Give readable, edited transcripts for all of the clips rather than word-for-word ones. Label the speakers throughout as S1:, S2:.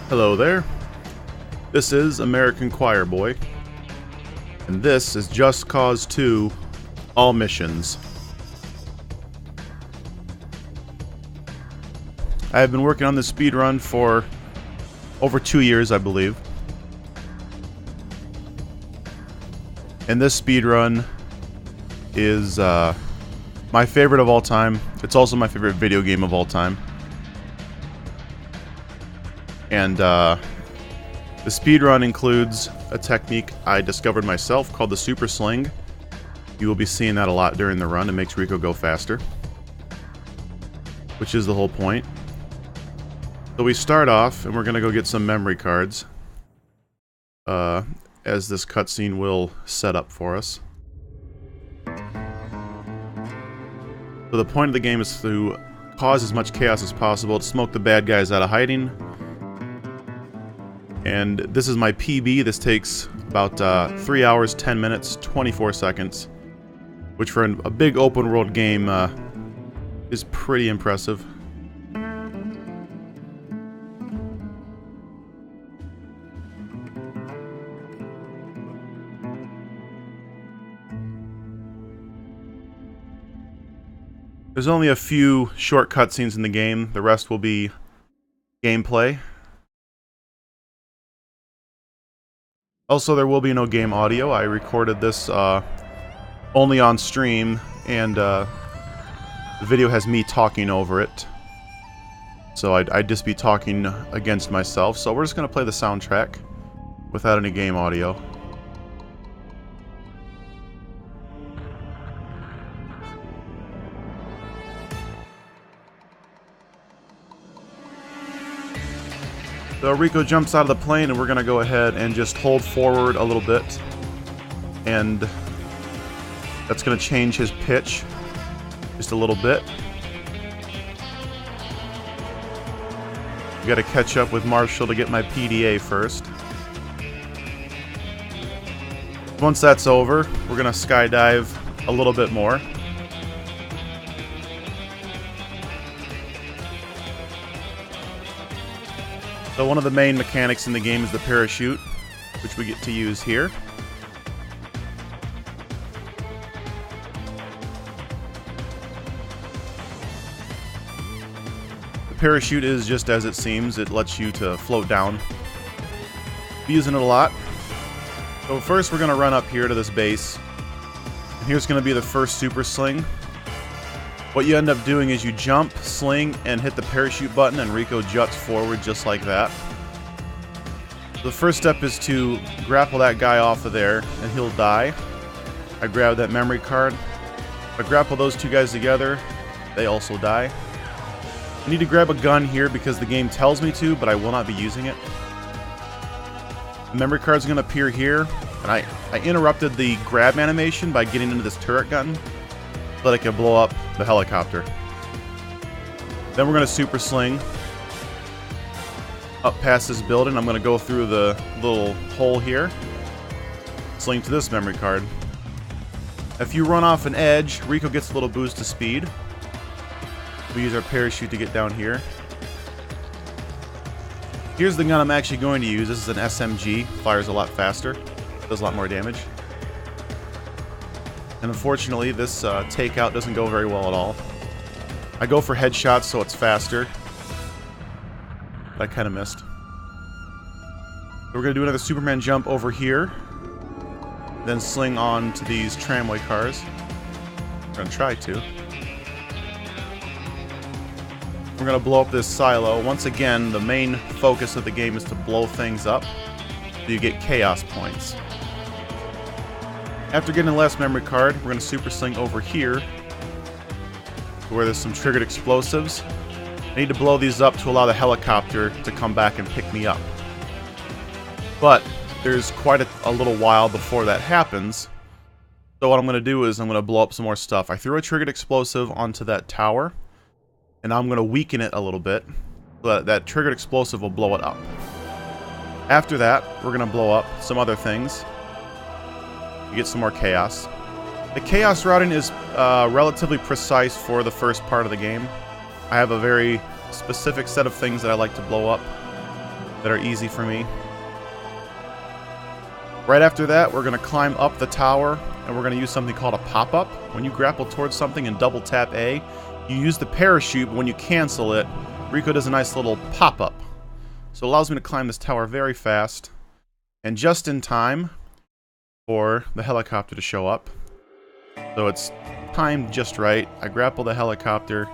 S1: Hello there. This is American Choir Boy, and this is Just Cause 2 All Missions. I have been working on this speedrun for over 2 years, I believe. And this speedrun is my favorite of all time. It's also my favorite video game of all time. And the speedrun includes a technique I discovered myself called the super sling. You will be seeing that a lot during the run. It makes Rico go faster, which is the whole point. So we start off, and we're going to go get some memory cards, as this cutscene will set up for us. So the point of the game is to cause as much chaos as possible, to smoke the bad guys out of hiding. And this is my PB. This takes about 3 hours, 10 minutes, 24 seconds, which for a big open world game is pretty impressive. There's only a few short cutscenes in the game. The rest will be gameplay. Also, there will be no game audio. I recorded this only on stream, and the video has me talking over it. So I'd just be talking against myself. So we're just going to play the soundtrack without any game audio. So Rico jumps out of the plane, and we're going to go ahead and just hold forward a little bit. And that's going to change his pitch just a little bit. We got to catch up with Marshall to get my PDA first. Once that's over, we're going to skydive a little bit more. So one of the main mechanics in the game is the parachute, which we get to use here. The parachute is just as it seems. It lets you to float down. I'm using it a lot. So first we're going to run up here to this base. And here's going to be the first super sling. What you end up doing is you jump, sling, and hit the parachute button, and Rico juts forward just like that. The first step is to grapple that guy off of there, and he'll die. I grab that memory card. If I grapple those two guys together, they also die. I need to grab a gun here because the game tells me to, but I will not be using it. The memory card's going to appear here, and I interrupted the grab animation by getting into this turret gun so that I can blow up the helicopter. Then we're going to super sling up past this building. I'm going to go through the little hole here, sling to this memory card. If you run off an edge, Rico gets a little boost to speed. We use our parachute to get down here. Here's the gun I'm actually going to use. This is an SMG. Fires a lot faster. Does a lot more damage. And unfortunately, this takeout doesn't go very well at all. I go for headshots, so it's faster. But I kind of missed. So we're going to do another Superman jump over here. Then sling on to these tramway cars. We're going to try to. We're going to blow up this silo. Once again, the main focus of the game is to blow things up, so you get chaos points. After getting the last memory card, we're going to super sling over here to where there's some triggered explosives. I need to blow these up to allow the helicopter to come back and pick me up. But there's quite a little while before that happens. So what I'm going to do is I'm going to blow up some more stuff. I threw a triggered explosive onto that tower, and I'm going to weaken it a little bit so that triggered explosive will blow it up. After that, we're going to blow up some other things. You get some more chaos. The chaos routing is relatively precise for the first part of the game. I have a very specific set of things that I like to blow up. that are easy for me. Right after that, we're going to climb up the tower, and we're going to use something called a pop-up. When you grapple towards something and double tap A, you use the parachute, but when you cancel it, Rico does a nice little pop-up. So it allows me to climb this tower very fast, and just in time for the helicopter to show up. So it's timed just right. I grapple the helicopter,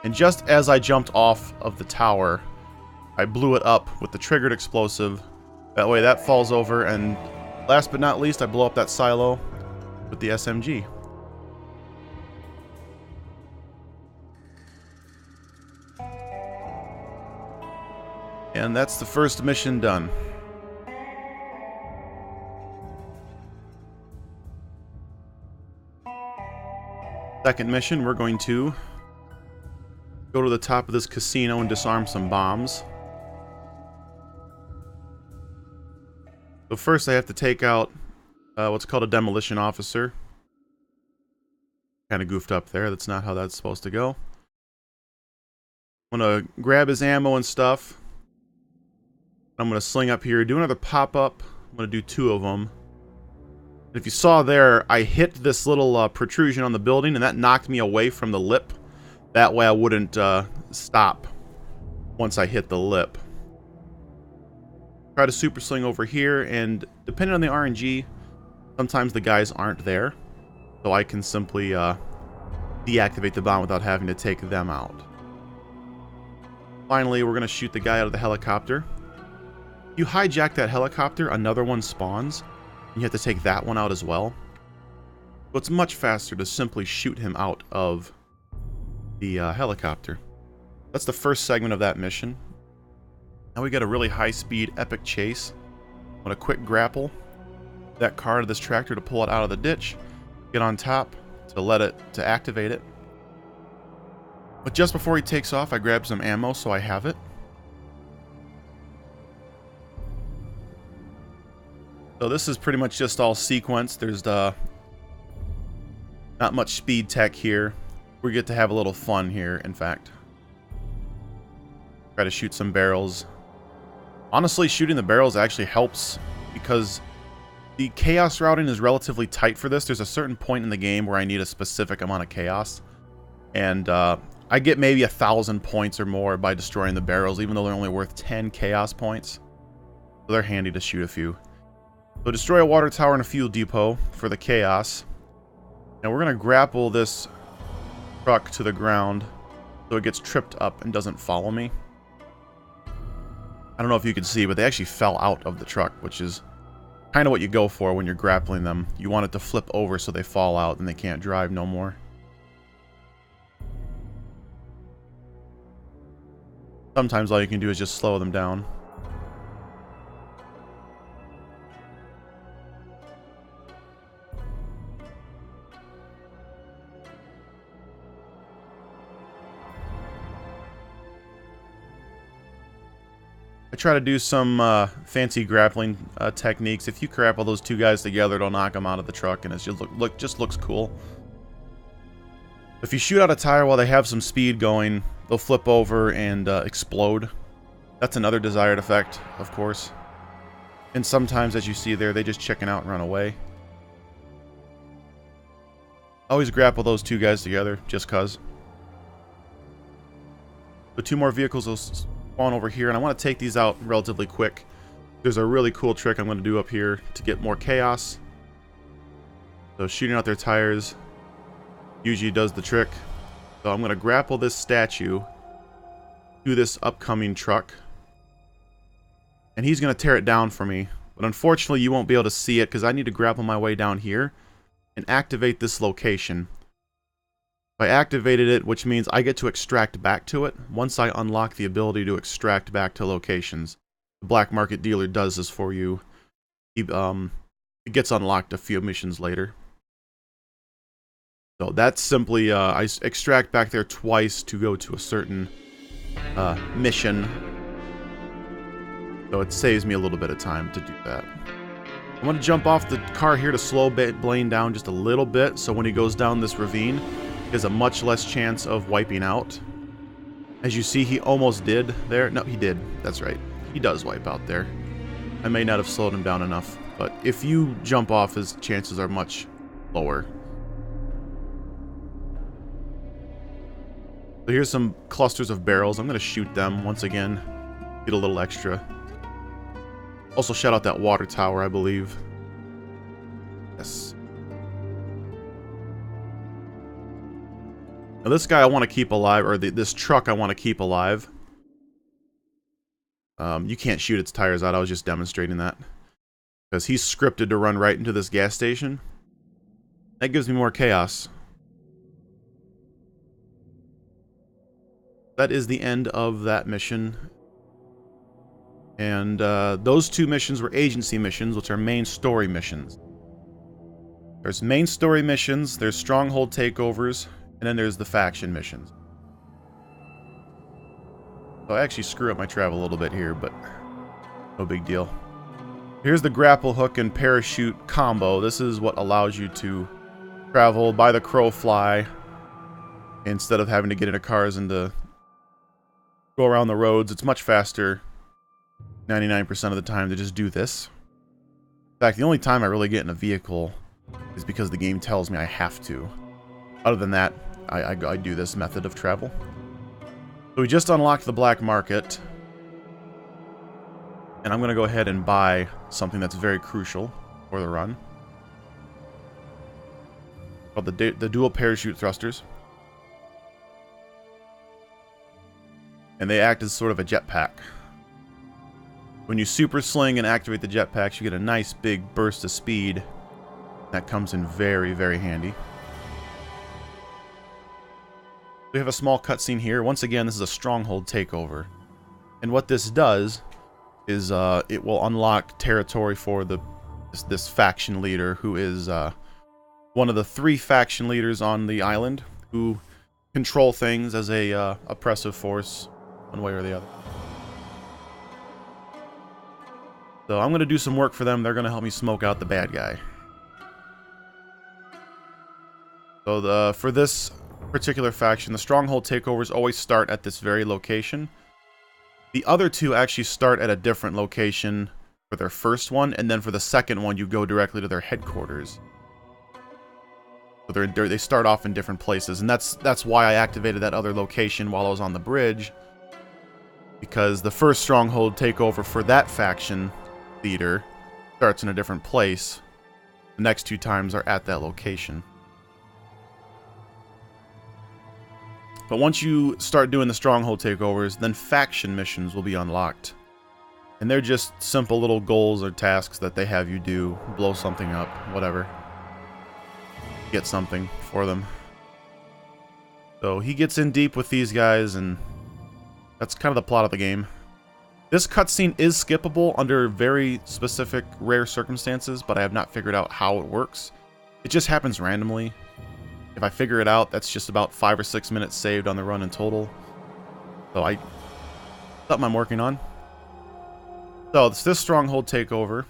S1: and just as I jumped off of the tower, I blew it up with the triggered explosive. That way that falls over, and last but not least, I blow up that silo with the SMG. And that's the first mission done. Second mission, we're going to go to the top of this casino and disarm some bombs. So first I have to take out what's called a demolition officer. Kind of goofed up there. That's not how that's supposed to go. I'm going to grab his ammo and stuff. I'm going to sling up here, do another pop-up. I'm going to do 2 of them. If you saw there, I hit this little protrusion on the building, and that knocked me away from the lip. That way I wouldn't stop once I hit the lip. Try to super sling over here, and depending on the RNG, sometimes the guys aren't there. So I can simply deactivate the bomb without having to take them out. Finally, we're going to shoot the guy out of the helicopter. If you hijack that helicopter, another one spawns. And you have to take that one out as well. So it's much faster to simply shoot him out of the helicopter. That's the first segment of that mission. Now we got a really high-speed epic chase. I'm going to quick grapple that car to this tractor to pull it out of the ditch. Get on top to activate it. But just before he takes off, I grab some ammo so I have it. So this is pretty much just all sequence. There's not much speed tech here. We get to have a little fun here, in fact. Try to shoot some barrels. Honestly, shooting the barrels actually helps because the chaos routing is relatively tight for this. There's a certain point in the game where I need a specific amount of chaos. And I get maybe 1,000 points or more by destroying the barrels, even though they're only worth 10 chaos points. So they're handy to shoot a few. So destroy a water tower and a fuel depot for the chaos. Now we're going to grapple this truck to the ground so it gets tripped up and doesn't follow me. I don't know if you can see, but they actually fell out of the truck, which is kind of what you go for when you're grappling them. You want it to flip over so they fall out and they can't drive no more. Sometimes all you can do is just slow them down. I try to do some fancy grappling techniques. If you grapple those 2 guys together, it'll knock them out of the truck, and it just looks cool. If you shoot out a tire while they have some speed going, they'll flip over and explode. That's another desired effect, of course. And sometimes, as you see there, they just chicken out and run away. Always grapple those 2 guys together, just cuz. The 2 more vehicles will spawn over here, and I want to take these out relatively quick. There's a really cool trick I'm going to do up here to get more chaos. So shooting out their tires usually does the trick. So I'm going to grapple this statue to this upcoming truck, and he's going to tear it down for me. But unfortunately, you won't be able to see it because I need to grapple my way down here and activate this location. I activated it, which means I get to extract back to it once I unlock the ability to extract back to locations. The black market dealer does this for you. It gets unlocked a few missions later. So that's simply, I extract back there twice to go to a certain mission. So it saves me a little bit of time to do that. I'm going to jump off the car here to slow Blaine down just a little bit, so when he goes down this ravine, he has a much less chance of wiping out. As you see, he almost did there. No, he did. That's right. he does wipe out there. I may not have slowed him down enough, but if you jump off, his chances are much lower. So here's some clusters of barrels. I'm going to shoot them once again. Get a little extra. Also shout out that water tower, I believe. Yes. Now this guy I want to keep alive, or this truck I want to keep alive. You can't shoot its tires out. I was just demonstrating that. Because he's scripted to run right into this gas station. That gives me more chaos. That is the end of that mission. And those two missions were agency missions, which are main story missions. There's main story missions, there's stronghold takeovers, and then there's the faction missions. So I actually screw up my travel a little bit here, but no big deal. Here's the grapple hook and parachute combo. This is what allows you to travel by the crow fly instead of having to get into cars and to go around the roads. It's much faster 99% of the time to just do this. In fact, the only time I really get in a vehicle is because the game tells me I have to. Other than that, I do this method of travel. So we just unlocked the black market. And I'm going to go ahead and buy something that's very crucial for the run. Called the dual parachute thrusters. And they act as sort of a jetpack. When you super sling and activate the jetpacks, you get a nice big burst of speed. That comes in very, very handy. We have a small cutscene here. Once again, this is a stronghold takeover. And what this does is it will unlock territory for this faction leader, who is one of the 3 faction leaders on the island who control things as a oppressive force, one way or the other. So I'm going to do some work for them. They're going to help me smoke out the bad guy. So for this particular faction, the stronghold takeovers always start at this very location. The other 2 actually start at a different location for their first one, and then for the second one you go directly to their headquarters. So they start off in different places, and that's why I activated that other location while I was on the bridge, because the first stronghold takeover for that faction leader starts in a different place. The next 2 times are at that location. But once you start doing the stronghold takeovers, then faction missions will be unlocked. And they're just simple little goals or tasks that they have you do. Blow something up, whatever. Get something for them. So he gets in deep with these guys, and that's kind of the plot of the game. This cutscene is skippable under very specific, rare circumstances, but I have not figured out how it works. It just happens randomly. If I figure it out, that's just about 5 or 6 minutes saved on the run in total. So something I'm working on. So it's this stronghold takeover.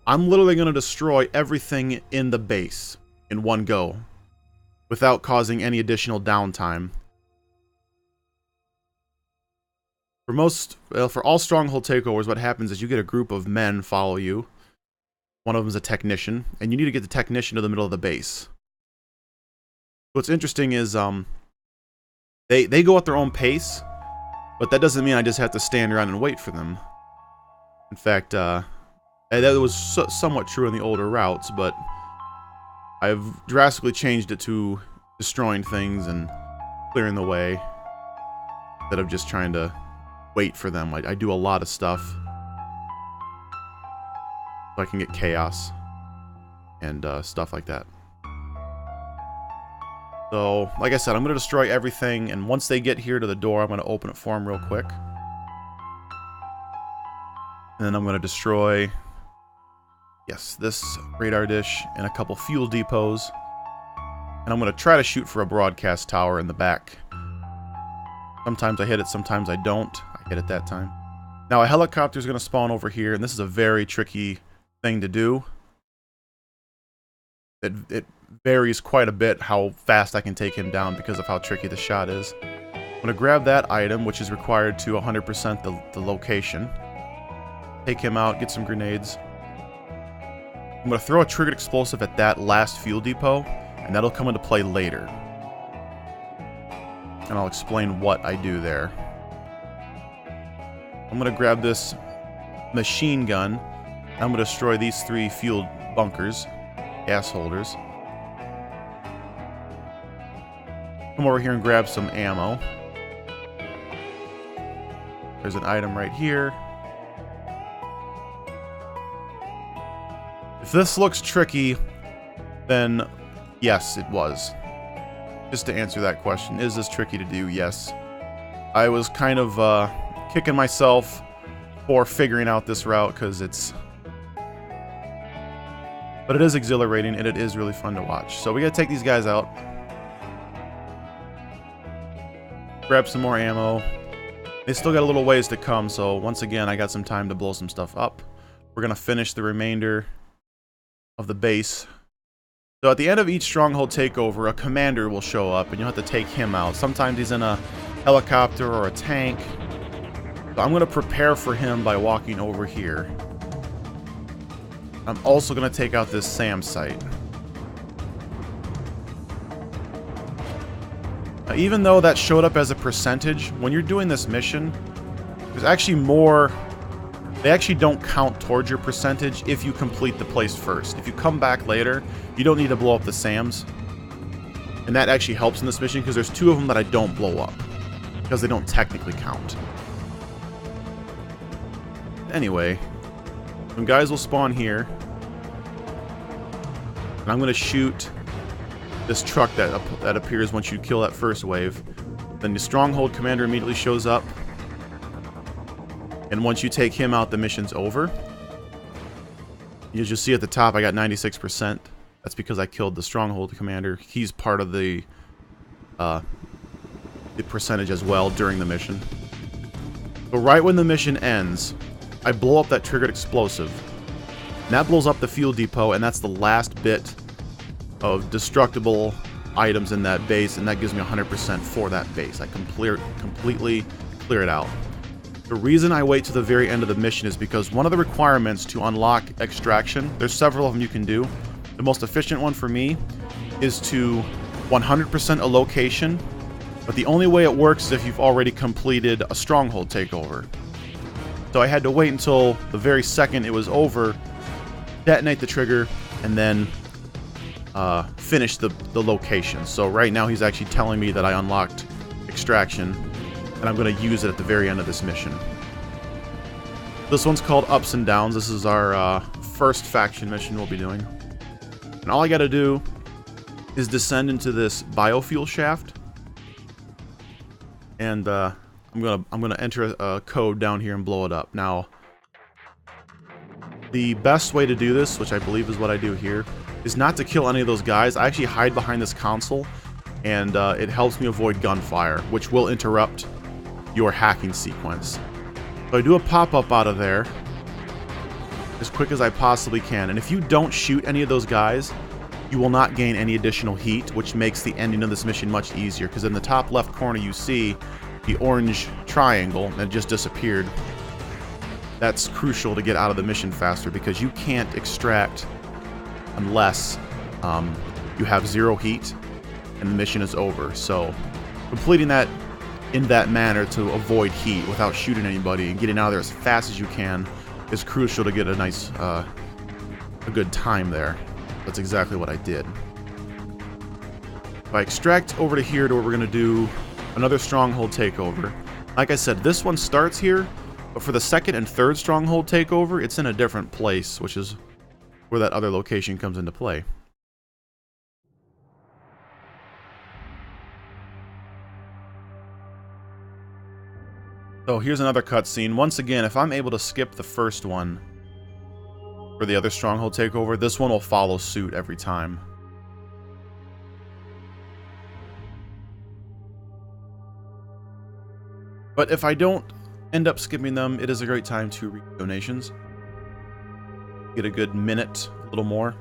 S1: I'm literally going to destroy everything in the base in one go, without causing any additional downtime. For all stronghold takeovers, what happens is you get a group of men follow you. One of them is a technician, and you need to get the technician to the middle of the base. What's interesting is they go at their own pace, but that doesn't mean I just have to stand around and wait for them. In fact, that was somewhat true in the older routes, but I've drastically changed it to destroying things and clearing the way instead of just trying to wait for them. I do a lot of stuff so I can get chaos and stuff like that. So, like I said, I'm going to destroy everything, and once they get here to the door, I'm going to open it for them real quick. And then I'm going to destroy, yes, this radar dish and a couple fuel depots. And I'm going to try to shoot for a broadcast tower in the back. Sometimes I hit it, sometimes I don't. I hit it that time. Now, a helicopter is going to spawn over here, and this is a very tricky thing to do. It varies quite a bit how fast I can take him down because of how tricky the shot is. I'm going to grab that item, which is required to 100% the location. Take him out, get some grenades. I'm going to throw a triggered explosive at that last fuel depot, and that'll come into play later. And I'll explain what I do there. I'm going to grab this machine gun. I'm going to destroy these 3 fuel bunkers, gas holders. Come over here and grab some ammo. There's an item right here. If this looks tricky, then yes, it was. Just to answer that question, is this tricky to do? Yes. I was kind of kicking myself for figuring out this route because it's... But it is exhilarating and it is really fun to watch. So we gotta take these guys out. Grab some more ammo. They still got a little ways to come, so once again, I got some time to blow some stuff up. We're gonna finish the remainder of the base. So at the end of each stronghold takeover, a commander will show up, and you'll have to take him out. Sometimes he's in a helicopter or a tank. So I'm gonna prepare for him by walking over here. I'm also gonna take out this SAM site. Now, even though that showed up as a percentage, when you're doing this mission, there's actually more... They actually don't count towards your percentage if you complete the place first. If you come back later, you don't need to blow up the SAMs. And that actually helps in this mission because there's 2 of them that I don't blow up. Because they don't technically count. Anyway, some guys will spawn here. And I'm going to shoot this truck that appears once you kill that first wave. Then the stronghold commander immediately shows up. And once you take him out, the mission's over. As you'll see at the top, I got 96%. That's because I killed the stronghold commander. He's part of the percentage as well during the mission. So right when the mission ends, I blow up that triggered explosive. And that blows up the fuel depot, and that's the last bit of destructible items in that base, and that gives me 100% for that base. I completely clear it out. The reason I wait to the very end of the mission is because one of the requirements to unlock extraction, there's several of them you can do. The most efficient one for me is to 100% a location, but the only way it works is if you've already completed a stronghold takeover. So I had to wait until the very second it was over, detonate the trigger, and then finish the location. So right now he's actually telling me that I unlocked extraction, and I'm going to use it at the very end of this mission. This one's called Ups and Downs. This is our first faction mission we'll be doing. And all I got to do is descend into this biofuel shaft, and I'm gonna enter a code down here and blow it up. Now, the best way to do this, which I believe is what I do here, is not to kill any of those guys. I actually hide behind this console, and it helps me avoid gunfire, which will interrupt your hacking sequence. So I do a pop-up out of there as quick as I possibly can, and if you don't shoot any of those guys, you will not gain any additional heat, which makes the ending of this mission much easier, because in the top left corner you see the orange triangle that just disappeared. That's crucial to get out of the mission faster, because you can't extract unless you have 0 heat and the mission is over. So completing that in that manner to avoid heat without shooting anybody and getting out of there as fast as you can is crucial to get a nice, a good time there. That's exactly what I did. If I extract over to here to where we're going to do another stronghold takeover. Like I said, this one starts here, but for the second and third stronghold takeover, it's in a different place, which is where that other location comes into play. So here's another cutscene. Once again, if I'm able to skip the first one for the other stronghold takeover, this one will follow suit every time. But if I don't end up skipping them, it is a great time to read donations. Get a good minute, a little more.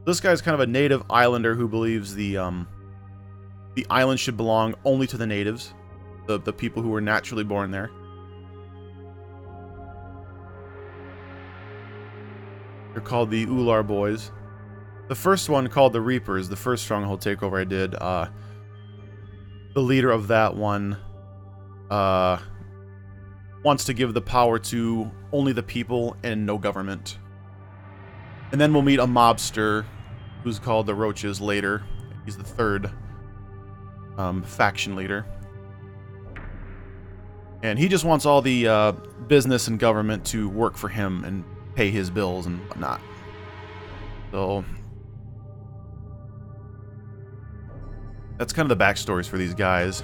S1: This guy's kind of a native islander who believes the island should belong only to the natives, the people who were naturally born there. They're called the Ular Boys. The first one, called the Reapers, the first stronghold takeover I did, the leader of that one wants to give the power to only the people and no government. And then we'll meet a mobster who's called the Roaches later. He's the third faction leader. And he just wants all the business and government to work for him and pay his bills and whatnot. So that's kind of the backstories for these guys.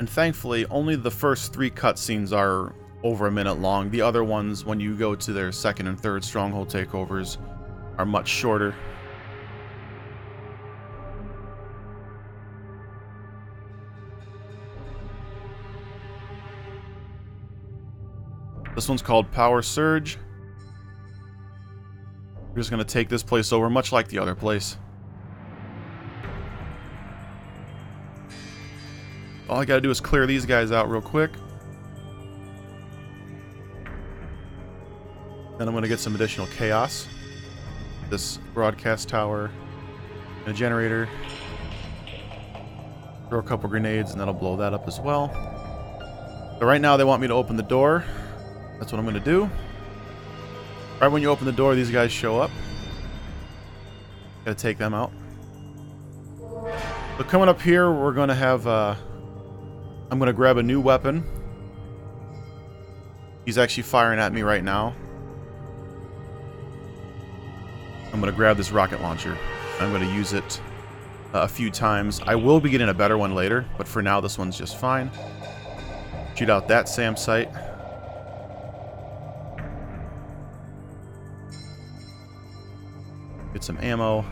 S1: And thankfully, only the first 3 cutscenes are over a minute long. The other ones, when you go to their second and third stronghold takeovers, are much shorter. This one's called Power Surge. We're just going to take this place over, much like the other place. All I gotta do is clear these guys out real quick. Then I'm gonna get some additional chaos. This broadcast tower and a generator. Throw a couple grenades and that'll blow that up as well. So right now they want me to open the door. That's what I'm gonna do. Right when you open the door, these guys show up. Gotta take them out. So coming up here, we're gonna have I'm going to grab a new weapon. He's actually firing at me right now. I'm going to grab this rocket launcher. I'm going to use it a few times. I will be getting a better one later, but for now this one's just fine. Shoot out that SAM site. Get some ammo.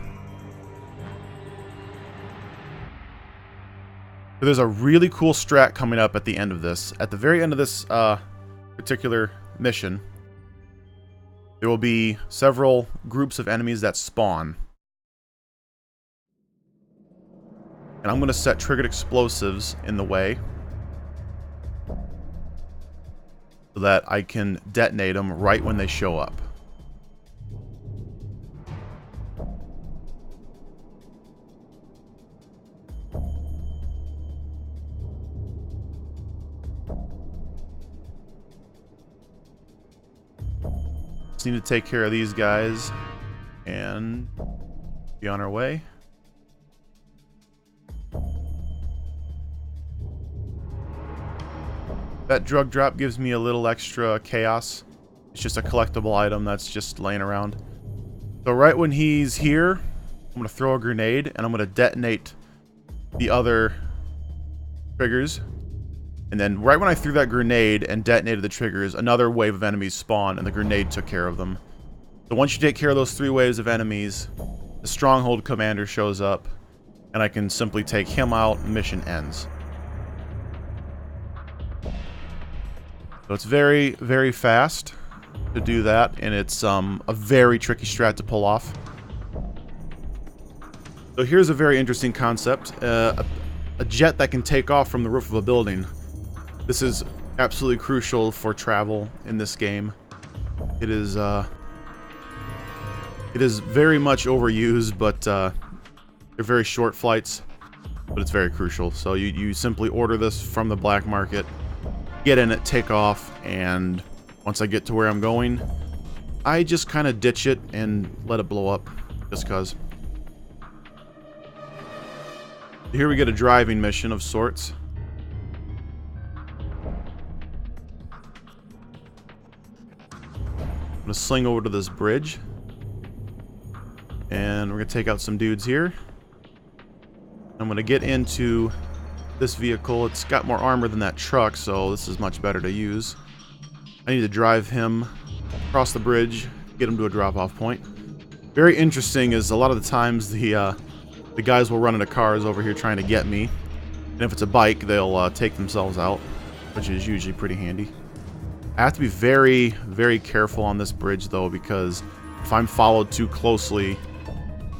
S1: There's a really cool strat coming up at the end of this. At the very end of this particular mission, there will be several groups of enemies that spawn. And I'm going to set triggered explosives in the way so that I can detonate them right when they show up. Need to take care of these guys and be on our way. That drug drop gives me a little extra chaos. It's just a collectible item that's just laying around. So right when he's here, I'm going to throw a grenade and I'm going to detonate the other triggers. And then right when I threw that grenade and detonated the triggers, another wave of enemies spawned and the grenade took care of them. So once you take care of those 3 waves of enemies, the stronghold commander shows up and I can simply take him out and mission ends. So it's very, very fast to do that, and it's a very tricky strat to pull off. So here's a very interesting concept. A jet that can take off from the roof of a building. This is absolutely crucial for travel in this game. It is very much overused, but they're very short flights, but it's very crucial. So you simply order this from the black market, get in it, take off, and once I get to where I'm going, I just kind of ditch it and let it blow up, just cause. Here we get a driving mission of sorts. I'm going to sling over to this bridge. And we're going to take out some dudes here. I'm going to get into this vehicle. It's got more armor than that truck, so this is much better to use. I need to drive him across the bridge, get him to a drop-off point. Very interesting is a lot of the times the the guys will run into cars over here trying to get me. And if it's a bike, they'll take themselves out, which is usually pretty handy. I have to be very, very careful on this bridge, though, because if I'm followed too closely,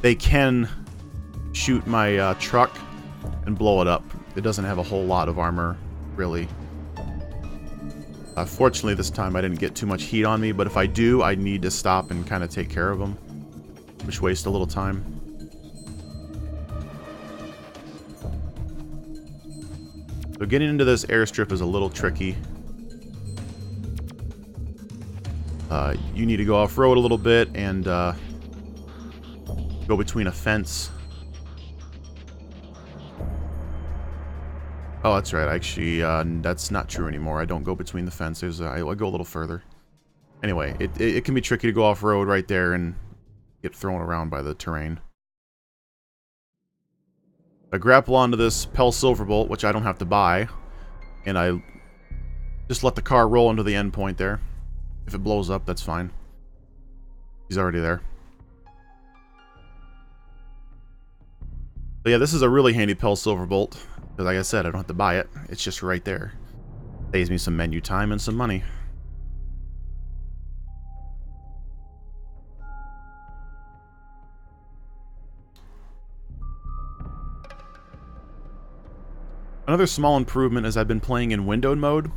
S1: they can shoot my truck and blow it up. It doesn't have a whole lot of armor, really. Fortunately, this time I didn't get too much heat on me, but if I do, I need to stop and kind of take care of them, which wastes a little time. So getting into this airstrip is a little tricky. You need to go off-road a little bit and go between a fence. Oh, that's right. Actually, that's not true anymore. I don't go between the fences. I go a little further. Anyway, it can be tricky to go off-road right there and get thrown around by the terrain. I grapple onto this Pell Silverbolt, which I don't have to buy, and I just let the car roll into the end point there. If it blows up, that's fine. He's already there. But yeah, this is a really handy Pell Silverbolt, because like I said, I don't have to buy it. It's just right there. Saves me some menu time and some money. Another small improvement is I've been playing in windowed mode.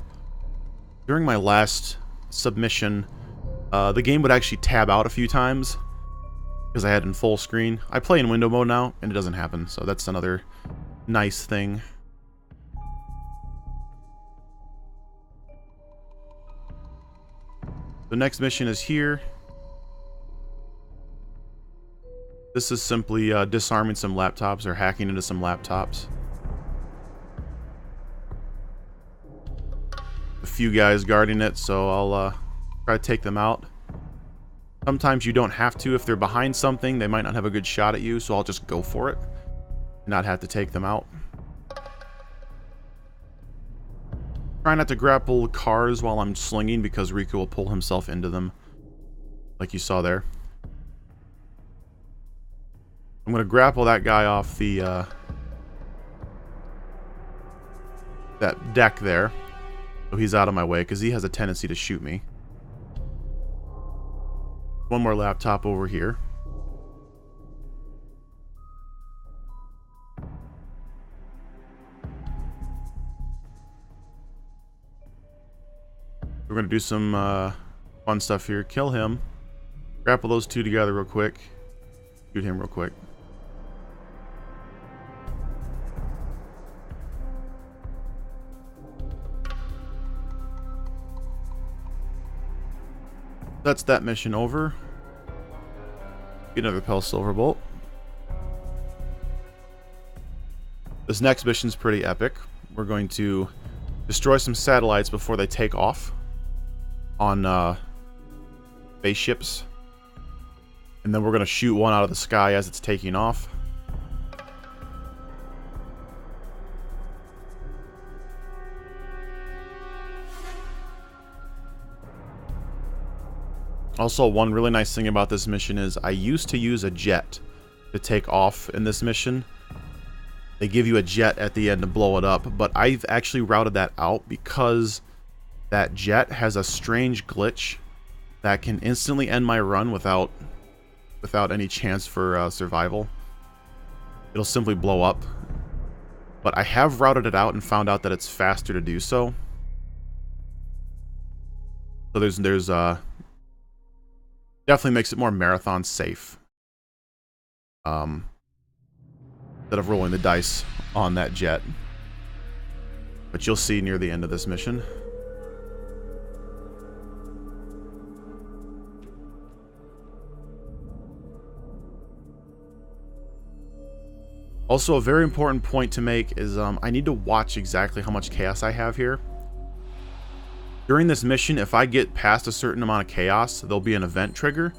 S1: During my last submission, the game would actually tab out a few times because I had it in full screen. I play in window mode now, and it doesn't happen, so that's another nice thing. The next mission is here. This is simply disarming some laptops or hacking into some laptops. A few guys guarding it, so I'll try to take them out. Sometimes you don't have to. If they're behind something, they might not have a good shot at you, so I'll just go for it. Not have to take them out. Try not to grapple cars while I'm slinging because Rico will pull himself into them, like you saw there. I'm going to grapple that guy off the that deck there, so he's out of my way because he has a tendency to shoot me. One more laptop over here. We're going to do some fun stuff here. Kill him. Grapple those two together real quick. Shoot him real quick. That's that mission over. Get another Pell Silverbolt. This next mission's pretty epic. We're going to destroy some satellites before they take off on spaceships. And then we're going to shoot one out of the sky as it's taking off. Also, one really nice thing about this mission is I used to use a jet to take off in this mission. They give you a jet at the end to blow it up, but I've actually routed that out because that jet has a strange glitch that can instantly end my run without any chance for survival. It'll simply blow up. But I have routed it out and found out that it's faster to do so. So there's definitely makes it more marathon safe. Instead of rolling the dice on that jet. But you'll see near the end of this mission. Also, a very important point to make is I need to watch exactly how much chaos I have here. During this mission, if I get past a certain amount of chaos, there'll be an event trigger,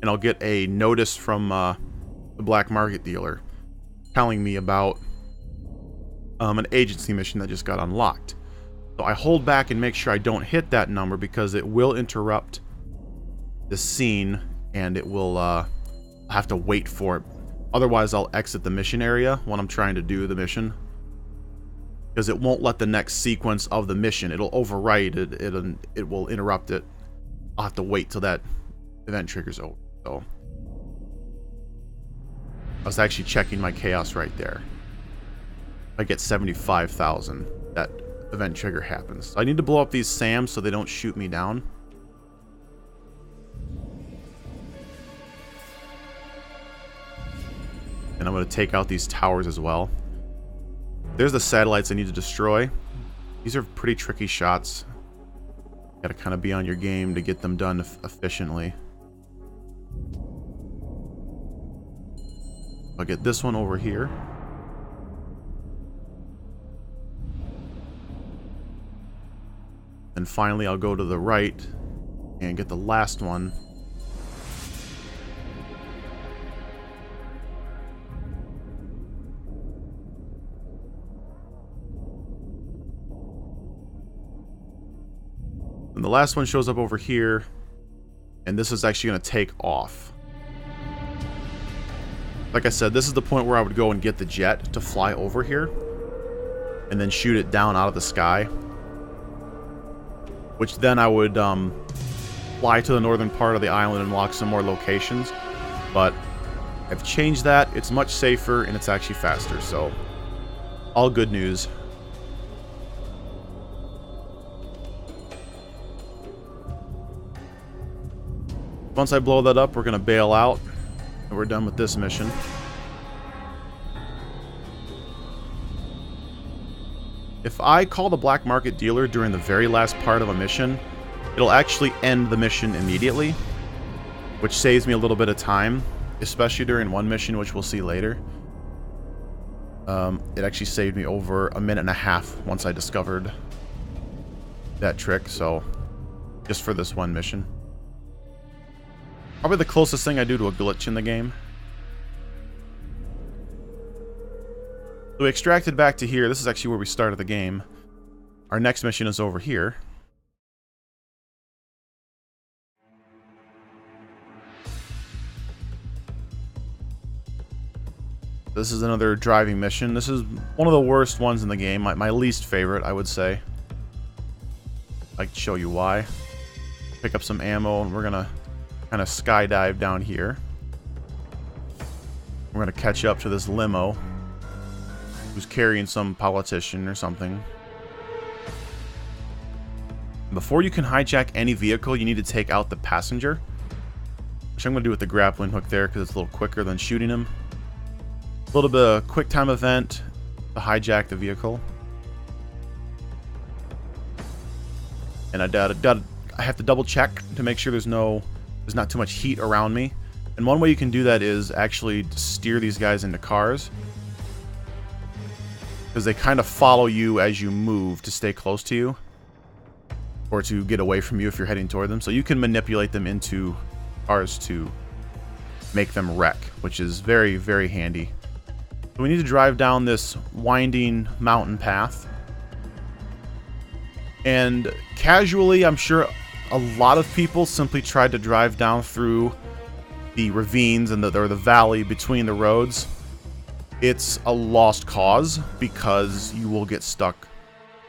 S1: and I'll get a notice from the black market dealer telling me about an agency mission that just got unlocked. So I hold back and make sure I don't hit that number because it will interrupt the scene, and it will have to wait for it Otherwise, I'll exit the mission area when I'm trying to do the mission, because it won't let the next sequence of the mission. It'll overwrite it. It will interrupt it. I'll have to wait till that event triggers over. So I was actually checking my chaos right there. If I get 75,000, that event trigger happens. So I need to blow up these SAMs so they don't shoot me down. And I'm going to take out these towers as well. There's the satellites I need to destroy. These are pretty tricky shots. Got to kind of be on your game to get them done efficiently. I'll get this one over here. And finally, I'll go to the right and get the last one. And the last one shows up over here, and this is actually going to take off. Like I said, this is the point where I would go and get the jet to fly over here and then shoot it down out of the sky, which then I would fly to the northern part of the island and unlock some more locations. But I've changed that. It's much safer and it's actually faster, so all good news. Once I blow that up, we're going to bail out, and we're done with this mission. If I call the black market dealer during the very last part of a mission, it'll actually end the mission immediately, which saves me a little bit of time, especially during one mission, which we'll see later. It actually saved me over a minute and a half once I discovered that trick, so just for this one mission. Probably the closest thing I do to a glitch in the game. So we extracted back to here. This is actually where we started the game. Our next mission is over here. This is another driving mission. This is one of the worst ones in the game. My least favorite, I would say. I'd like to show you why. Pick up some ammo, and we're gonna kind of skydive down here. We're gonna catch up to this limo who's carrying some politician or something. Before you can hijack any vehicle, you need to take out the passenger, which I'm gonna do with the grappling hook there because it's a little quicker than shooting him. A little bit of quick time event to hijack the vehicle. And I have to double check to make sure there's not too much heat around me. And one way you can do that is actually steer these guys into cars, because they kind of follow you as you move to stay close to you or to get away from you if you're heading toward them. So you can manipulate them into cars to make them wreck, which is very, very handy. So we need to drive down this winding mountain path. And casually, I'm sure a lot of people simply tried to drive down through the ravines and the valley between the roads. It's a lost cause because you will get stuck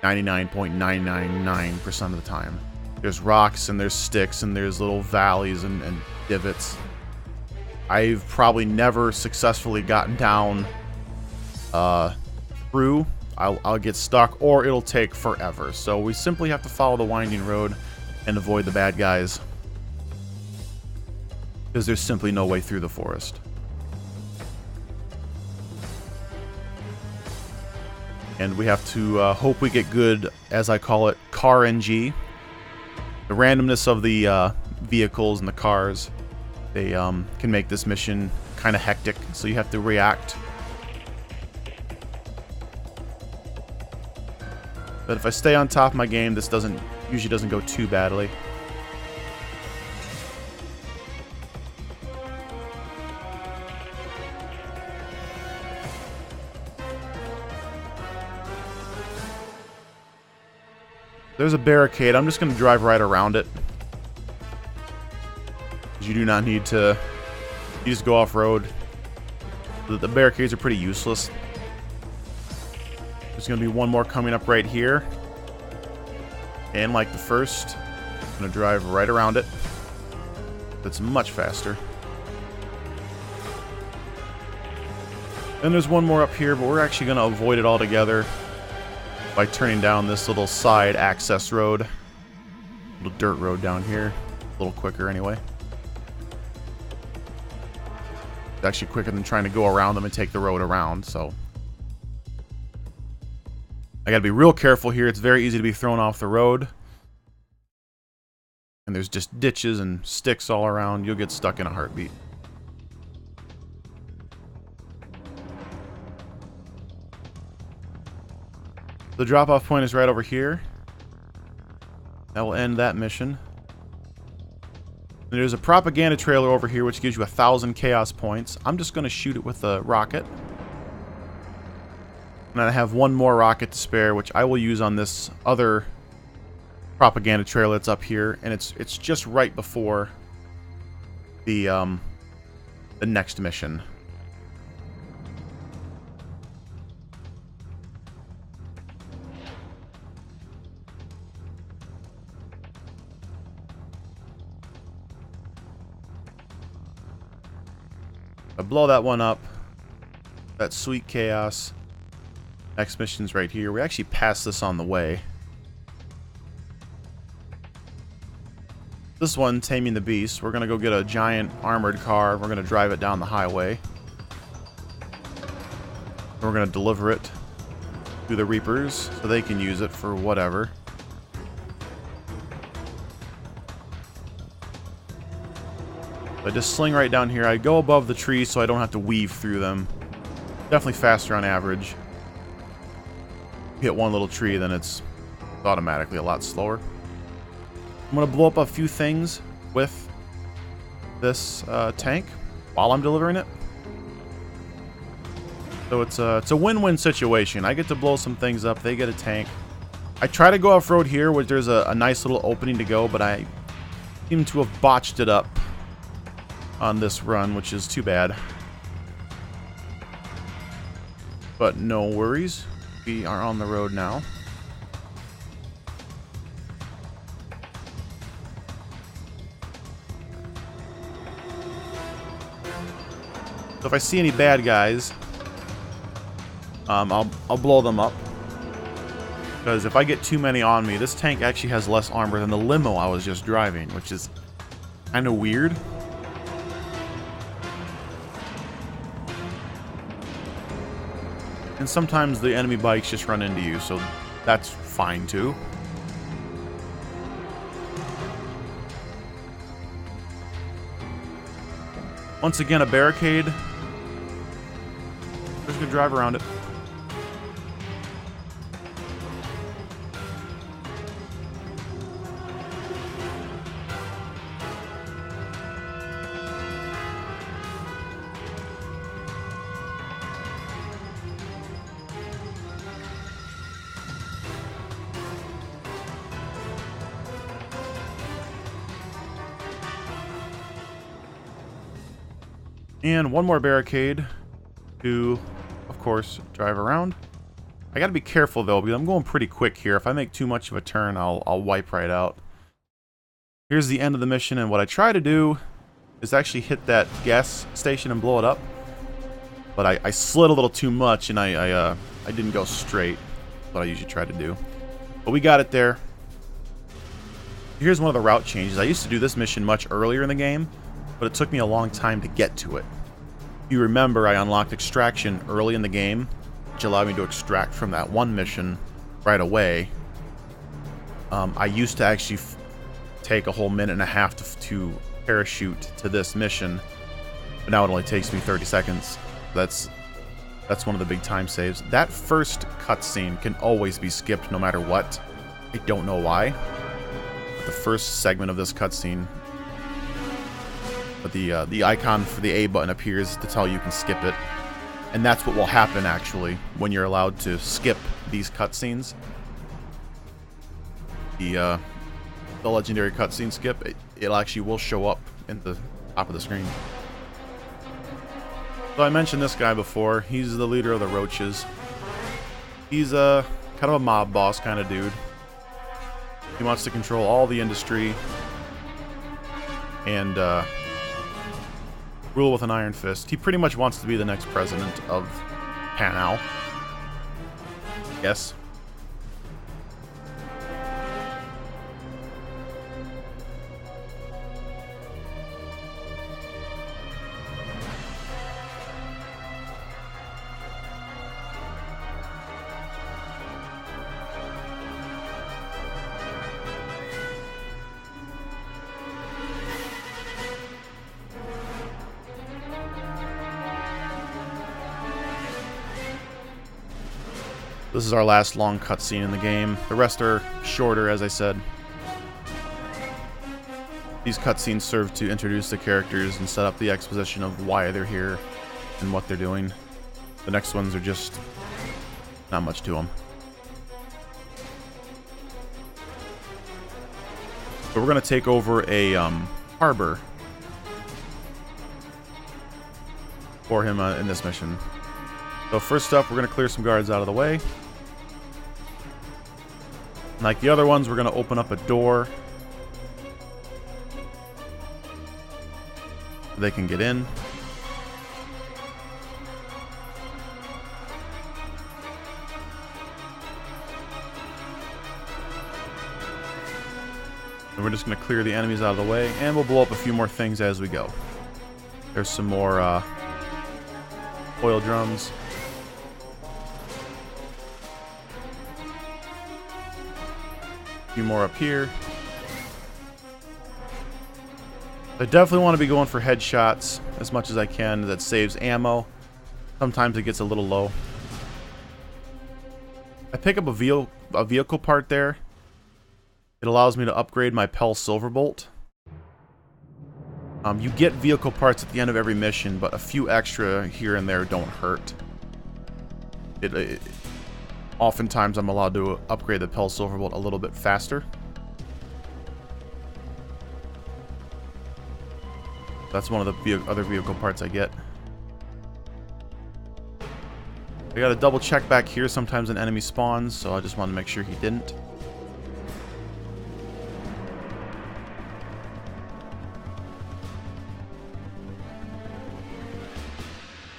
S1: 99.999% of the time. There's rocks and there's sticks and there's little valleys and divots. I've probably never successfully gotten down through. I'll get stuck, or it'll take forever. So we simply have to follow the winding road and avoid the bad guys, because there's simply no way through the forest. And we have to hope we get good, as I call it, car NG. The randomness of the vehicles and the cars, they can make this mission kind of hectic, so you have to react. But if I stay on top of my game, this usually doesn't go too badly. There's a barricade. I'm just going to drive right around it. You do not need to... You just go off-road. The barricades are pretty useless. There's going to be one more coming up right here. And like the first, I'm going to drive right around it. That's much faster. Then there's one more up here, but we're actually going to avoid it altogether by turning down this little side access road. Little dirt road down here. A little quicker anyway. It's actually quicker than trying to go around them and take the road around, so I gotta be real careful here. It's very easy to be thrown off the road. And there's just ditches and sticks all around. You'll get stuck in a heartbeat. The drop-off point is right over here. That will end that mission. And there's a propaganda trailer over here which gives you 1,000 chaos points. I'm just going to shoot it with a rocket. And I have one more rocket to spare, which I will use on this other propaganda trailer that's up here, and it's just right before the next mission. I blow that one up. That sweet chaos. Next mission's right here. We actually passed this on the way. This one, Taming the Beast. We're going to go get a giant armored car. We're going to drive it down the highway. We're going to deliver it to the Reapers so they can use it for whatever. I just sling right down here. I go above the trees so I don't have to weave through them. Definitely faster on average. Hit one little tree, then it's automatically a lot slower. I'm going to blow up a few things with this tank while I'm delivering it. So it's a win-win situation. I get to blow some things up. They get a tank. I try to go off-road here where there's a nice little opening to go, but I seem to have botched it up on this run, which is too bad. But no worries. We are on the road now. So if I see any bad guys, I'll blow them up. Because if I get too many on me, this tank actually has less armor than the limo I was just driving, which is kind of weird. And sometimes the enemy bikes just run into you, so that's fine too. Once again, a barricade. Just gonna drive around it. And one more barricade to, of course, drive around. I gotta be careful though, because I'm going pretty quick here. If I make too much of a turn, I'll wipe right out. Here's the end of the mission, and what I try to do is actually hit that gas station and blow it up. But I slid a little too much, and I didn't go straight. That's what I usually try to do. But we got it there. Here's one of the route changes. I used to do this mission much earlier in the game, but it took me a long time to get to it. If you remember, I unlocked extraction early in the game, which allowed me to extract from that one mission right away. I used to actually take a whole minute and a half to parachute to this mission, but now it only takes me 30 seconds. That's one of the big time saves. That first cutscene can always be skipped no matter what. I don't know why. But the first segment of this cutscene, but the icon for the A button appears to tell you can skip it. And that's what will happen, actually, when you're allowed to skip these cutscenes. The legendary cutscene skip, it actually will show up in the top of the screen. So I mentioned this guy before. He's the leader of the Roaches. He's a kind of a mob boss kind of dude. He wants to control all the industry and rule with an iron fist. He pretty much wants to be the next president of Panau. Yes. This is our last long cutscene in the game. The rest are shorter, as I said. These cutscenes serve to introduce the characters and set up the exposition of why they're here and what they're doing. The next ones are just not much to them. But we're going to take over a harbor for him in this mission. So first up, we're going to clear some guards out of the way. Like the other ones, we're going to open up a door. They can get in. And we're just going to clear the enemies out of the way, and we'll blow up a few more things as we go. There's some more oil drums. A few more up here. I definitely want to be going for headshots as much as I can. That saves ammo. Sometimes it gets a little low. I pick up a vehicle part there. It allows me to upgrade my Pell Silverbolt. You get vehicle parts at the end of every mission, but a few extra here and there don't hurt. Oftentimes I'm allowed to upgrade the Pell Silverbolt a little bit faster. That's one of the other vehicle parts I get. I gotta double check back here. Sometimes an enemy spawns, so I just want to make sure he didn't.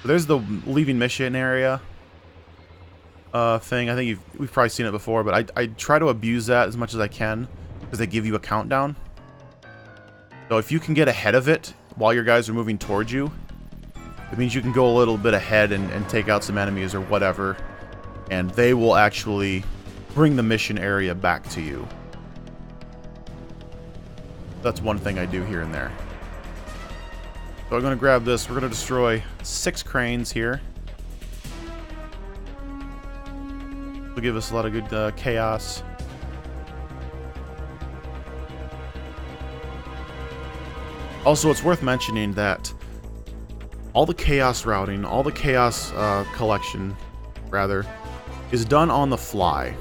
S1: There's the leaving mission area thing. I think we've probably seen it before, but I try to abuse that as much as I can because they give you a countdown. So if you can get ahead of it while your guys are moving towards you, it means you can go a little bit ahead and take out some enemies or whatever, and they will actually bring the mission area back to you. That's one thing I do here and there. So I'm going to grab this. We're going to destroy 6 cranes here. Will give us a lot of good chaos. Also, it's worth mentioning that all the chaos routing, all the chaos collection, rather, is done on the fly.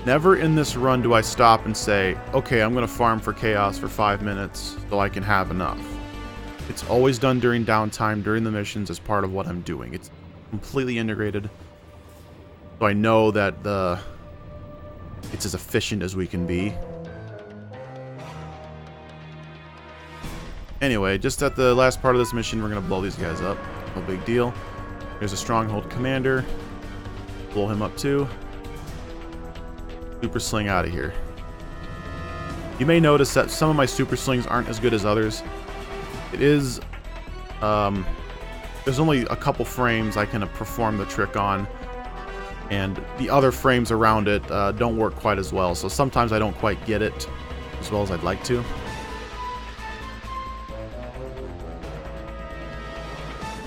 S1: Never in this run do I stop and say, okay, I'm going to farm for chaos for 5 minutes so I can have enough. It's always done during downtime, during the missions, as part of what I'm doing. It's completely integrated. So I know that it's as efficient as we can be. Anyway, just at the last part of this mission, we're going to blow these guys up. No big deal. There's a stronghold commander. Blow him up too. Super sling out of here. You may notice that some of my super slings aren't as good as others. It is... there's only a couple frames I can perform the trick on. And the other frames around it don't work quite as well. So sometimes I don't quite get it as well as I'd like to.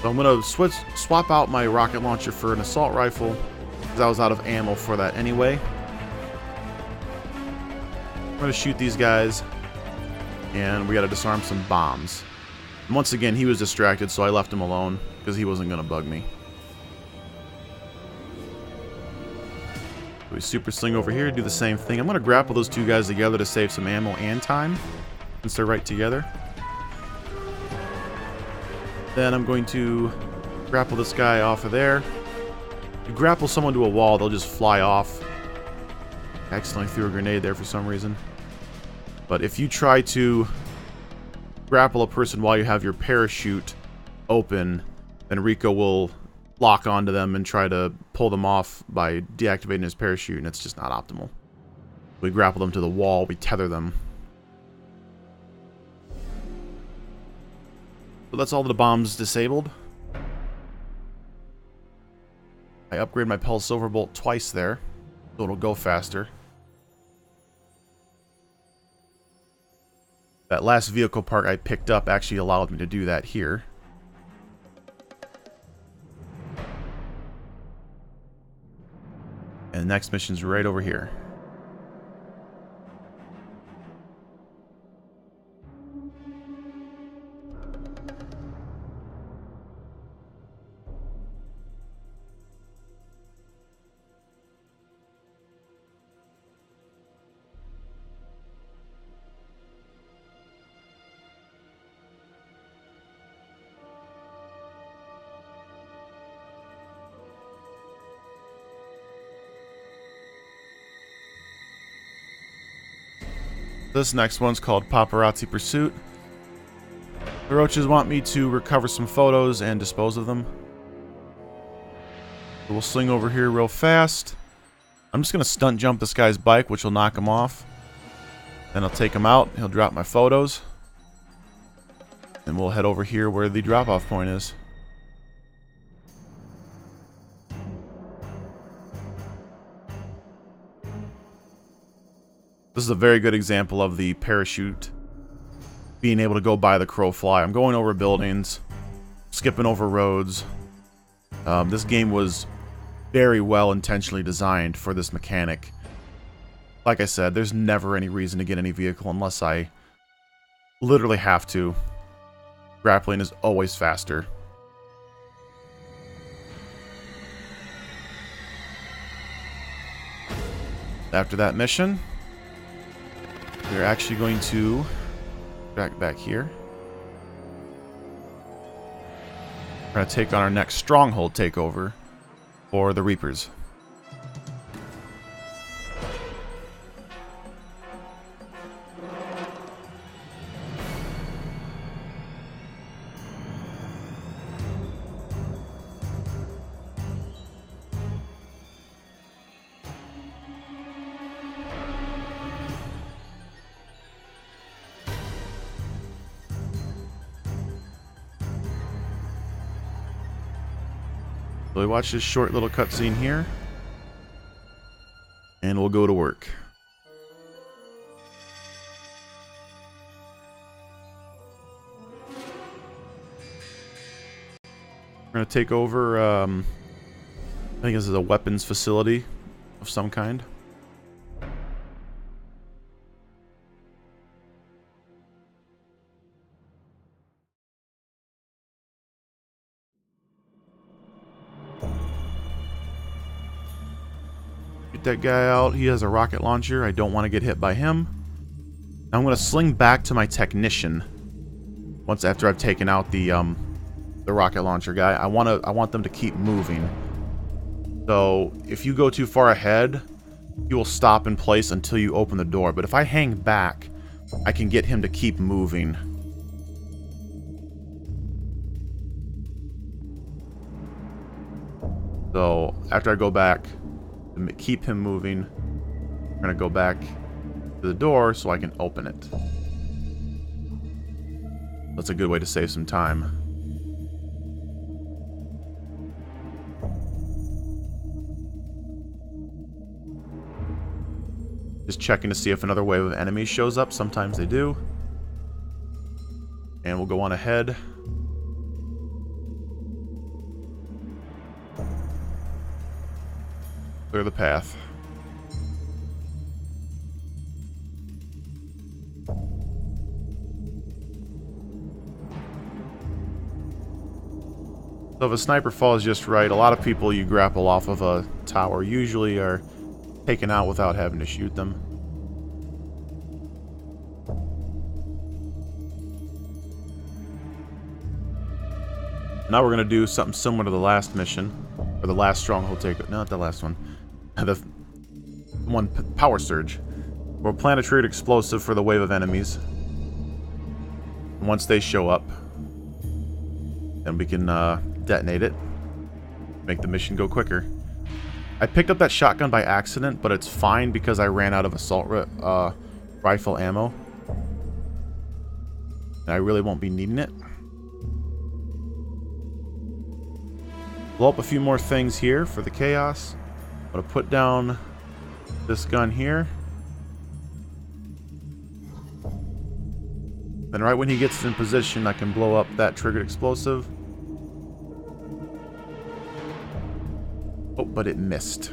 S1: So I'm going to swap out my rocket launcher for an assault rifle, because I was out of ammo for that anyway. I'm going to shoot these guys, and we got to disarm some bombs. And once again, he was distracted, so I left him alone, because he wasn't going to bug me. So we super sling over here, do the same thing. I'm going to grapple those two guys together to save some ammo and time, since they're right together. Then I'm going to Grapple this guy off of there. You grapple someone to a wall, they'll just fly off. I accidentally threw a grenade there for some reason. But if you try to grapple a person while you have your parachute open, then Rico will lock onto them and try to pull them off by deactivating his parachute, and it's just not optimal. We grapple them to the wall, we tether them. So that's all the bombs disabled. I upgrade my Pulse Silver Bolt twice there, so it'll go faster. That last vehicle part I picked up actually allowed me to do that here. And the next mission's right over here. This next one's called Paparazzi Pursuit. The roaches want me to recover some photos and dispose of them. So we'll swing over here real fast. I'm just going to stunt jump this guy's bike, which will knock him off. Then I'll take him out. He'll drop my photos. And we'll head over here where the drop-off point is. This is a very good example of the parachute being able to go by the crow fly. I'm going over buildings, skipping over roads. This game was very well intentionally designed for this mechanic. Like I said, there's never any reason to get any vehicle unless I literally have to. Grappling is always faster. After that mission, we're actually going to back here. We're going to take on our next stronghold takeover for the Reapers. So we watch this short little cutscene here, and we'll go to work. We're going to take over, I think this is a weapons facility of some kind. That guy out. He has a rocket launcher. I don't want to get hit by him. I'm going to sling back to my technician once after I've taken out the rocket launcher guy. I want them to keep moving. So if you go too far ahead, you will stop in place until you open the door. But if I hang back, I can get him to keep moving. So after I go back, to keep him moving, I'm going to go back to the door so I can open it. That's a good way to save some time. Just checking to see if another wave of enemies shows up. Sometimes they do. And we'll go on ahead. Clear the path. So if a sniper falls just right, a lot of people you grapple off of a tower usually are taken out without having to shoot them. Now we're going to do something similar to the last mission. Or the last stronghold takeover. No, not the last one. The one, power surge. We'll plant a triggered explosive for the wave of enemies. Once they show up, then we can detonate it. Make the mission go quicker. I picked up that shotgun by accident, but it's fine because I ran out of assault rifle ammo. And I really won't be needing it. Blow up a few more things here for the chaos. I'm going to put down this gun here. Then right when he gets in position, I can blow up that triggered explosive. Oh, but it missed.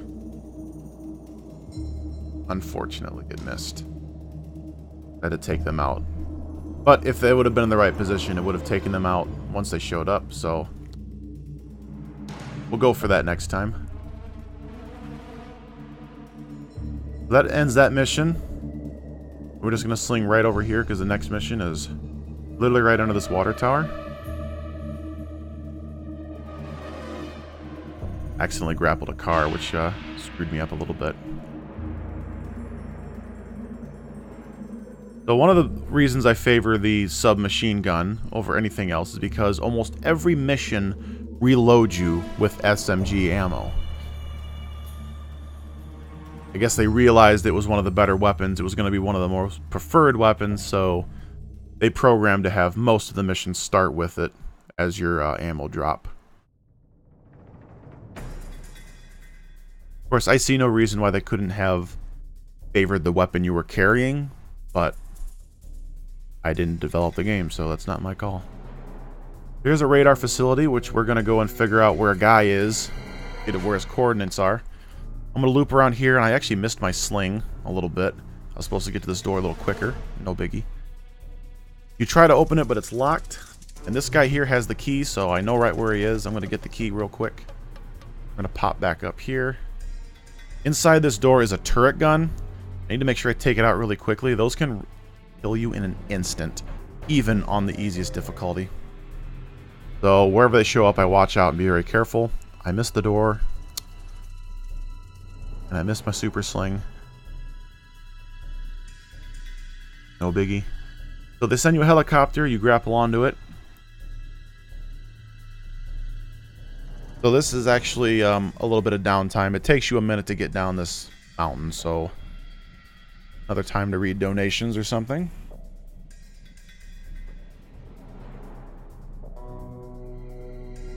S1: Unfortunately, it missed. I had to take them out. But if they would have been in the right position, it would have taken them out once they showed up, so we'll go for that next time. That ends that mission. We're just going to sling right over here because the next mission is literally right under this water tower. Accidentally grappled a car, which screwed me up a little bit. So one of the reasons I favor the submachine gun over anything else is because almost every mission reloads you with SMG ammo. I guess they realized it was one of the better weapons. It was going to be one of the most preferred weapons, so they programmed to have most of the missions start with it as your ammo drop. Of course, I see no reason why they couldn't have favored the weapon you were carrying, but I didn't develop the game, so that's not my call. Here's a radar facility, which we're going to go and figure out where a guy is, get where his coordinates are. I'm going to loop around here, and I actually missed my sling a little bit. I was supposed to get to this door a little quicker. No biggie. You try to open it, but it's locked. And this guy here has the key, so I know right where he is. I'm going to get the key real quick. I'm going to pop back up here. Inside this door is a turret gun. I need to make sure I take it out really quickly. Those can kill you in an instant, even on the easiest difficulty. So wherever they show up, I watch out and be very careful. I missed the door. And I missed my super sling. No biggie. So they send you a helicopter, you grapple onto it. So this is actually a little bit of downtime. It takes you a minute to get down this mountain, so another time to read donations or something.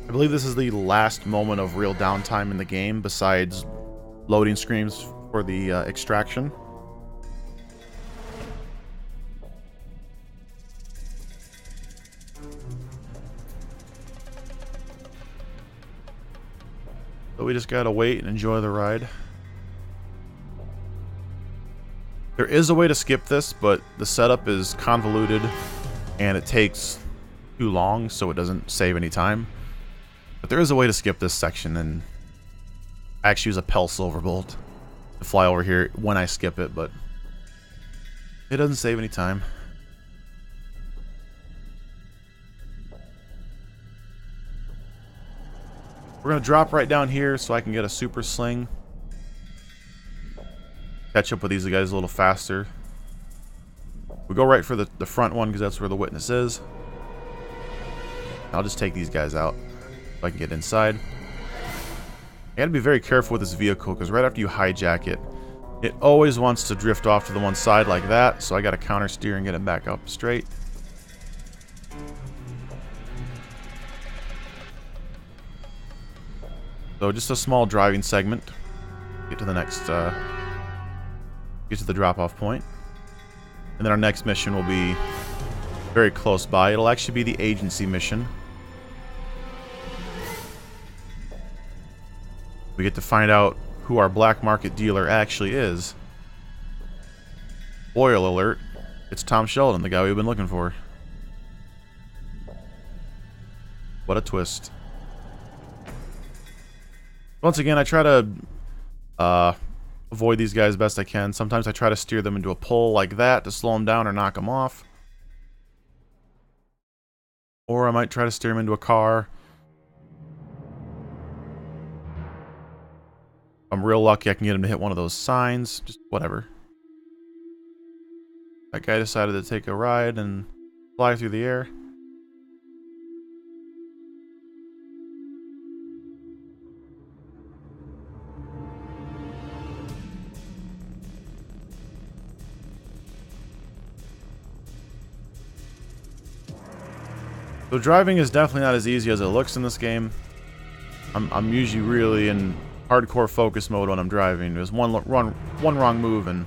S1: I believe this is the last moment of real downtime in the game besides loading screens for the extraction. So we just gotta wait and enjoy the ride. There is a way to skip this, but the setup is convoluted and it takes too long, so it doesn't save any time. But there is a way to skip this section, and I actually use a Pell Silverbolt to fly over here when I skip it, but it doesn't save any time. We're going to drop right down here so I can get a super sling. Catch up with these guys a little faster. We go right for the front one because that's where the witness is. I'll just take these guys out so I can get inside. You gotta be very careful with this vehicle because right after you hijack it, it always wants to drift off to the one side like that, so I gotta counter steer and get it back up straight. So just a small driving segment. Get to the next, get to the drop-off point. And then our next mission will be very close by. It'll actually be the agency mission. We get to find out who our black market dealer actually is. Spoiler alert, it's Tom Sheldon, the guy we've been looking for. What a twist. Once again, I try to avoid these guys best I can. Sometimes I try to steer them into a pole like that to slow them down or knock them off. Or I might try to steer them into a car I'm real lucky I can get him to hit one of those signs. Just whatever. That guy decided to take a ride and fly through the air. So driving is definitely not as easy as it looks in this game. I'm usually really in hardcore focus mode when I'm driving. There's one wrong move and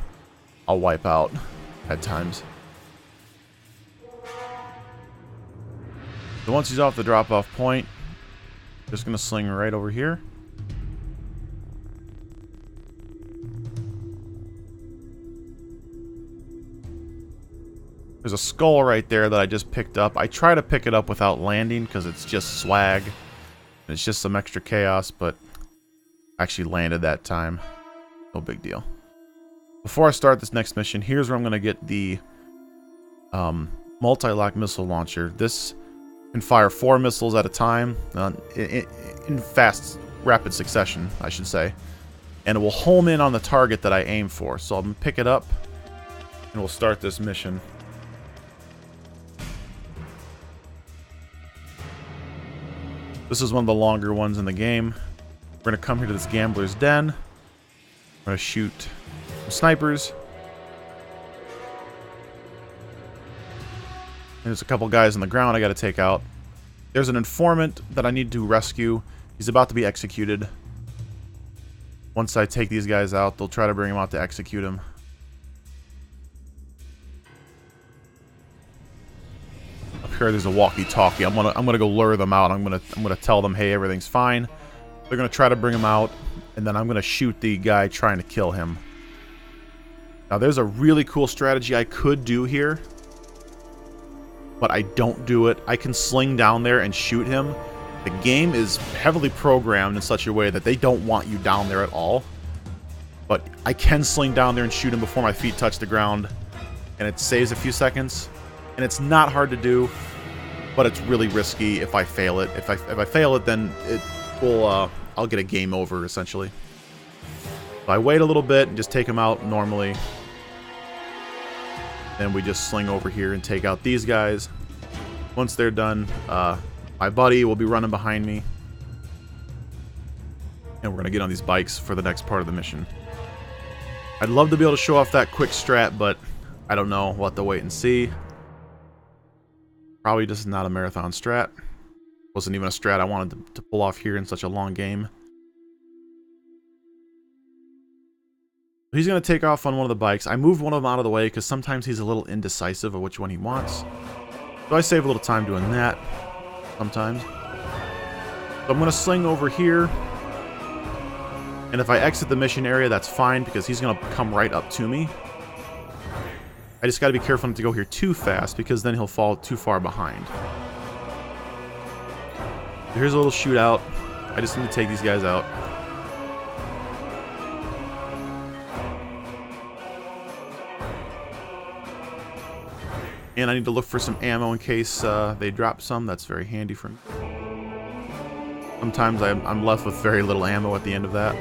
S1: I'll wipe out at times. So once he's off the drop-off point, just gonna sling right over here. There's a skull right there that I just picked up. I try to pick it up without landing because it's just swag. It's just some extra chaos, but I actually landed that time. No big deal. Before I start this next mission, here's where I'm going to get the multi-lock missile launcher. This can fire 4 missiles at a time in fast, rapid succession, I should say. And it will home in on the target that I aim for. So I'm going to pick it up and we'll start this mission. This is one of the longer ones in the game. We're going to come here to this gambler's den. We're going to shoot some snipers. There's a couple guys on the ground I got to take out. There's an informant that I need to rescue. He's about to be executed. Once I take these guys out, they'll try to bring him out to execute him. Here, there's a walkie-talkie. I'm gonna go lure them out. I'm gonna tell them, hey, everything's fine. They're gonna try to bring him out, and then I'm gonna shoot the guy trying to kill him. Now, there's a really cool strategy I could do here, but I don't do it. I can sling down there and shoot him. The game is heavily programmed in such a way that they don't want you down there at all. But I can sling down there and shoot him before my feet touch the ground, and it saves a few seconds. And it's not hard to do, but it's really risky if I fail it. If I fail it, then it will I'll get a game over essentially. So I wait a little bit and just take them out normally. Then we just sling over here and take out these guys. Once they're done, my buddy will be running behind me, and we're gonna get on these bikes for the next part of the mission. I'd love to be able to show off that quick strat, but I don't know. We'll have to wait and see. Probably just not a marathon strat. Wasn't even a strat I wanted to pull off here in such a long game. He's going to take off on one of the bikes. I moved one of them out of the way because sometimes he's a little indecisive of which one he wants. So I save a little time doing that sometimes. So I'm going to sling over here. And if I exit the mission area, that's fine because he's going to come right up to me. I just got to be careful not to go here too fast because then he'll fall too far behind. Here's a little shootout. I just need to take these guys out. And I need to look for some ammo in case they drop some. That's very handy for me. Sometimes I'm left with very little ammo at the end of that.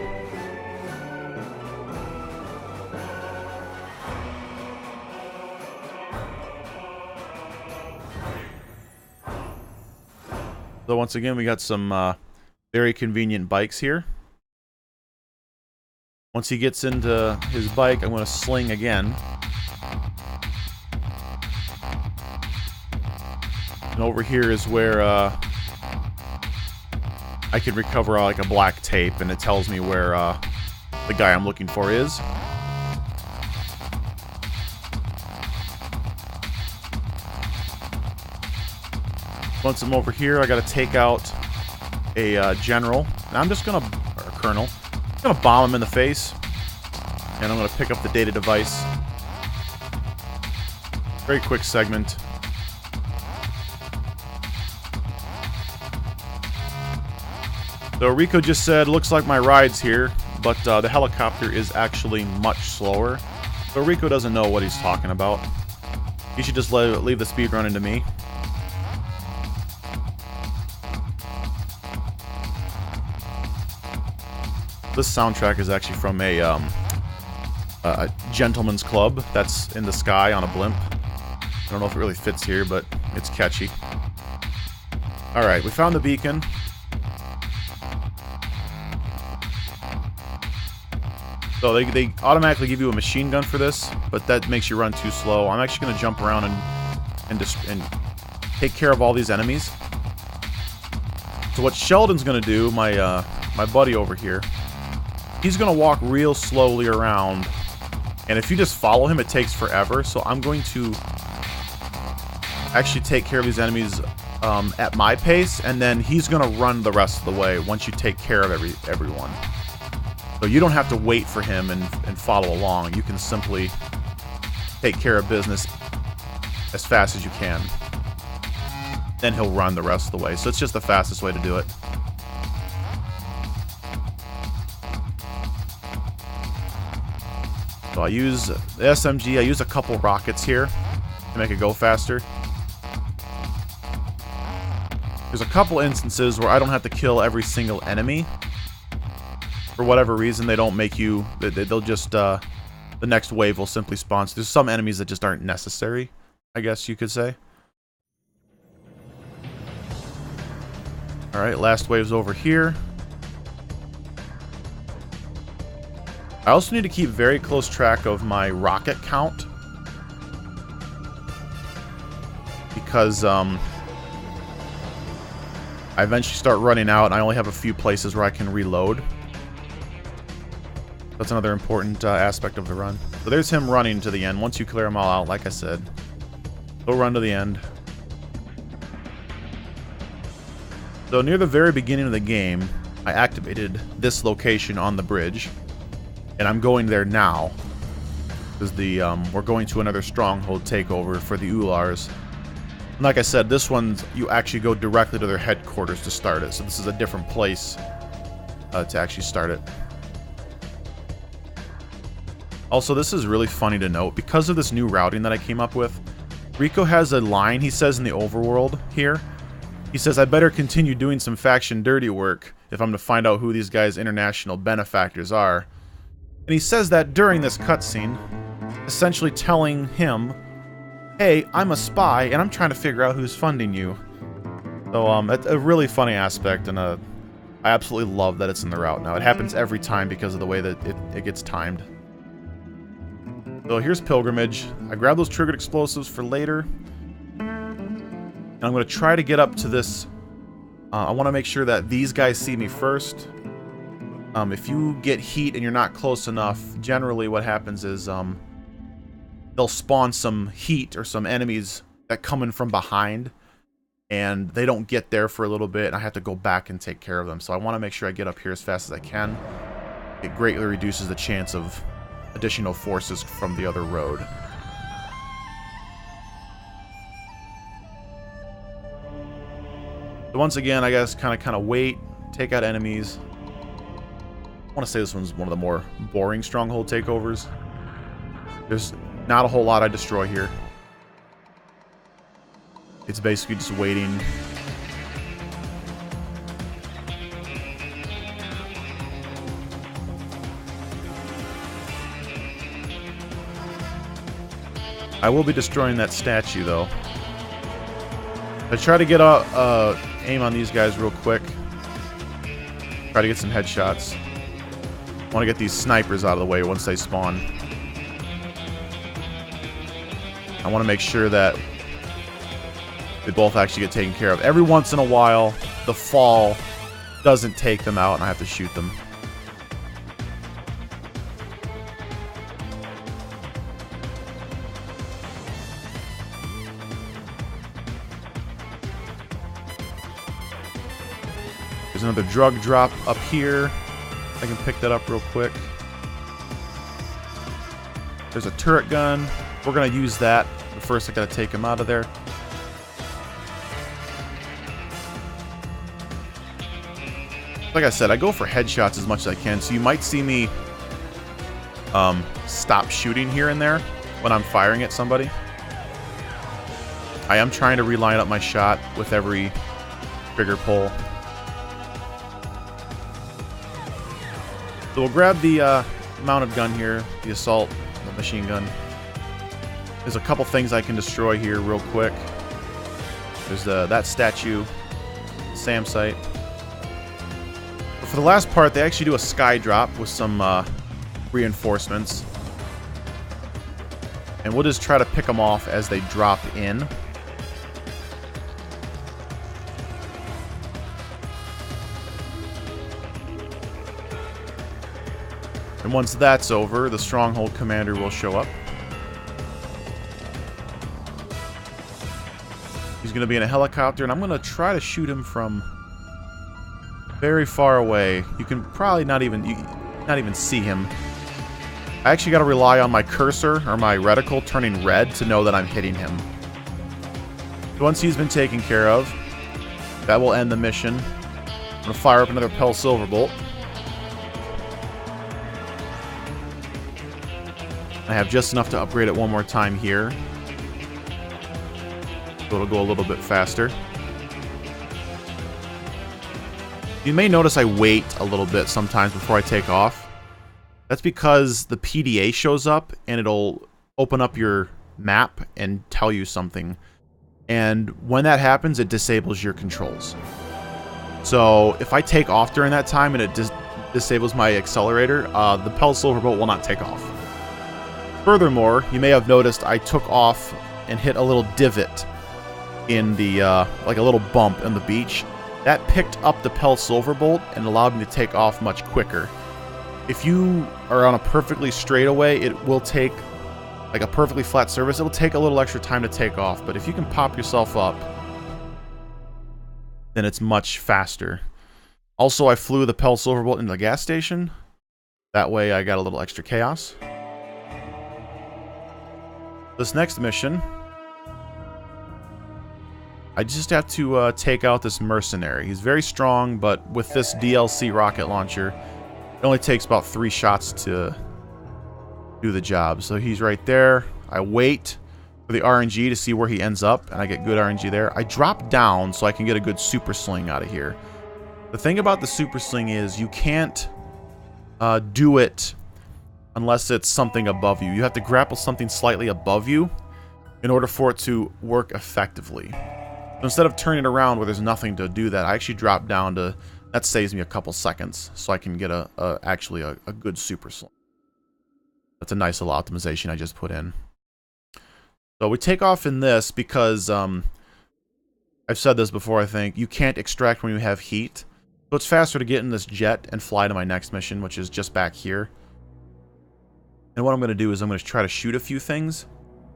S1: So once again, we got some very convenient bikes here. Once he gets into his bike, I'm going to sling again. And over here is where I can recover like a black tape, and it tells me where the guy I'm looking for is. Once I'm over here, I got to take out a general. Now I'm just gonna, or a colonel. I'm gonna bomb him in the face, and I'm gonna pick up the data device. Very quick segment. So Rico just said, looks like my ride's here, but the helicopter is actually much slower. So Rico doesn't know what he's talking about. He should just leave the speed run into me. This soundtrack is actually from a gentleman's club that's in the sky on a blimp. I don't know if it really fits here, but it's catchy. Alright, we found the beacon. So they automatically give you a machine gun for this, but that makes you run too slow. I'm actually going to jump around and take care of all these enemies. So what Sheldon's going to do, my buddy over here, he's going to walk real slowly around. And if you just follow him, it takes forever. So I'm going to actually take care of these enemies at my pace, and then he's going to run the rest of the way once you take care of everyone. So you don't have to wait for him and follow along. You can simply take care of business as fast as you can. Then he'll run the rest of the way. So it's just the fastest way to do it. So I use the SMG. I use a couple rockets here to make it go faster. There's a couple instances where I don't have to kill every single enemy. For whatever reason, they don't make you... They'll just... the next wave will simply spawn. So there's some enemies that just aren't necessary, I guess you could say. Alright, last wave's over here. I also need to keep very close track of my rocket count. Because, I eventually start running out, and I only have a few places where I can reload. That's another important aspect of the run. So there's him running to the end. Once you clear them all out, like I said, go run to the end. So near the very beginning of the game, I activated this location on the bridge, and I'm going there now. Because we're going to another stronghold takeover for the Ulars. And like I said, this one, you actually go directly to their headquarters to start it. So this is a different place to actually start it. Also, this is really funny to note. Because of this new routing that I came up with, Rico has a line he says in the overworld here. He says, I better continue doing some faction dirty work if I'm to find out who these guys' international benefactors are. And he says that during this cutscene, essentially telling him, hey, I'm a spy, and I'm trying to figure out who's funding you. So, it's a really funny aspect, and I absolutely love that it's in the route now. It happens every time because of the way that it gets timed. So here's Pilgrimage. I grabbed those triggered explosives for later. And I'm going to try to get up to this. I want to make sure that these guys see me first. If you get heat and you're not close enough, generally what happens is they'll spawn some heat or some enemies that come in from behind. And they don't get there for a little bit, and I have to go back and take care of them. So I want to make sure I get up here as fast as I can. It greatly reduces the chance of additional forces from the other road. So once again, I guess kind of wait, take out enemies. I want to say this one's one of the more boring stronghold takeovers. There's not a whole lot I destroy here. It's basically just waiting. I will be destroying that statue, though. I try to get aim on these guys real quick. Try to get some headshots. I want to get these snipers out of the way once they spawn. I want to make sure that they both actually get taken care of. Every once in a while, the fall doesn't take them out, and I have to shoot them. There's another drug drop up here. I can pick that up real quick. There's a turret gun. We're going to use that. But first, I got to take him out of there. Like I said, I go for headshots as much as I can, so you might see me stop shooting here and there when I'm firing at somebody. I am trying to reline up my shot with every trigger pull. So we'll grab the mounted gun here, the assault, the machine gun. There's a couple things I can destroy here real quick. There's that statue, the SAM site. But for the last part, they actually do a sky drop with some reinforcements. And we'll just try to pick them off as they drop in. And once that's over, the Stronghold Commander will show up. He's going to be in a helicopter, and I'm going to try to shoot him from very far away. You can probably not even see him. I actually got to rely on my cursor, or my reticle, turning red to know that I'm hitting him. Once he's been taken care of, that will end the mission. I'm going to fire up another Pell Silverbolt. I have just enough to upgrade it one more time here. So it'll go a little bit faster. You may notice I wait a little bit sometimes before I take off. That's because the PDA shows up and it'll open up your map and tell you something. And when that happens, it disables your controls. So if I take off during that time and it disables my accelerator, the Pell Silverbolt will not take off. Furthermore, you may have noticed I took off and hit a little divot in the, like a little bump in the beach. That picked up the Pell Silverbolt and allowed me to take off much quicker. If you are on a perfectly straightaway, it will take, like a perfectly flat surface, it'll take a little extra time to take off. But if you can pop yourself up, then it's much faster. Also, I flew the Pell Silverbolt into the gas station. That way I got a little extra chaos. This next mission, I just have to take out this mercenary. He's very strong, but with this DLC rocket launcher, it only takes about 3 shots to do the job. So he's right there. I wait for the RNG to see where he ends up, and I get good RNG there. I drop down so I can get a good super sling out of here. The thing about the super sling is you can't do it unless it's something above you. You have to grapple something slightly above you in order for it to work effectively. So instead of turning around where there's nothing to do that, I actually drop down to... That saves me a couple seconds, so I can get actually a good super sling. That's a nice little optimization I just put in. So we take off in this because... I've said this before, I think. You can't extract when you have heat. So it's faster to get in this jet and fly to my next mission, which is just back here. And what I'm going to do is I'm going to try to shoot a few things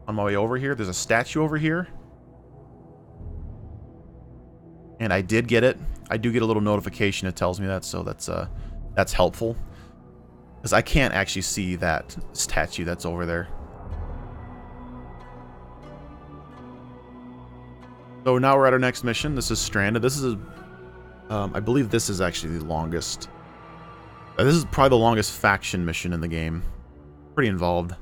S1: on my way over here. There's a statue over here. And I did get it. I do get a little notification that tells me that, so that's helpful. Because I can't actually see that statue that's over there. So now we're at our next mission. This is Stranded. This is, I believe this is actually the longest. This is probably the longest faction mission in the game. Pretty involved.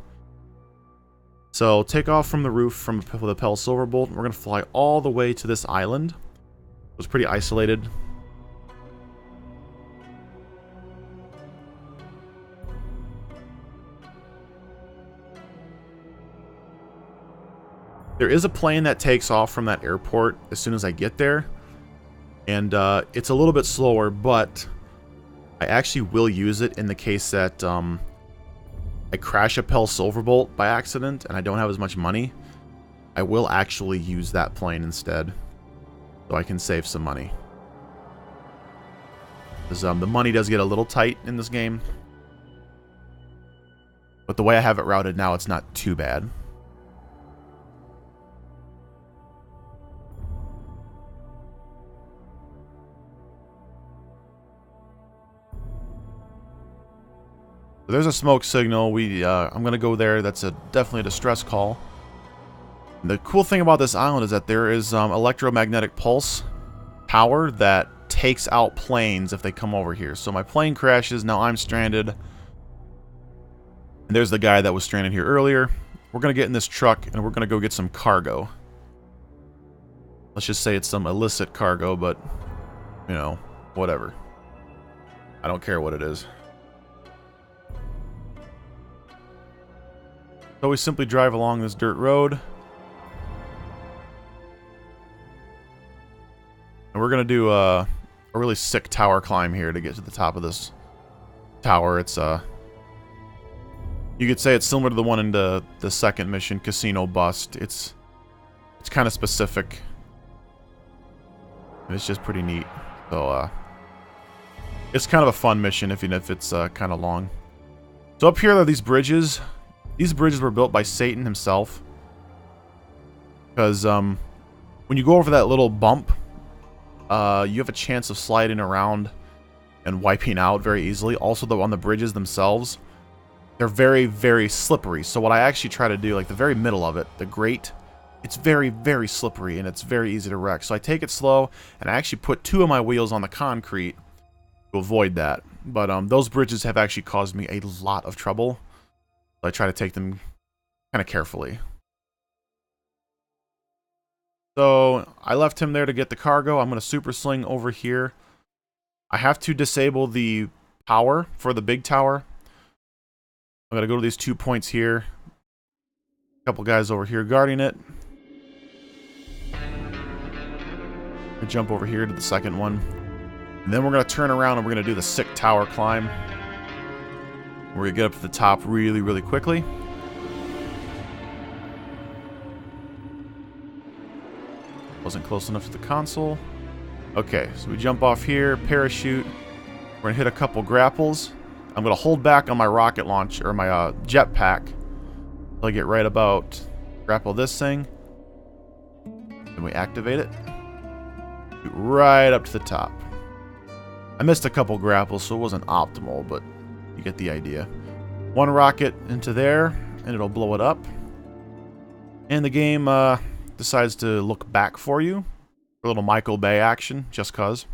S1: So take off from the roof from the Pell Silverbolt. We're going to fly all the way to this island. It was pretty isolated. There is a plane that takes off from that airport as soon as I get there. And it's a little bit slower, but I actually will use it in the case that I crash a Pell Silverbolt by accident and I don't have as much money. I will actually use that plane instead, so I can save some money. Because the money does get a little tight in this game. But the way I have it routed now, it's not too bad. There's a smoke signal. I'm going to go there. That's definitely a distress call. And the cool thing about this island is that there is electromagnetic pulse power that takes out planes if they come over here. So my plane crashes. Now I'm stranded. And there's the guy that was stranded here earlier. We're going to get in this truck and we're going to go get some cargo. Let's just say it's some illicit cargo, but, you know, whatever. I don't care what it is. So we simply drive along this dirt road. And we're going to do a really sick tower climb here to get to the top of this tower. It's you could say it's similar to the one in the second mission, Casino Bust. It's kind of specific. And it's just pretty neat. So it's kind of a fun mission, even if it's kind of long. So up here are these bridges. These bridges were built by Satan himself. Because when you go over that little bump, you have a chance of sliding around and wiping out very easily. Also, on the bridges themselves, they're very, very slippery. So what I actually try to do, like the very middle of it, the grate, it's very, very slippery and it's very easy to wreck. So I take it slow and I actually put 2 of my wheels on the concrete to avoid that. But those bridges have actually caused me a lot of trouble. So I try to take them kind of carefully. So I left him there to get the cargo. I'm going to super sling over here. I have to disable the power for the big tower. I'm going to go to these 2 points here. A couple guys over here guarding it. I jump over here to the second one. And then we're going to turn around and we're going to do the sick tower climb. We're going to get up to the top really, really quickly. Wasn't close enough to the console. Okay, so we jump off here, parachute. We're going to hit a couple grapples. I'm going to hold back on my rocket launch, or my jetpack, until I get right about grapple this thing. Then we activate it. Right up to the top. I missed a couple grapples, so it wasn't optimal, but you get the idea. 1 rocket into there, and it'll blow it up. And the game decides to look back for you. A little Michael Bay action, just cause.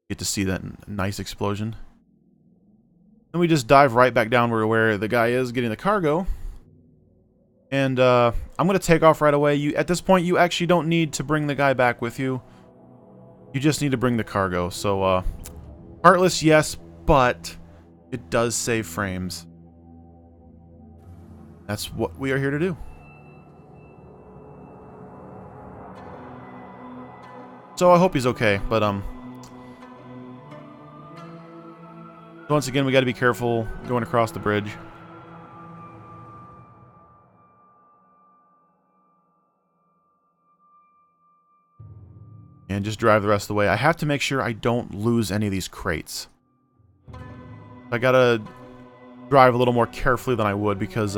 S1: Get to see that nice explosion. Then we just dive right back down where the guy is getting the cargo. And I'm going to take off right away. At this point, you actually don't need to bring the guy back with you. You just need to bring the cargo. So, heartless, yes, but it does save frames. That's what we are here to do. So I hope he's okay, but once again, we got to be careful going across the bridge. And just drive the rest of the way. I have to make sure I don't lose any of these crates. I gotta drive a little more carefully than I would, because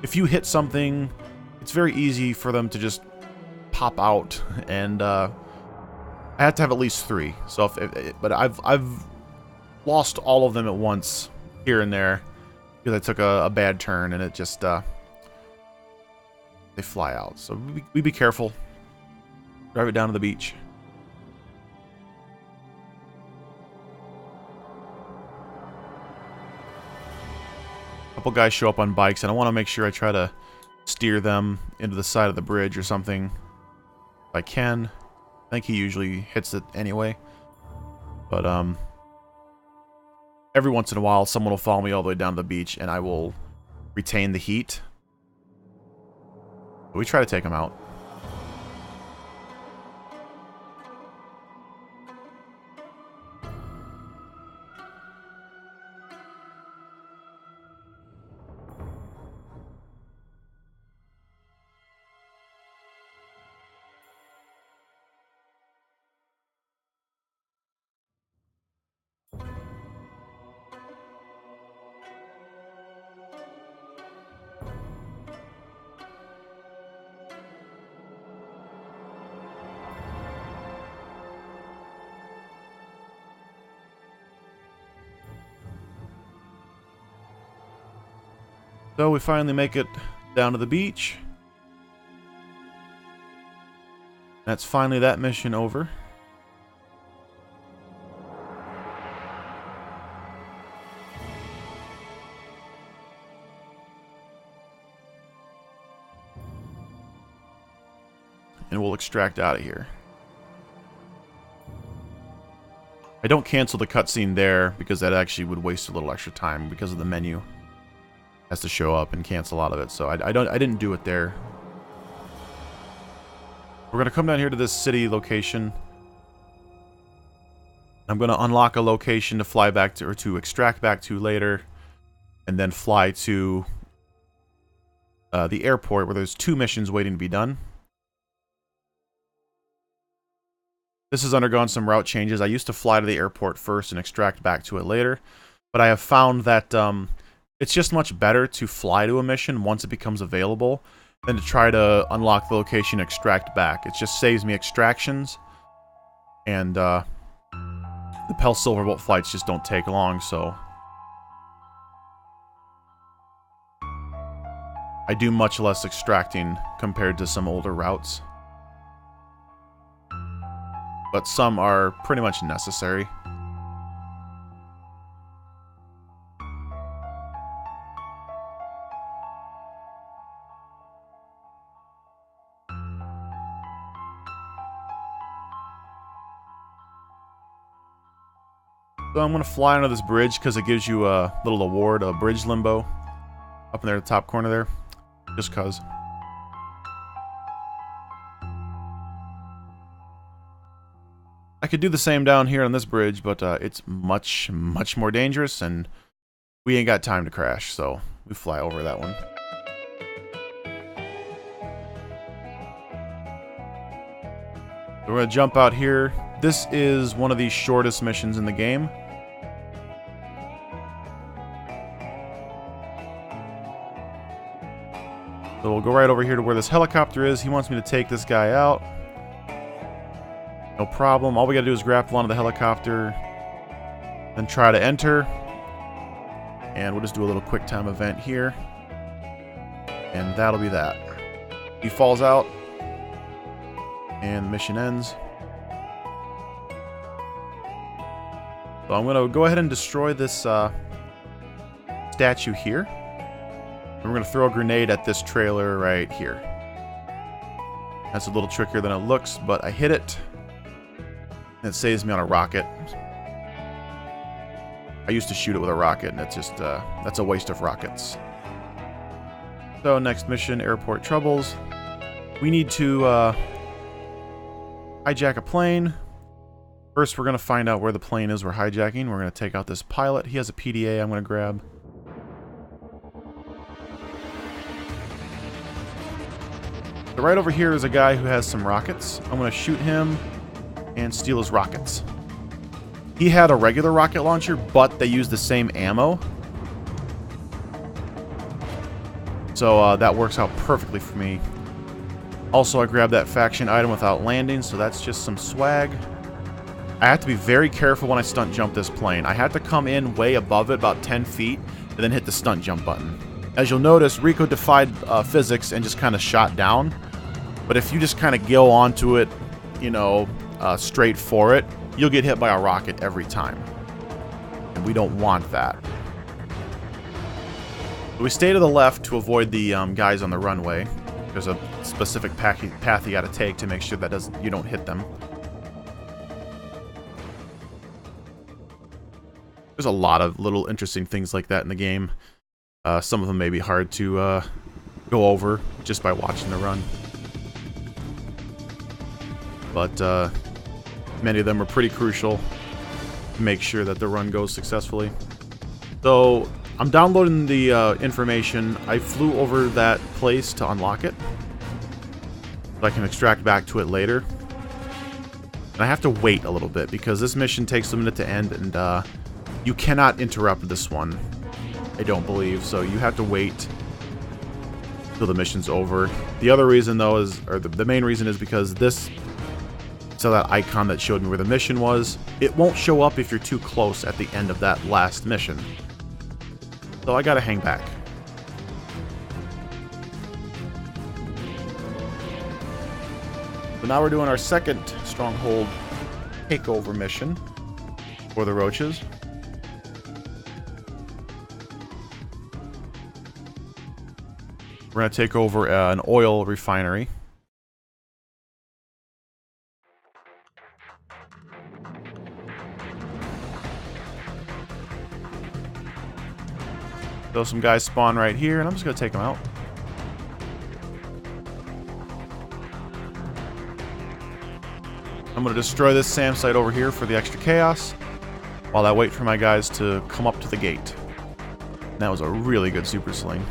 S1: if you hit something, it's very easy for them to just pop out, and I have to have at least 3. So, but I've lost all of them at once here and there because I took a bad turn, and it just they fly out. So we be careful. Drive it down to the beach. Couple guys show up on bikes, and I want to make sure I try to steer them into the side of the bridge or something if I can. I think he usually hits it anyway. But every once in a while, someone will follow me all the way down to the beach, and I will retain the heat. But we try to take them out. So we finally make it down to the beach. That's finally that mission over. And we'll extract out of here. I don't cancel the cutscene there because that actually would waste a little extra time because of the menu. has to show up and cancel out of it. So I didn't do it there. We're gonna come down here to this city location. I'm gonna unlock a location to fly back to, or to extract back to later, and then fly to the airport where there's 2 missions waiting to be done. This has undergone some route changes. I used to fly to the airport first and extract back to it later, but I have found that it's just much better to fly to a mission once it becomes available than to try to unlock the location and extract back. It just saves me extractions, and the Pell Silverbolt flights just don't take long, so I do much less extracting compared to some older routes. But some are pretty much necessary. So I'm going to fly under this bridge because it gives you a little award, a bridge limbo, up in there, the top corner there, just because. I could do the same down here on this bridge, but it's much more dangerous, and we ain't got time to crash, so we fly over that one. So we're going to jump out here. This is one of the shortest missions in the game. So we'll go right over here to where this helicopter is. He wants me to take this guy out. No problem. All we gotta do is grapple onto the helicopter, then try to enter. And we'll just do a little quick time event here. And that'll be that. He falls out, and the mission ends. So I'm gonna go ahead and destroy this statue here. And we're going to throw a grenade at this trailer right here. That's a little trickier than it looks, but I hit it. And it saves me on a rocket. I used to shoot it with a rocket, and it's just, that's a waste of rockets. So, next mission, airport troubles. We need to hijack a plane. First, we're going to find out where the plane is we're hijacking. We're going to take out this pilot. He has a PDA I'm going to grab. So right over here is a guy who has some rockets. I'm going to shoot him and steal his rockets. He had a regular rocket launcher, but they use the same ammo. So that works out perfectly for me. Also, I grabbed that faction item without landing, so that's just some swag. I have to be very careful when I stunt jump this plane. I had to come in way above it, about 10 feet, and then hit the stunt jump button. As you'll notice, Rico defied physics and just kind of shot down. But if you just kind of go onto it, you know, straight for it, you'll get hit by a rocket every time. And we don't want that. So we stay to the left to avoid the guys on the runway. There's a specific path you got to take to make sure that you don't hit them. There's a lot of little interesting things like that in the game. Some of them may be hard to go over just by watching the run. But many of them are pretty crucial to make sure that the run goes successfully. So I'm downloading the information. I flew over that place to unlock it, so I can extract back to it later. And I have to wait a little bit because this mission takes a minute to end, and you cannot interrupt this one, I don't believe. So you have to wait till the mission's over. The other reason, though, is, or the main reason, is because this. So that icon that showed me where the mission was, it won't show up if you're too close at the end of that last mission. So I gotta hang back. So now we're doing our second stronghold takeover mission for the roaches. We're gonna take over an oil refinery. So some guys spawn right here, and I'm just going to take them out. I'm going to destroy this SAM site over here for the extra chaos while I wait for my guys to come up to the gate. And that was a really good super sling.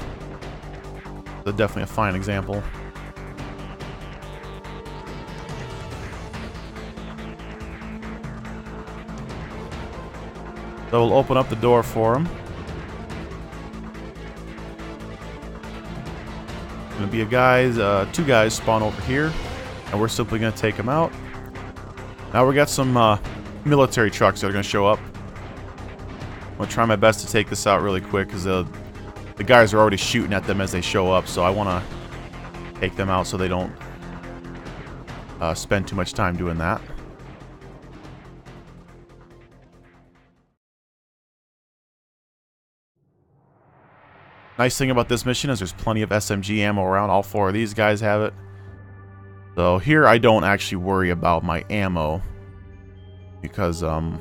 S1: So definitely a fine example. So we'll open up the door for him. Gonna be two guys spawn over here, and we're simply gonna take them out. Now we got some military trucks that are gonna show up. I'm gonna try my best to take this out really quick because the guys are already shooting at them as they show up, so I want to take them out so they don't spend too much time doing that. Nice thing about this mission is there's plenty of SMG ammo around. All 4 of these guys have it. So here I don't actually worry about my ammo because no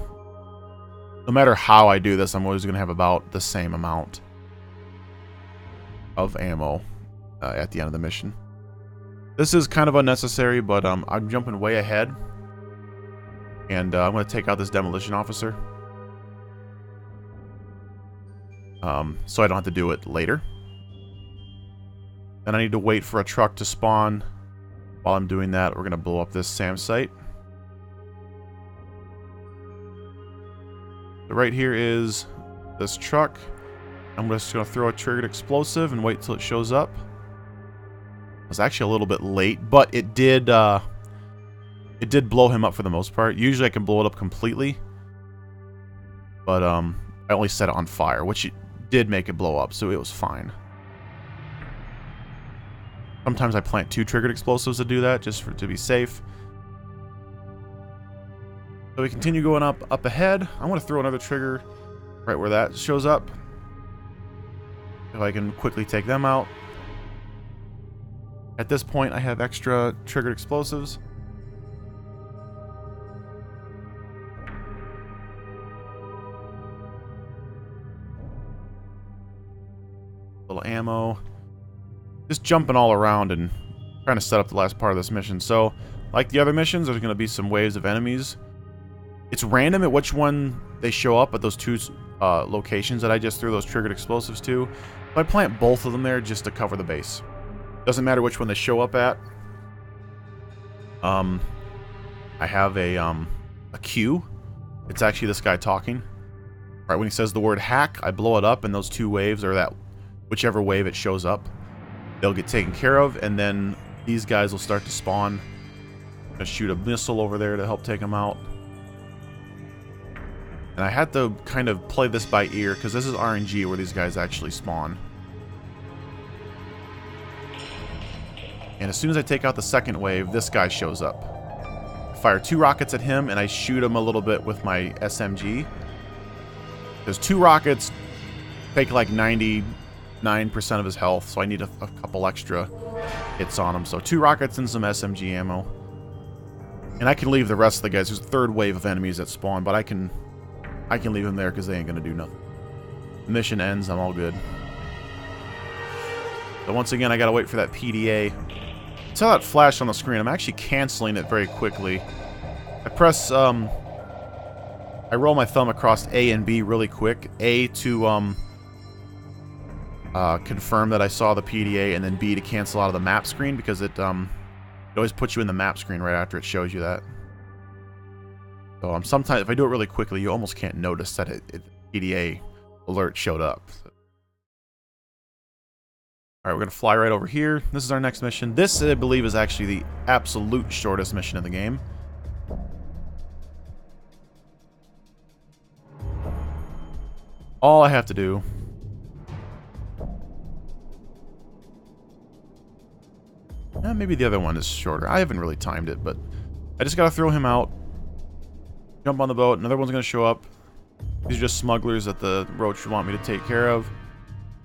S1: matter how I do this, I'm always going to have about the same amount of ammo at the end of the mission. This is kind of unnecessary, but I'm jumping way ahead. And I'm going to take out this demolition officer. So I don't have to do it later. Then I need to wait for a truck to spawn. While I'm doing that, we're going to blow up this SAM site. So right here is this truck. I'm just going to throw a triggered explosive and wait till it shows up. It was actually a little bit late, but it did blow him up for the most part. Usually I can blow it up completely. But I only set it on fire, which did make it blow up, so it was fine. Sometimes I plant 2 triggered explosives to do that, just to be safe. So we continue going up ahead. I want to throw another trigger right where that shows up. If I can quickly take them out. At this point, I have extra triggered explosives. Little ammo. Just jumping all around and trying to set up the last part of this mission. So, like the other missions, there's going to be some waves of enemies. It's random at which one they show up at those 2 locations that I just threw those triggered explosives to. So I plant both of them there just to cover the base. Doesn't matter which one they show up at. I have a Q. It's actually this guy talking. Alright, when he says the word hack, I blow it up, and those 2 waves, or that whichever wave it shows up, they'll get taken care of, and then these guys will start to spawn. I'm gonna shoot a missile over there to help take them out. And I had to kind of play this by ear, because this is RNG where these guys actually spawn. And as soon as I take out the second wave, this guy shows up. I fire 2 rockets at him, and I shoot him a little bit with my SMG. There's 2 rockets take like 99% of his health, so I need a couple extra hits on him. So 2 rockets and some SMG ammo. And I can leave the rest of the guys. There's a 3rd wave of enemies that spawn, but I can leave them there because they ain't gonna do nothing. The mission ends, I'm all good. So once again, I gotta wait for that PDA. Saw that flash on the screen. I'm actually canceling it very quickly. I press, I roll my thumb across A and B really quick. A to, confirm that I saw the PDA, and then B to cancel out of the map screen, because it always puts you in the map screen right after it shows you that. So sometimes, if I do it really quickly, you almost can't notice that PDA alert showed up. So. Alright, we're going to fly right over here. This is our next mission. This, I believe, is actually the absolute shortest mission in the game. All I have to do... maybe the other one is shorter. I haven't really timed it, but I just got to throw him out. Jump on the boat. Another one's going to show up. These are just smugglers that the roach want me to take care of.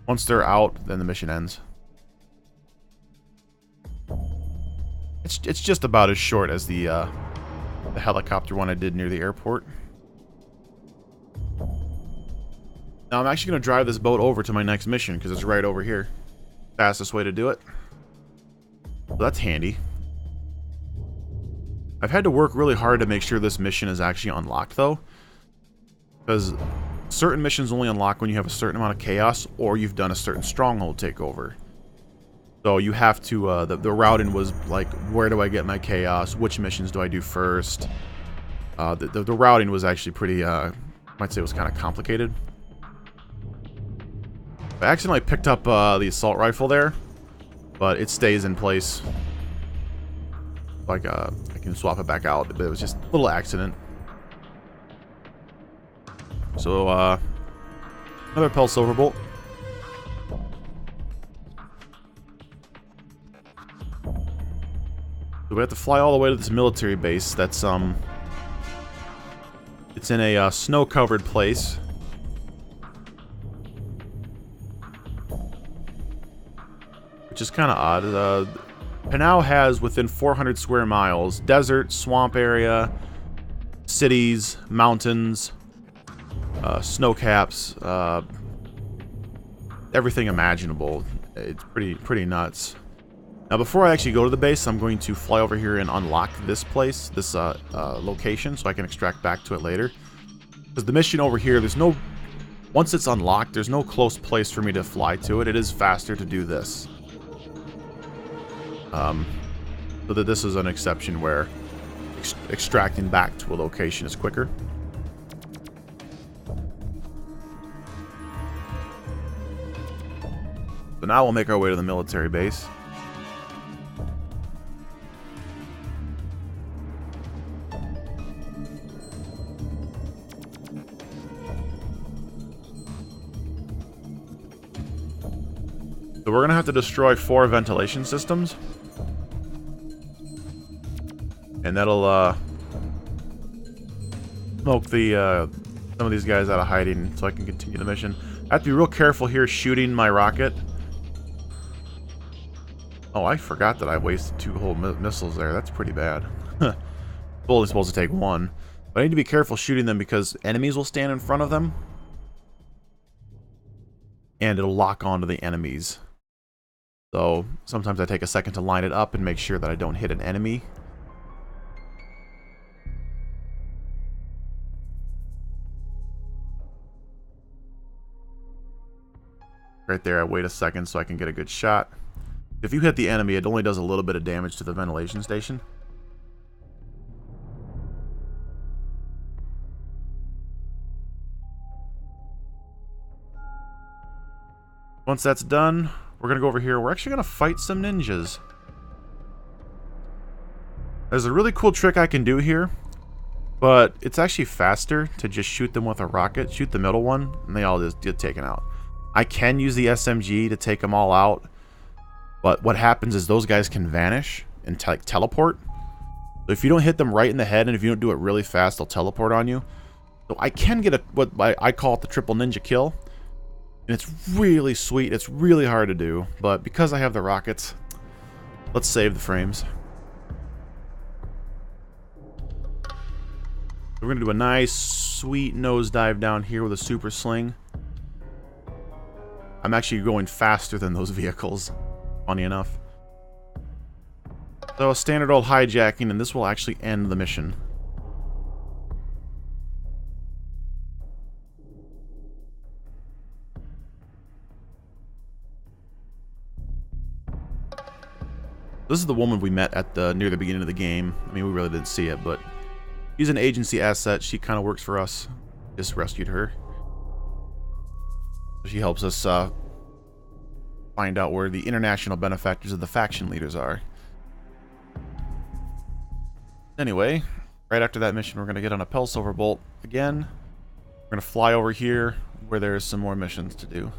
S1: Once they're out, then the mission ends. It's just about as short as the helicopter one I did near the airport. Now I'm actually going to drive this boat over to my next mission because it's right over here. Fastest way to do it. So that's handy. I've had to work really hard to make sure this mission is actually unlocked though. Because certain missions only unlock when you have a certain amount of chaos or you've done a certain stronghold takeover. So you have to, the routing was like, where do I get my chaos? Which missions do I do first? The routing was actually pretty, I might say it was kind of complicated. I accidentally picked up the assault rifle there, but it stays in place. Like, I can swap it back out, but it was just a little accident. So, another Pell Silverbolt. So we have to fly all the way to this military base that's, it's in a snow-covered place. Which is kind of odd. Panau has, within 400 square miles, desert, swamp area, cities, mountains, snow caps, everything imaginable. It's pretty nuts. Now, before I actually go to the base, I'm going to fly over here and unlock this place, this location, so I can extract back to it later. Because the mission over here, there's no... Once it's unlocked, there's no close place for me to fly to it. It is faster to do this. So that this is an exception where extracting back to a location is quicker. So now we'll make our way to the military base. So we're going to have to destroy 4 ventilation systems. And that'll smoke the some of these guys out of hiding so I can continue the mission. I have to be real careful here shooting my rocket. Oh, I forgot that I wasted 2 whole missiles there. That's pretty bad. Only supposed to take 1. But I need to be careful shooting them because enemies will stand in front of them. And it'll lock onto the enemies. So sometimes I take a second to line it up and make sure that I don't hit an enemy. Right there, I wait a second so I can get a good shot. If you hit the enemy, it only does a little bit of damage to the ventilation station. Once that's done, we're going to go over here. We're actually going to fight some ninjas. There's a really cool trick I can do here, but it's actually faster to just shoot them with a rocket. Shoot the middle one, and they all just get taken out. I can use the SMG to take them all out, but what happens is those guys can vanish and teleport. So if you don't hit them right in the head, and if you don't do it really fast, they'll teleport on you. So I can get what I call it the triple ninja kill. And it's really sweet. It's really hard to do. But because I have the rockets, let's save the frames. We're going to do a nice, sweet nosedive down here with a super sling. I'm actually going faster than those vehicles, funny enough. So a standard old hijacking, and this will actually end the mission. This is the woman we met at near the beginning of the game. I mean, we really didn't see it, but she's an agency asset. She kind of works for us. Just rescued her. She helps us find out where the international benefactors of the faction leaders are. Anyway, right after that mission, we're going to get on a Pell Silverbolt again. We're going to fly over here where there's some more missions to do.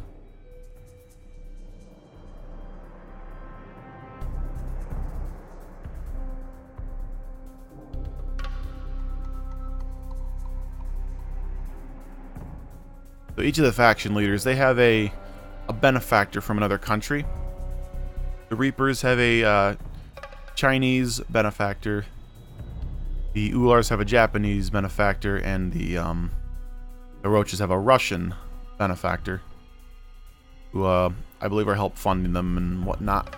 S1: So each of the faction leaders, they have a benefactor from another country. The Reapers have a Chinese benefactor. The Ulars have a Japanese benefactor, and the Roaches have a Russian benefactor, who I believe are help funding them and whatnot.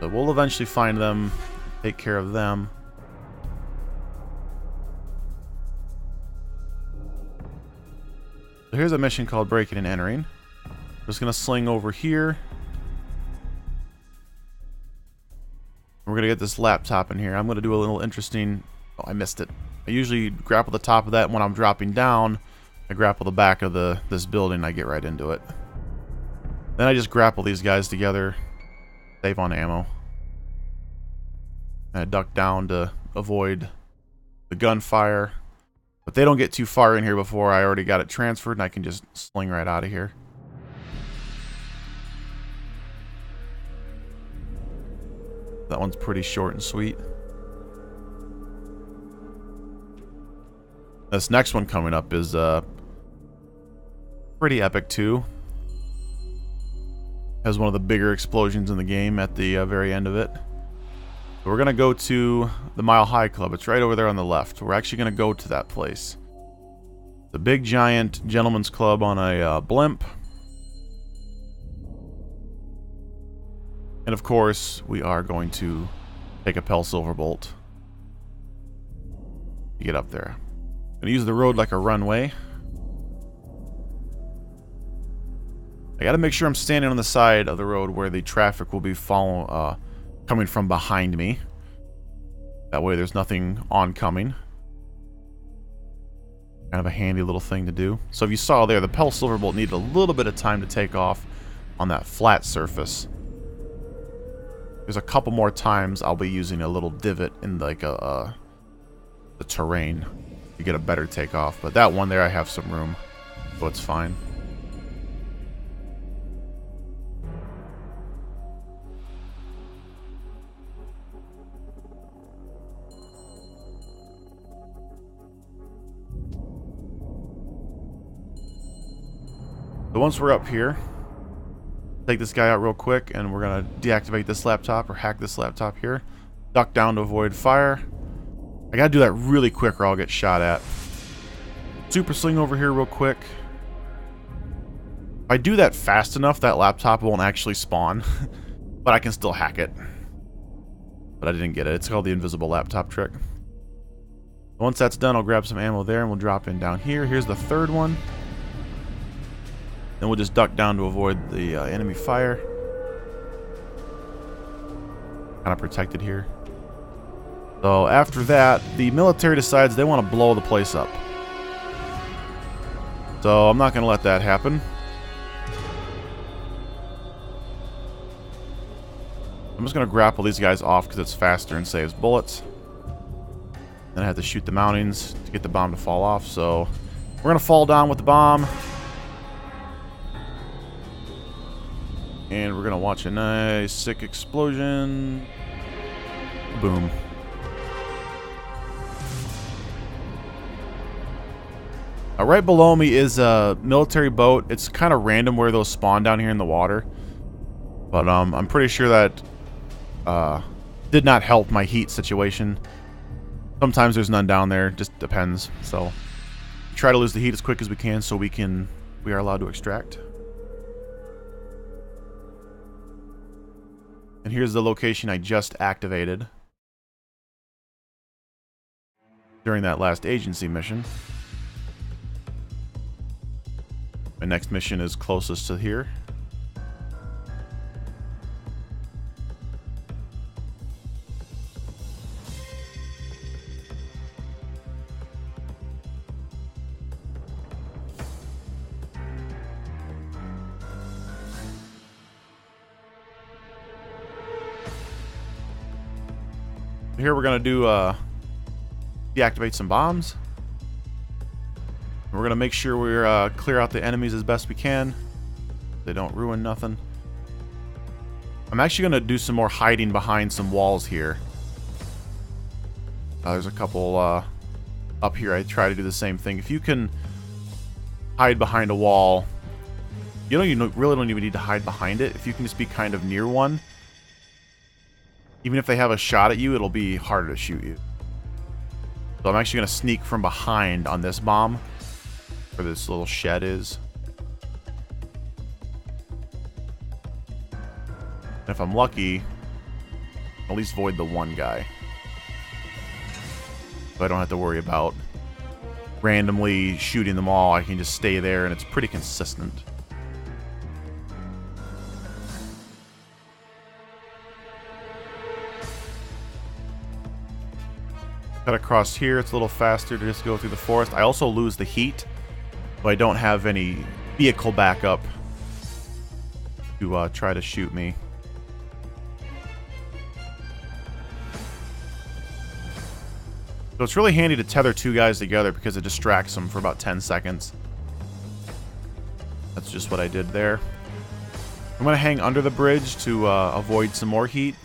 S1: So we'll eventually find them, take care of them. So here's a mission called Breaking and Entering. I'm just gonna sling over here. We're gonna get this laptop in here. I'm gonna do a little interesting. Oh, I missed it. I usually grapple the top of that when I'm dropping down. I grapple the back of this building. I get right into it. Then I just grapple these guys together. Save on ammo. And I duck down to avoid the gunfire. But they don't get too far in here before I already got it transferred, and I can just sling right out of here. That one's pretty short and sweet. This next one coming up is pretty epic too. Has one of the bigger explosions in the game at the very end of it. So we're gonna go to the Mile High Club. It's right over there on the left. We're actually gonna go to that place. The big giant gentleman's club on a blimp. And of course, we are going to take a Pell Silverbolt to get up there. Gonna use the road like a runway. I gotta make sure I'm standing on the side of the road where the traffic will be coming from behind me. That way there's nothing oncoming. Kind of a handy little thing to do. So if you saw there, the Pell Silverbolt needed a little bit of time to take off on that flat surface. There's a couple more times I'll be using a little divot in like the terrain to get a better takeoff. But that one there I have some room, so it's fine. So once we're up here, take this guy out real quick, and we're gonna deactivate this laptop or hack this laptop here. Duck down to avoid fire. I gotta do that really quick or I'll get shot at. Super sling over here real quick. If I do that fast enough, that laptop won't actually spawn, but I can still hack it. But I didn't get it. It's called the invisible laptop trick. Once that's done, I'll grab some ammo there and we'll drop in down here. Here's the third one. Then we'll just duck down to avoid the enemy fire. Kind of protected here. So after that, the military decides they want to blow the place up. So I'm not going to let that happen. I'm just going to grapple these guys off because it's faster and saves bullets. Then I have to shoot the mountings to get the bomb to fall off. So we're going to fall down with the bomb. And we're going to watch a nice, sick explosion. Boom. Right below me is a military boat. It's kind of random where those spawn down here in the water. But I'm pretty sure that did not help my heat situation. Sometimes there's none down there. Just depends. So try to lose the heat as quick as we can so we are allowed to extract. And here's the location I just activated during that last agency mission. My next mission is closest to here. Here we're going to do deactivate some bombs. We're going to make sure we clear out the enemies as best we can. They don't ruin nothing. I'm actually going to do some more hiding behind some walls here. There's a couple up here. I try to do the same thing. If you can hide behind a wall, you really don't even need to hide behind it. If you can just be kind of near one, even if they have a shot at you, it'll be harder to shoot you. So I'm actually going to sneak from behind on this bomb, where this little shed is. And if I'm lucky, at least void the one guy. So I don't have to worry about randomly shooting them all. I can just stay there, and it's pretty consistent. Cut across here, it's a little faster to just go through the forest. I also lose the heat, but I don't have any vehicle backup to try to shoot me. So it's really handy to tether two guys together because it distracts them for about 10 seconds. That's just what I did there. I'm going to hang under the bridge to avoid some more heat.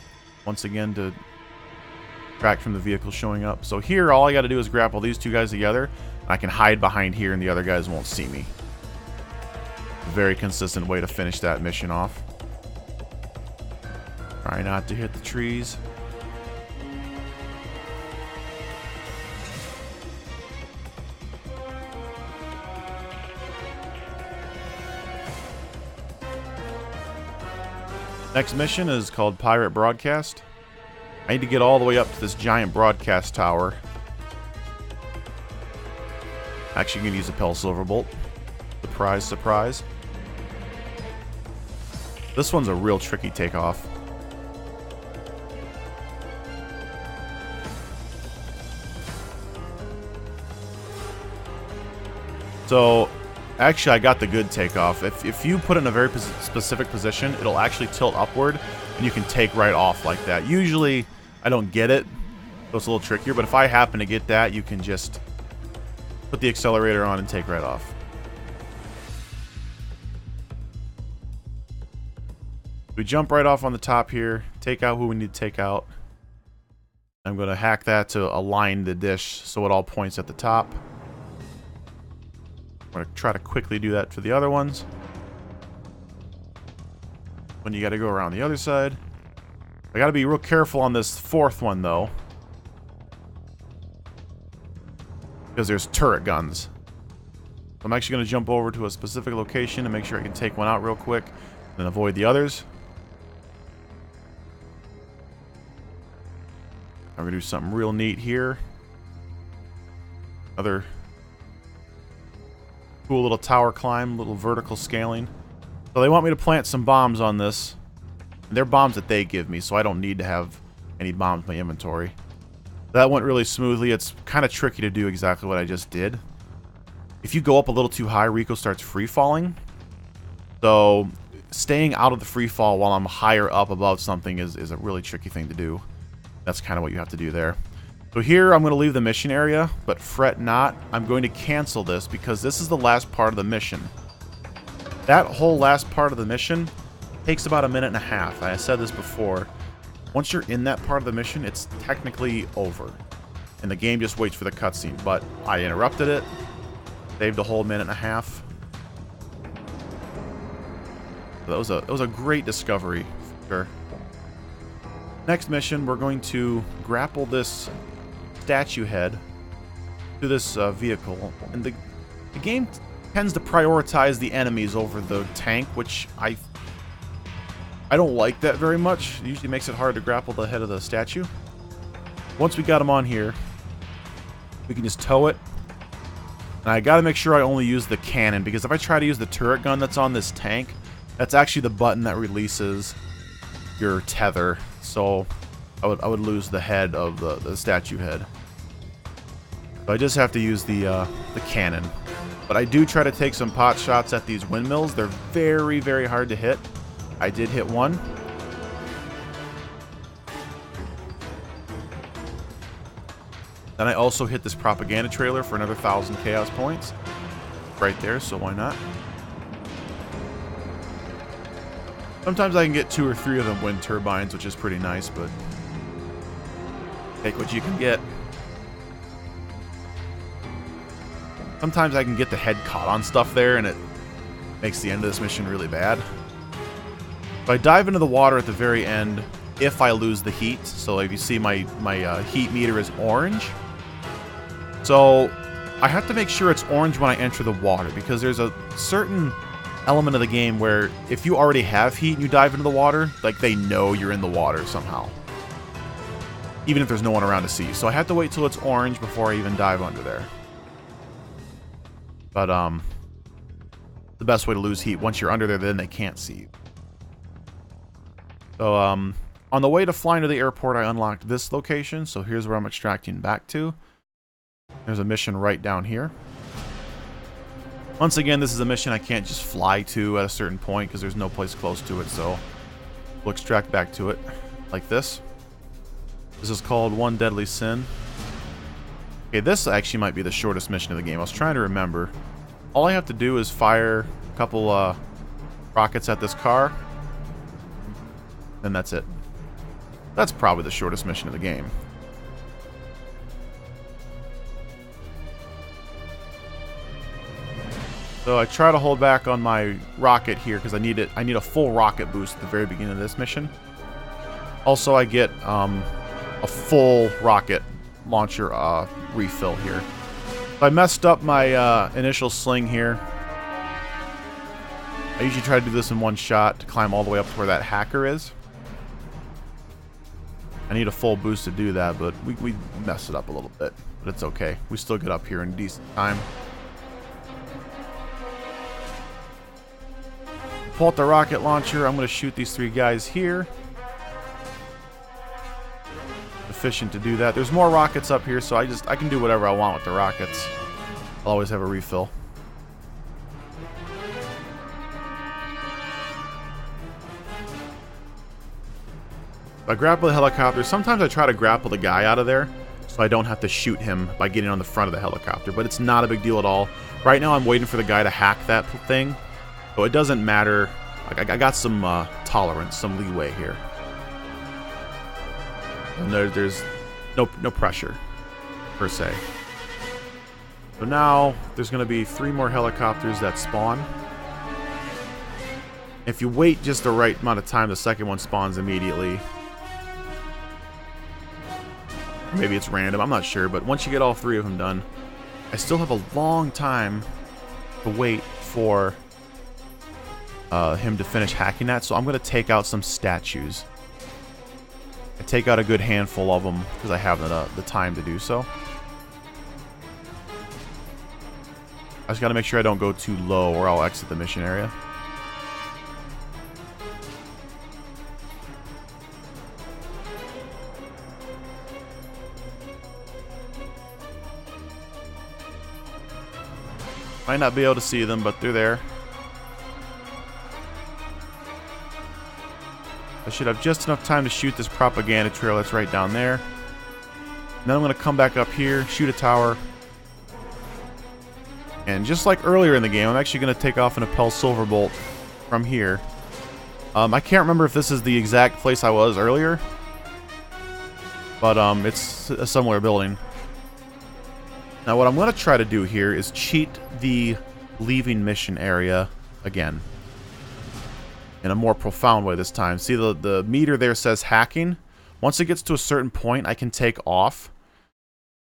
S1: Once again, to distract from the vehicle showing up. So here, all I got to do is grapple these two guys together. And I can hide behind here and the other guys won't see me. A very consistent way to finish that mission off. Try not to hit the trees. Next mission is called Pirate Broadcast. I need to get all the way up to this giant broadcast tower. Actually, I'm going to use a Pell Silverbolt. Surprise, surprise. This one's a real tricky takeoff. So, actually, I got the good takeoff. If you put it in a very specific position, it'll actually tilt upward, and you can take right off like that. Usually, I don't get it, so it's a little trickier, but if I happen to get that, you can just put the accelerator on and take right off. We jump right off on the top here, take out who we need to take out. I'm going to hack that to align the dish so it all points at the top. I'm going to try to quickly do that for the other ones. When you got to go around the other side. I got to be real careful on this fourth one, though. Because there's turret guns. I'm actually going to jump over to a specific location and make sure I can take one out real quick. And avoid the others. I'm going to do something real neat here. Another cool little tower climb, little vertical scaling. So they want me to plant some bombs on this. They're bombs that they give me, so I don't need to have any bombs in my inventory. That went really smoothly. It's kind of tricky to do exactly what I just did. If you go up a little too high, Rico starts free falling. So staying out of the free fall while I'm higher up above something is a really tricky thing to do. That's kind of what you have to do there. So here I'm going to leave the mission area, but fret not. I'm going to cancel this because this is the last part of the mission. That whole last part of the mission takes about a minute and a half. I said this before. Once you're in that part of the mission, it's technically over. And the game just waits for the cutscene. But I interrupted it. Saved a whole minute and a half. That was a great discovery, for sure. Next mission, we're going to grapple this statue head to this vehicle. And the game tends to prioritize the enemies over the tank, which I don't like that very much. It usually makes it hard to grapple the head of the statue. Once we got him on here, we can just tow it. And I gotta make sure I only use the cannon, because if I try to use the turret gun that's on this tank, that's actually the button that releases your tether. So I would lose the head of the statue head. So I just have to use the cannon. But I do try to take some pot shots at these windmills. They're very, very hard to hit. I did hit one. Then I also hit this propaganda trailer for another 1,000 chaos points. Right there, so why not? Sometimes I can get 2 or 3 of them wind turbines, which is pretty nice, but take what you can get. Sometimes I can get the head caught on stuff there, and it makes the end of this mission really bad. So I dive into the water at the very end if I lose the heat. So if you see my heat meter is orange. So I have to make sure it's orange when I enter the water, because there's a certain element of the game where if you already have heat and you dive into the water, like, they know you're in the water somehow. Even if there's no one around to see you. So I have to wait till it's orange before I even dive under there. But, the best way to lose heat, once you're under there, then they can't see you. So, on the way to flying to the airport, I unlocked this location. So here's where I'm extracting back to. There's a mission right down here. Once again, this is a mission I can't just fly to at a certain point because there's no place close to it. So we'll extract back to it like this. This is called One Deadly Sin. Okay, this actually might be the shortest mission of the game. I was trying to remember. All I have to do is fire a couple rockets at this car. And that's it. That's probably the shortest mission of the game. So I try to hold back on my rocket here because I need a full rocket boost at the very beginning of this mission. Also, I get a full rocket launcher refill here. I messed up my initial sling here. I usually try to do this in one shot to climb all the way up to where that hacker is. I need a full boost to do that, but we messed it up a little bit. But it's okay. We still get up here in decent time. Pull out the rocket launcher. I'm going to shoot these 3 guys here. Efficient to do that. There's more rockets up here, so I can do whatever I want with the rockets. I'll always have a refill. If I grapple the helicopter, sometimes I try to grapple the guy out of there so I don't have to shoot him by getting on the front of the helicopter, but it's not a big deal at all. Right now I'm waiting for the guy to hack that thing, so it doesn't matter. Like, I got some tolerance, some leeway here. And there's no pressure, per se. So now, there's going to be 3 more helicopters that spawn. If you wait just the right amount of time, the second one spawns immediately. Maybe it's random, I'm not sure. But once you get all 3 of them done, I still have a long time to wait for him to finish hacking that. So I'm going to take out some statues. I take out a good handful of them because I have the time to do so. I just got to make sure I don't go too low or I'll exit the mission area. Might not be able to see them, but they're there. I should have just enough time to shoot this propaganda trail that's right down there. And then I'm going to come back up here, shoot a tower. And just like earlier in the game, I'm actually going to take off an Appel Silverbolt from here. I can't remember if this is the exact place I was earlier. But it's a similar building. Now what I'm going to try to do here is cheat the leaving mission area again. In a more profound way this time. See, the meter there says hacking. Once it gets to a certain point, I can take off.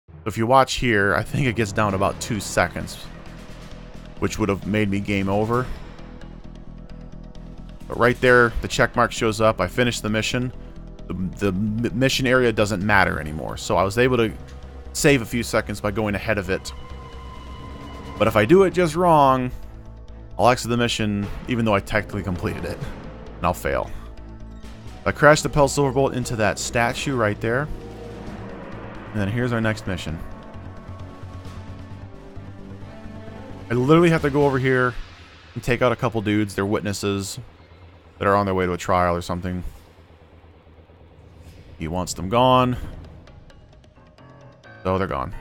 S1: So if you watch here, I think it gets down to about 2 seconds. Which would have made me game over. But right there, the check mark shows up. I finished the mission. The mission area doesn't matter anymore. So I was able to save a few seconds by going ahead of it. But if I do it just wrong, I'll exit the mission even though I technically completed it. And I'll fail. I crashed the Appel Silverbolt into that statue right there. And then here's our next mission. I literally have to go over here and take out a couple dudes. They're witnesses that are on their way to a trial or something. He wants them gone. So they're gone.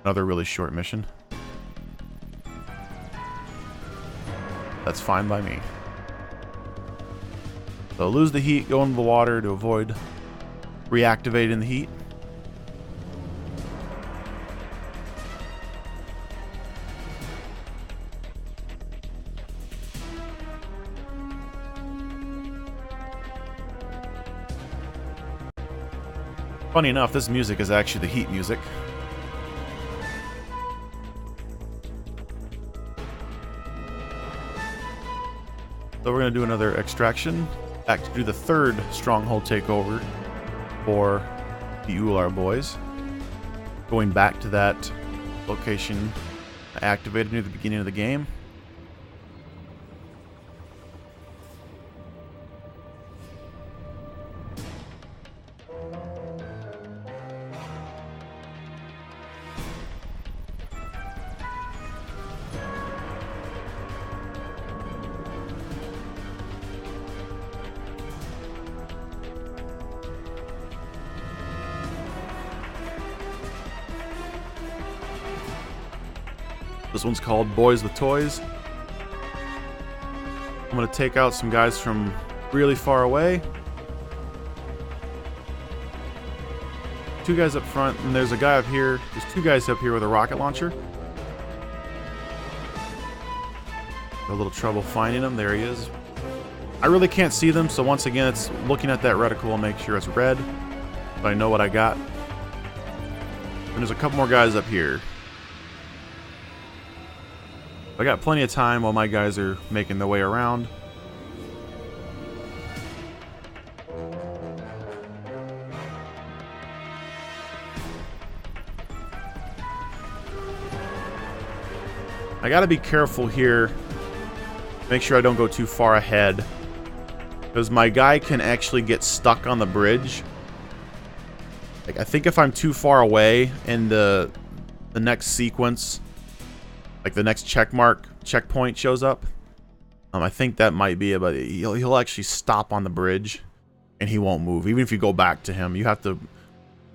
S1: Another really short mission. That's fine by me. So lose the heat, go into the water to avoid reactivating the heat. Funny enough, this music is actually the heat music. So we're going to do another extraction. Back to do the third stronghold takeover for the Ular boys. Going back to that location activated near the beginning of the game. This one's called Boys with Toys. I'm going to take out some guys from really far away. Two guys up front, and there's a guy up here. There's two guys up here with a rocket launcher. Got a little trouble finding him. There he is. I really can't see them, so once again, it's looking at that reticle and make sure it's red, so I know what I got. And there's a couple more guys up here. I got plenty of time while my guys are making their way around. I gotta be careful here. Make sure I don't go too far ahead. Because my guy can actually get stuck on the bridge. Like, I think if I'm too far away in the next sequence, like the next checkpoint shows up, I think that might be it, but he'll actually stop on the bridge and he won't move. Even if you go back to him, you have to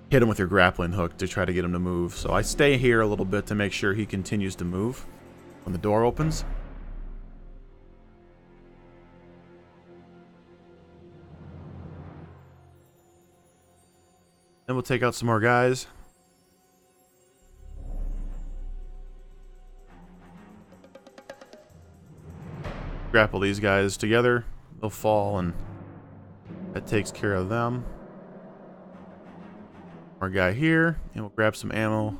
S1: hit him with your grappling hook to try to get him to move. So I stay here a little bit to make sure he continues to move when the door opens. Then we'll take out some more guys. Grapple these guys together, they'll fall, and that takes care of them. Our guy here, and we'll grab some ammo.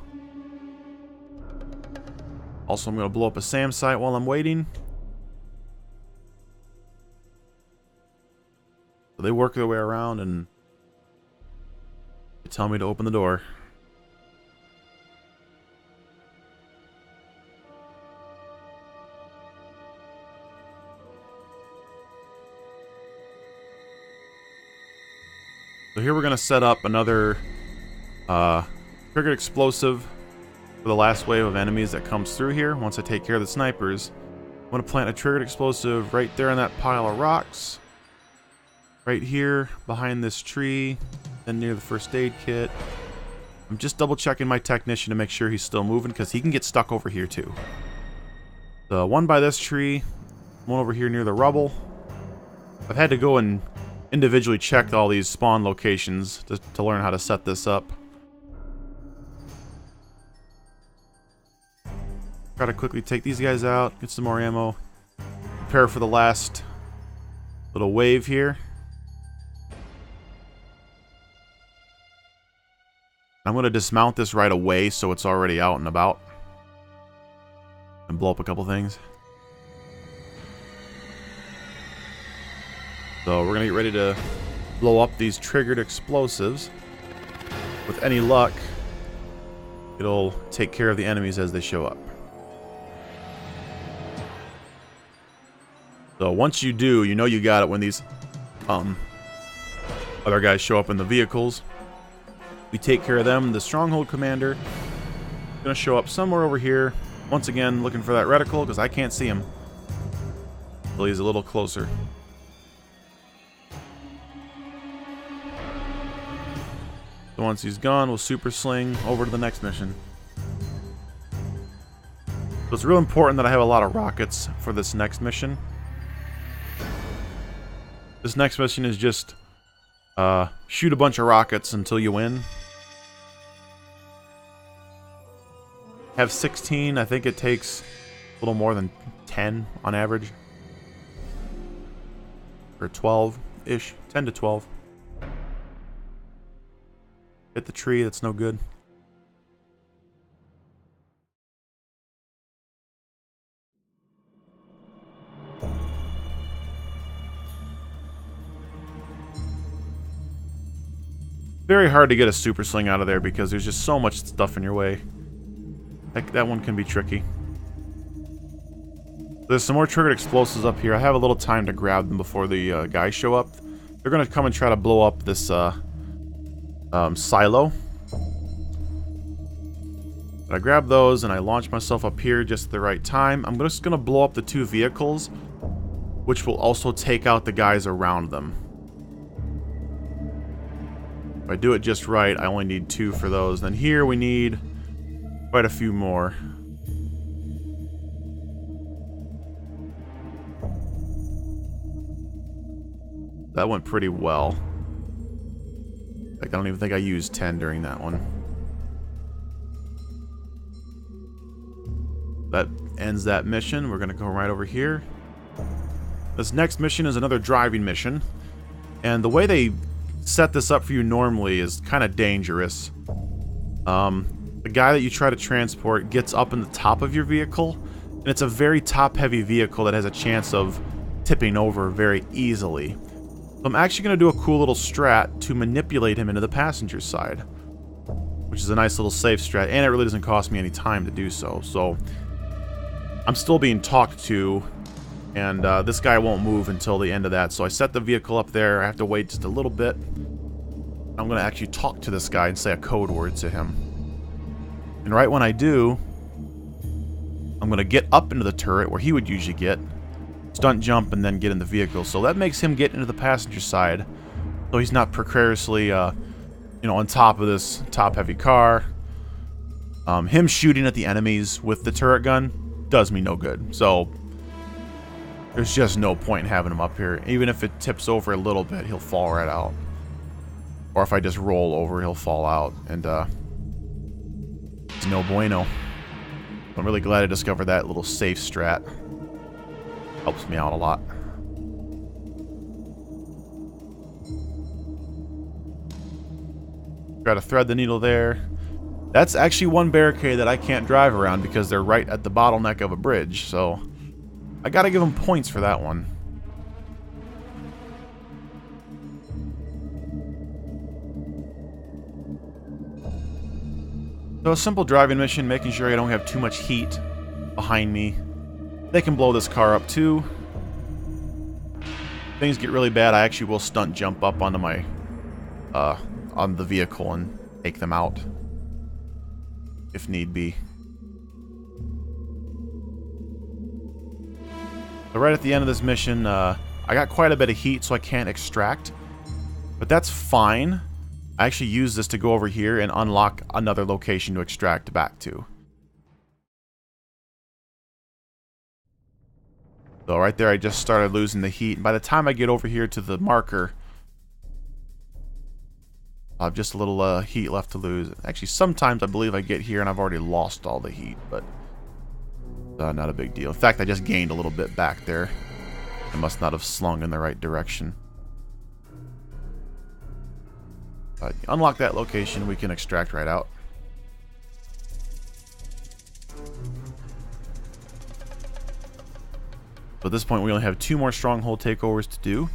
S1: Also, I'm going to blow up a SAM site while I'm waiting. So they work their way around and they tell me to open the door. So here we're going to set up another triggered explosive for the last wave of enemies that comes through here. Once I take care of the snipers, I'm going to plant a triggered explosive right there in that pile of rocks. Right here, behind this tree, then near the first aid kit. I'm just double checking my technician to make sure he's still moving, because he can get stuck over here too. The one by this tree, one over here near the rubble. I've had to go and individually check all these spawn locations to learn how to set this up. Try to quickly take these guys out, get some more ammo, prepare for the last little wave here. I'm going to dismount this right away so it's already out and about, and blow up a couple things. So we're going to get ready to blow up these triggered explosives. With any luck, it'll take care of the enemies as they show up. So once you do, you know you got it when these other guys show up in the vehicles. We take care of them. The stronghold commander is going to show up somewhere over here. Once again, looking for that reticle because I can't see him until he's a little closer. So once he's gone, we'll super sling over to the next mission. So it's real important that I have a lot of rockets for this next mission. This next mission is just shoot a bunch of rockets until you win. Have 16. I think it takes a little more than 10 on average. Or 12-ish. 10 to 12. Hit the tree, that's no good. Very hard to get a super sling out of there because there's just so much stuff in your way. That one can be tricky. There's some more triggered explosives up here. I have a little time to grab them before the guys show up. They're going to come and try to blow up this silo. But I grab those and I launch myself up here just at the right time. I'm just going to blow up the 2 vehicles, which will also take out the guys around them. If I do it just right, I only need 2 for those. Then here we need quite a few more. That went pretty well. Like, I don't even think I used 10 during that one. That ends that mission. We're going to go right over here. This next mission is another driving mission. And the way they set this up for you normally is kind of dangerous. The guy that you try to transport gets up in the top of your vehicle. And it's a very top-heavy vehicle that has a chance of tipping over very easily. So I'm actually going to do a cool little strat to manipulate him into the passenger side, which is a nice little safe strat, and it really doesn't cost me any time to do so. So I'm still being talked to, and this guy won't move until the end of that. So I set the vehicle up there. I have to wait just a little bit. I'm going to actually talk to this guy and say a code word to him. And right when I do, I'm going to get up into the turret where he would usually get, stunt jump, and then get in the vehicle. So that makes him get into the passenger side, so he's not precariously, you know, on top of this top-heavy car. Him shooting at the enemies with the turret gun does me no good. So there's just no point in having him up here. Even if it tips over a little bit, he'll fall right out. Or if I just roll over, he'll fall out. And it's no bueno. I'm really glad I discovered that little safe strat. Helps me out a lot. Try to thread the needle there. That's actually one barricade that I can't drive around because they're right at the bottleneck of a bridge, so I gotta give them points for that one. So a simple driving mission, making sure I don't have too much heat behind me. They can blow this car up too. Things get really bad, I actually will stunt jump up onto my on the vehicle and take them out if need be. So right at the end of this mission, I got quite a bit of heat, so I can't extract, but that's fine. I actually use this to go over here and unlock another location to extract back to. So right there, I just started losing the heat. And by the time I get over here to the marker, I have just a little heat left to lose. Actually, sometimes I believe I get here and I've already lost all the heat, but not a big deal. In fact, I just gained a little bit back there. I must not have slung in the right direction. But unlock that location, we can extract right out. So at this point, we only have 2 more stronghold takeovers to do.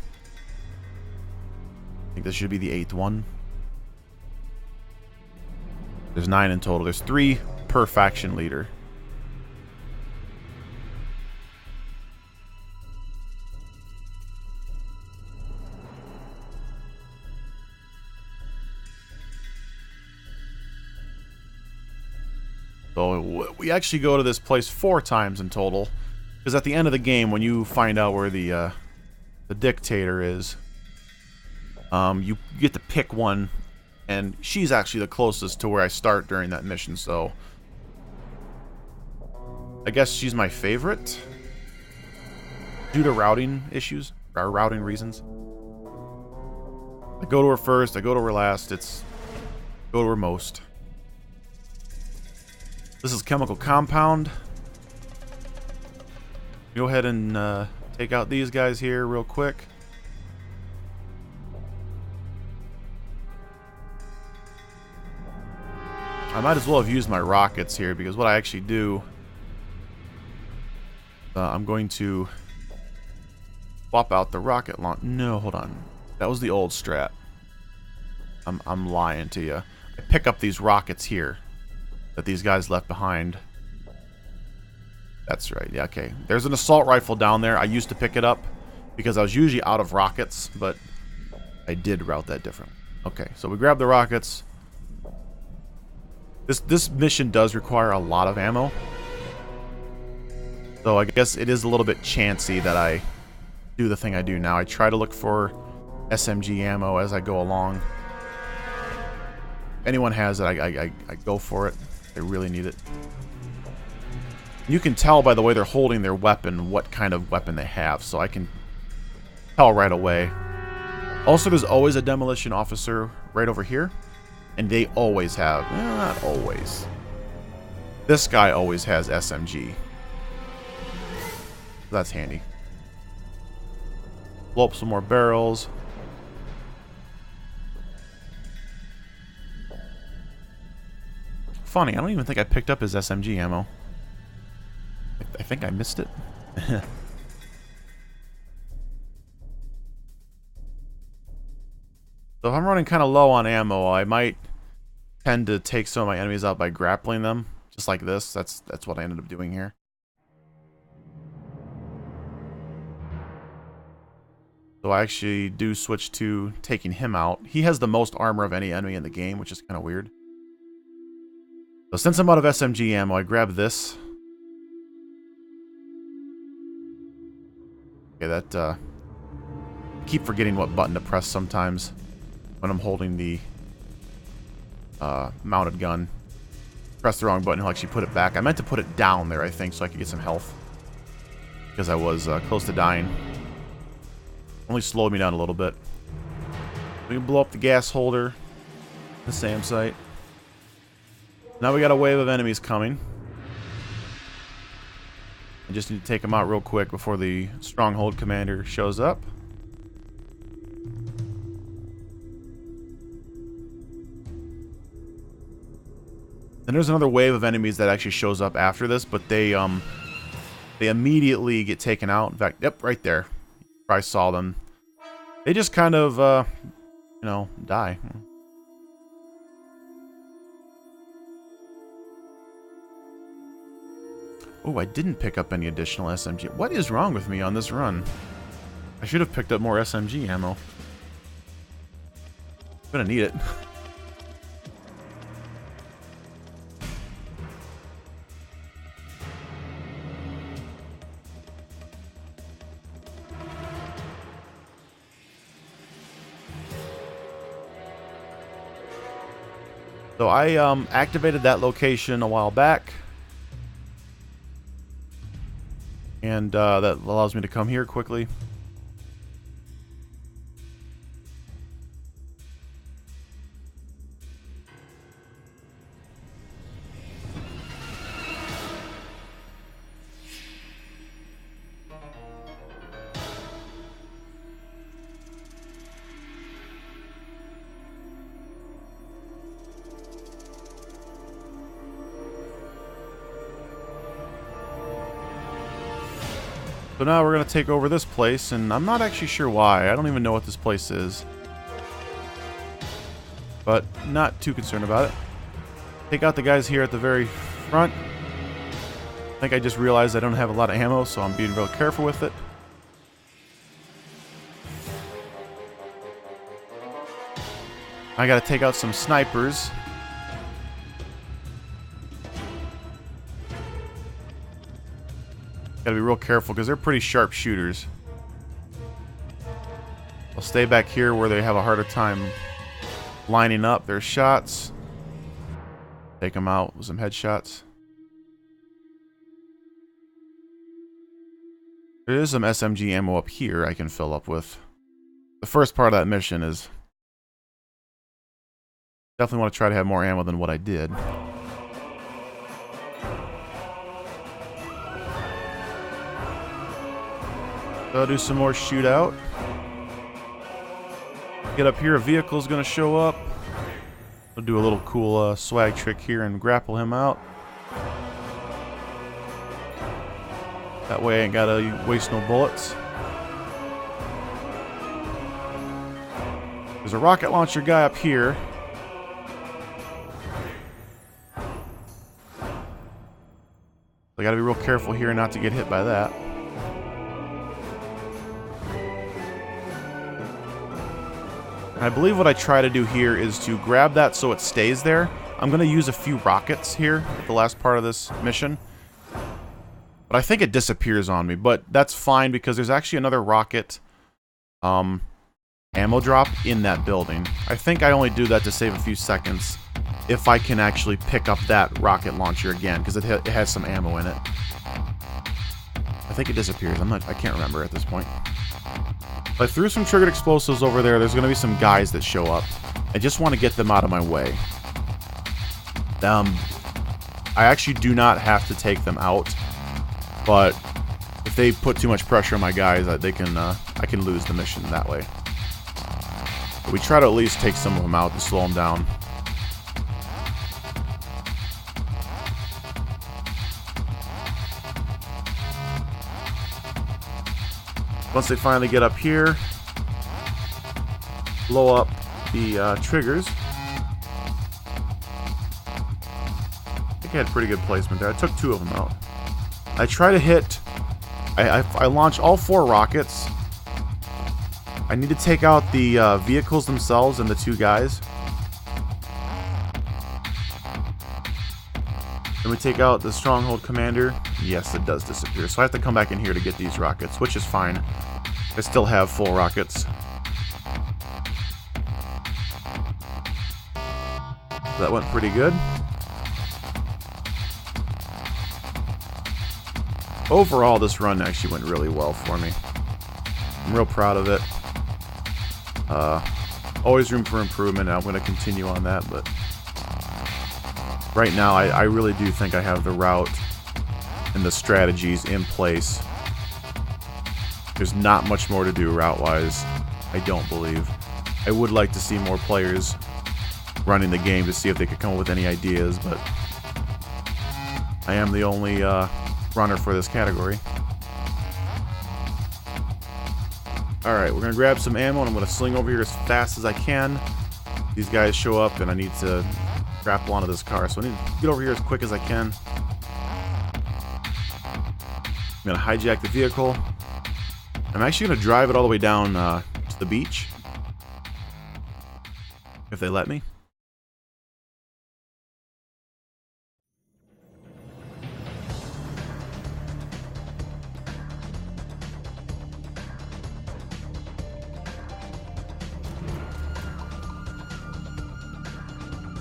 S1: I think this should be the 8th one. There's 9 in total. There's 3 per faction leader. So we actually go to this place 4 times in total. Because at the end of the game, when you find out where the dictator is, you get to pick one, and she's actually the closest to where I start during that mission, so I guess she's my favorite due to routing issues, or routing reasons. I go to her first, I go to her last, go to her most. This is Chemical Compound. Go ahead and take out these guys here real quick. I might as well have used my rockets here, because what I actually do, I'm going to swap out the rocket launch. No, hold on. That was the old strat. I'm lying to you. I pick up these rockets here that these guys left behind. That's right. Yeah, okay. There's an assault rifle down there. I used to pick it up because I was usually out of rockets, but I did route that different. Okay, so we grab the rockets. This mission does require a lot of ammo. So I guess it is a little bit chancy that I do the thing I do now. I try to look for SMG ammo as I go along. If anyone has it, I go for it. They really need it. You can tell by the way they're holding their weapon what kind of weapon they have, so I can tell right away. Also, there's always a demolition officer right over here, and they always have, not always. This guy always has SMG. That's handy. Blow up some more barrels. Funny, I don't even think I picked up his SMG ammo. I think I missed it. So if I'm running kind of low on ammo, I might tend to take some of my enemies out by grappling them, just like this. That's what I ended up doing here. So I actually do switch to taking him out. He has the most armor of any enemy in the game, which is kind of weird. So since I'm out of SMG ammo, I grab this. Okay, that, I keep forgetting what button to press sometimes when I'm holding the mounted gun. Press the wrong button, he'll actually put it back. I meant to put it down there, I think, so I could get some health. Because I was close to dying. Only slowed me down a little bit. We can blow up the gas holder. The SAM site. Now we got a wave of enemies coming. I just need to take them out real quick before the stronghold commander shows up. Then there's another wave of enemies that actually shows up after this, but they immediately get taken out. In fact, yep, right there. Probably saw them. They just kind of, you know, die. Oh, I didn't pick up any additional SMG. What is wrong with me on this run? I should have picked up more SMG ammo. I'm gonna need it. So I activated that location a while back. And that allows me to come here quickly. So now we're going to take over this place, and I'm not actually sure why. I don't even know what this place is. But not too concerned about it. Take out the guys here at the very front. I think I just realized I don't have a lot of ammo, so I'm being real careful with it. I got to take out some snipers. Gotta be real careful because they're pretty sharp shooters. I'll stay back here where they have a harder time lining up their shots. Take them out with some headshots. There is some SMG ammo up here I can fill up with. The first part of that mission is definitely want to try to have more ammo than what I did. So I'll do some more shootout. Get up here, a vehicle's gonna show up. I'll do a little cool swag trick here and grapple him out. That way I ain't gotta waste no bullets. There's a rocket launcher guy up here. I gotta be real careful here not to get hit by that. And I believe what I try to do here is to grab that so it stays there. I'm gonna use a few rockets here at the last part of this mission. But I think it disappears on me, but that's fine because there's actually another rocket ammo drop in that building. I think I only do that to save a few seconds if I can actually pick up that rocket launcher again, because it has some ammo in it. I think it disappears. I can't remember at this point. But I threw some triggered explosives over there. There's going to be some guys that show up. I just want to get them out of my way. I actually do not have to take them out, but if they put too much pressure on my guys, I can lose the mission that way. But we try to at least take some of them out to slow them down. Once they finally get up here, blow up the triggers. I think I had pretty good placement there. I took 2 of them out. I try to hit... I launch all 4 rockets. I need to take out the vehicles themselves and the 2 guys. Then we take out the stronghold commander. Yes, it does disappear. So I have to come back in here to get these rockets, which is fine. I still have full rockets. That went pretty good. Overall, this run actually went really well for me. I'm real proud of it. Always room for improvement, and I'm going to continue on that, but right now I really do think I have the route and the strategies in place. There's not much more to do route-wise, I don't believe. I would like to see more players running the game to see if they could come up with any ideas, but I am the only runner for this category. Alright, we're going to grab some ammo and I'm going to sling over here as fast as I can. These guys show up and I need to grapple onto this car, so I need to get over here as quick as I can. I'm going to hijack the vehicle. I'm actually going to drive it all the way down to the beach. If they let me.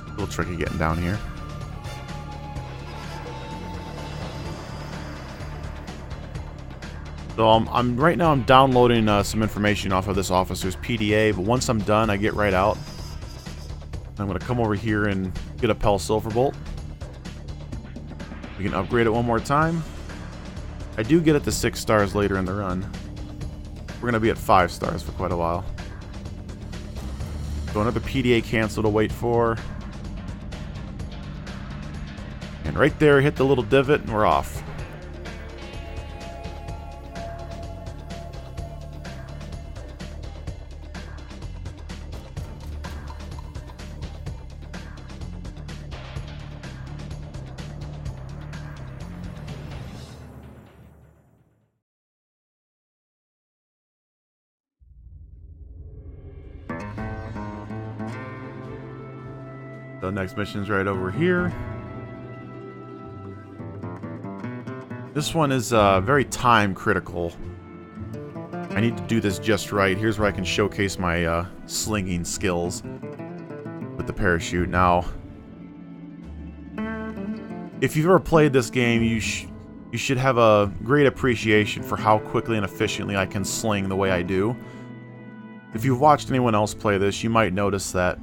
S1: A little tricky getting down here. So I'm right now I'm downloading some information off of this officer's PDA, but once I'm done, I get right out. I'm going to come over here and get a Pell Silverbolt. We can upgrade it one more time. I do get it to 6 stars later in the run. We're going to be at 5 stars for quite a while. So another PDA cancel to wait for. And right there, hit the little divot and we're off. The next mission's right over here. This one is very time critical. I need to do this just right. Here's where I can showcase my slinging skills with the parachute. Now, if you've ever played this game, you should have a great appreciation for how quickly and efficiently I can sling the way I do. If you've watched anyone else play this, you might notice that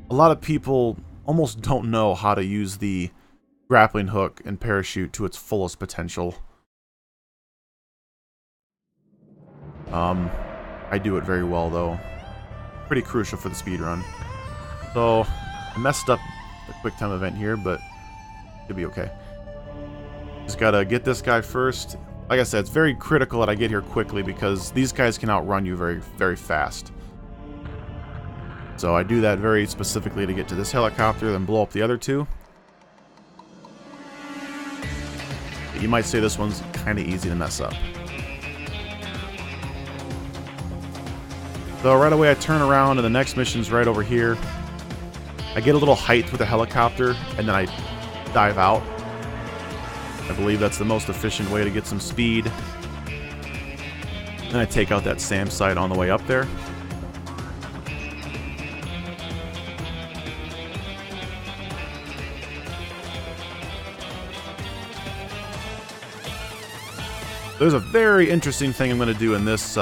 S1: a lot of people almost don't know how to use the grappling hook and parachute to its fullest potential. I do it very well though. Pretty crucial for the speedrun. So, I messed up the quick time event here, but it'll be okay. Just gotta get this guy first. Like I said, it's very critical that I get here quickly because these guys can outrun you very, very fast. So I do that very specifically to get to this helicopter, then blow up the other two. You might say this one's kind of easy to mess up. So right away I turn around and the next mission's right over here. I get a little height with the helicopter and then I dive out. I believe that's the most efficient way to get some speed. Then I take out that SAM site on the way up there. There's a very interesting thing I'm going to do in this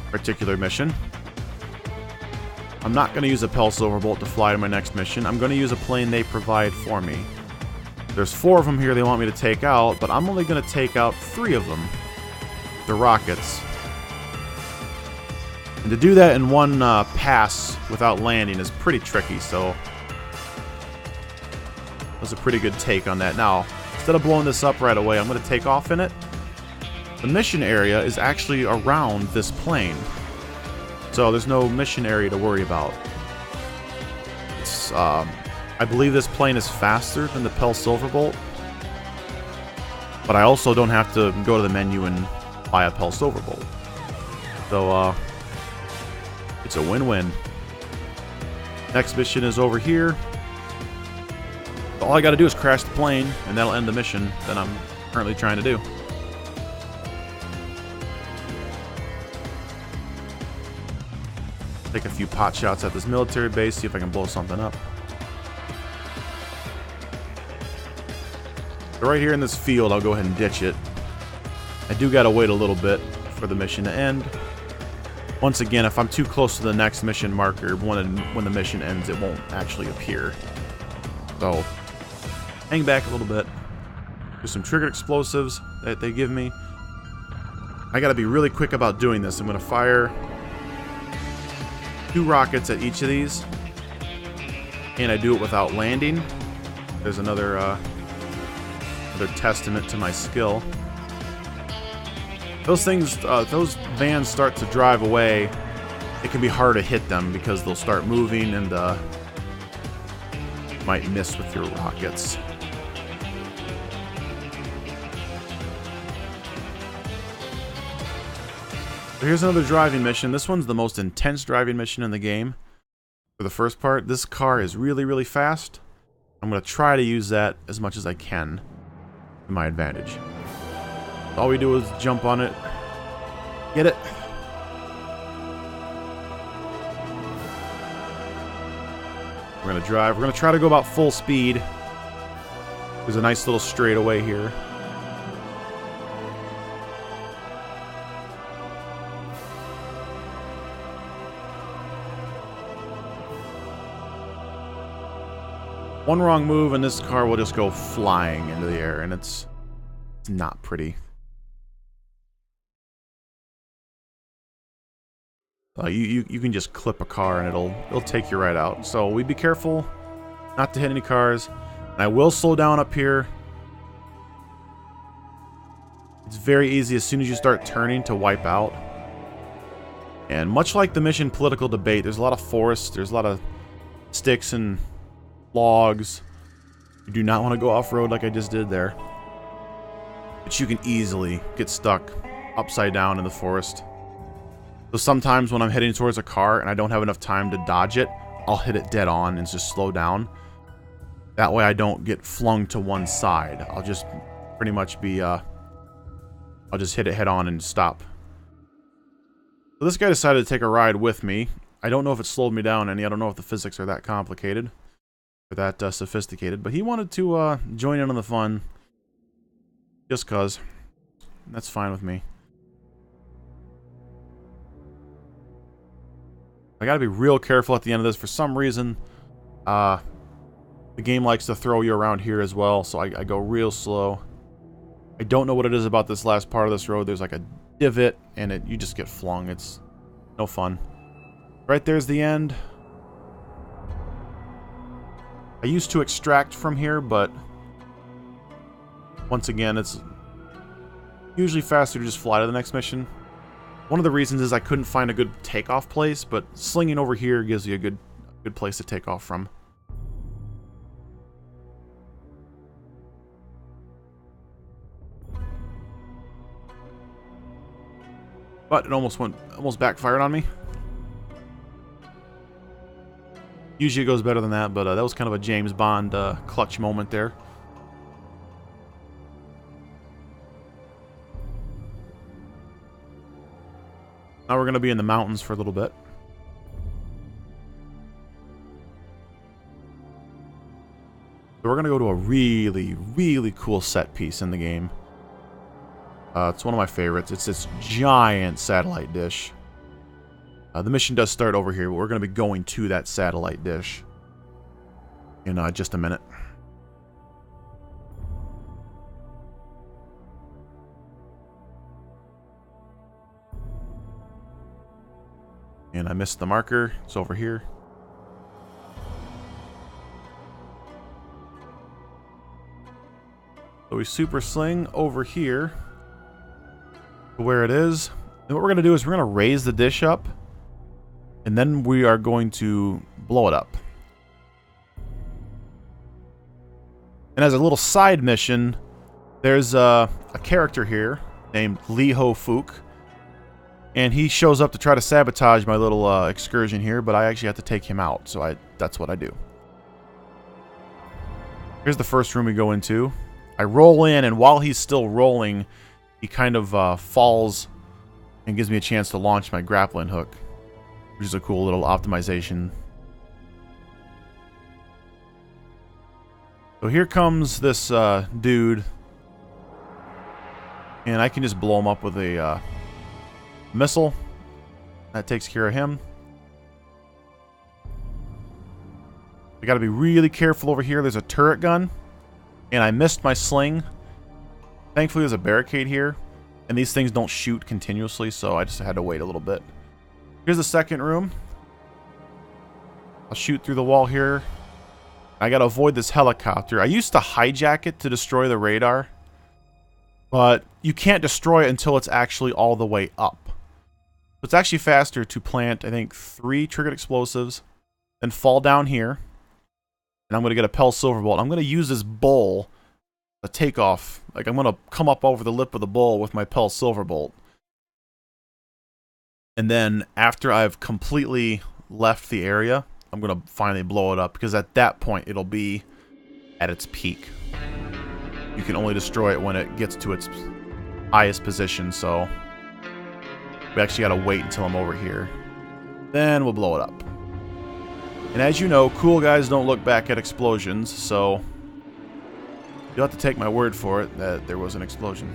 S1: particular mission. I'm not going to use a Pulse Overbolt to fly to my next mission. I'm going to use a plane they provide for me. There's 4 of them here they want me to take out, but I'm only going to take out 3 of them. The rockets. And to do that in one pass without landing is pretty tricky, so that was a pretty good take on that. Now, instead of blowing this up right away, I'm going to take off in it. The mission area is actually around this plane. So there's no mission area to worry about. It's, I believe this plane is faster than the Pulse Overbolt. But I also don't have to go to the menu and buy a Pulse Overbolt. So, it's a win-win. Next mission is over here. All I gotta do is crash the plane, and that'll end the mission that I'm currently trying to do. Take a few pot shots at this military base, see if I can blow something up. So right here in this field, I'll go ahead and ditch it. I do gotta wait a little bit for the mission to end. Once again, if I'm too close to the next mission marker, when the mission ends, it won't actually appear. So, hang back a little bit. There's some triggered explosives that they give me. I gotta be really quick about doing this. I'm gonna fire 2 rockets at each of these, and I do it without landing. There's another testament to my skill. Those things, those vans start to drive away. It can be hard to hit them because they'll start moving and might miss with your rockets. So here's another driving mission. This one's the most intense driving mission in the game. For the first part, this car is really, really fast. I'm going to try to use that as much as I can to my advantage. All we do is jump on it. Get it? We're going to drive. We're going to try to go about full speed. There's a nice little straightaway here. One wrong move and this car will just go flying into the air, and it's not pretty. You can just clip a car and it'll take you right out. So we be careful not to hit any cars. And I will slow down up here. It's very easy as soon as you start turning to wipe out. And much like the mission Political Debate, there's a lot of forest, there's a lot of sticks and logs. You do not want to go off-road like I just did there. But you can easily get stuck upside down in the forest. So sometimes when I'm heading towards a car and I don't have enough time to dodge it, I'll hit it dead on and just slow down. That way I don't get flung to one side. I'll just pretty much be, I'll just hit it head on and stop. So this guy decided to take a ride with me. I don't know if it slowed me down any. I don't know if the physics are that complicated or that sophisticated, but he wanted to join in on the fun just cause. That's fine with me. I gotta be real careful at the end of this. For some reason, the game likes to throw you around here as well, so I go real slow. I don't know what it is about this last part of this road. There's like a divot, and you just get flung. It's no fun. Right there's the end. I used to extract from here, but once again, it's usually faster to just fly to the next mission. One of the reasons is I couldn't find a good takeoff place, but slinging over here gives you a good Good place to take off from. But it almost backfired on me. Usually it goes better than that, but that was kind of a James Bond clutch moment there. Now we're going to be in the mountains for a little bit. So we're going to go to a really, really cool set piece in the game. It's one of my favorites. It's this giant satellite dish. The mission does start over here, but we're going to be going to that satellite dish in just a minute. And I missed the marker. It's over here. So we super sling over here to where it is. And what we're going to do is we're going to raise the dish up. And then we are going to blow it up. And as a little side mission, there's a character here named Lee Ho Fook. And he shows up to try to sabotage my little excursion here, but I actually have to take him out. So that's what I do. Here's the first room we go into. I roll in, and while he's still rolling, he kind of falls and gives me a chance to launch my grappling hook, which is a cool little optimization. So here comes this dude, and I can just blow him up with a missile. That takes care of him. We got to be really careful over here. There's a turret gun, and I missed my sling. Thankfully, there's a barricade here, and these things don't shoot continuously, so I just had to wait a little bit. Here's the second room. I'll shoot through the wall here. I gotta avoid this helicopter. I used to hijack it to destroy the radar, but you can't destroy it until it's actually all the way up. It's actually faster to plant, I think, 3 triggered explosives, then fall down here, and I'm gonna get a Pell Silverbolt. I'm gonna use this bowl to take off. Like, I'm gonna come up over the lip of the bowl with my Pell Silverbolt. And then after I've completely left the area, I'm going to finally blow it up, because at that point it'll be at its peak. You can only destroy it when it gets to its highest position, so we actually got to wait until I'm over here. Then we'll blow it up. And as you know, cool guys don't look back at explosions, so you'll have to take my word for it that there was an explosion.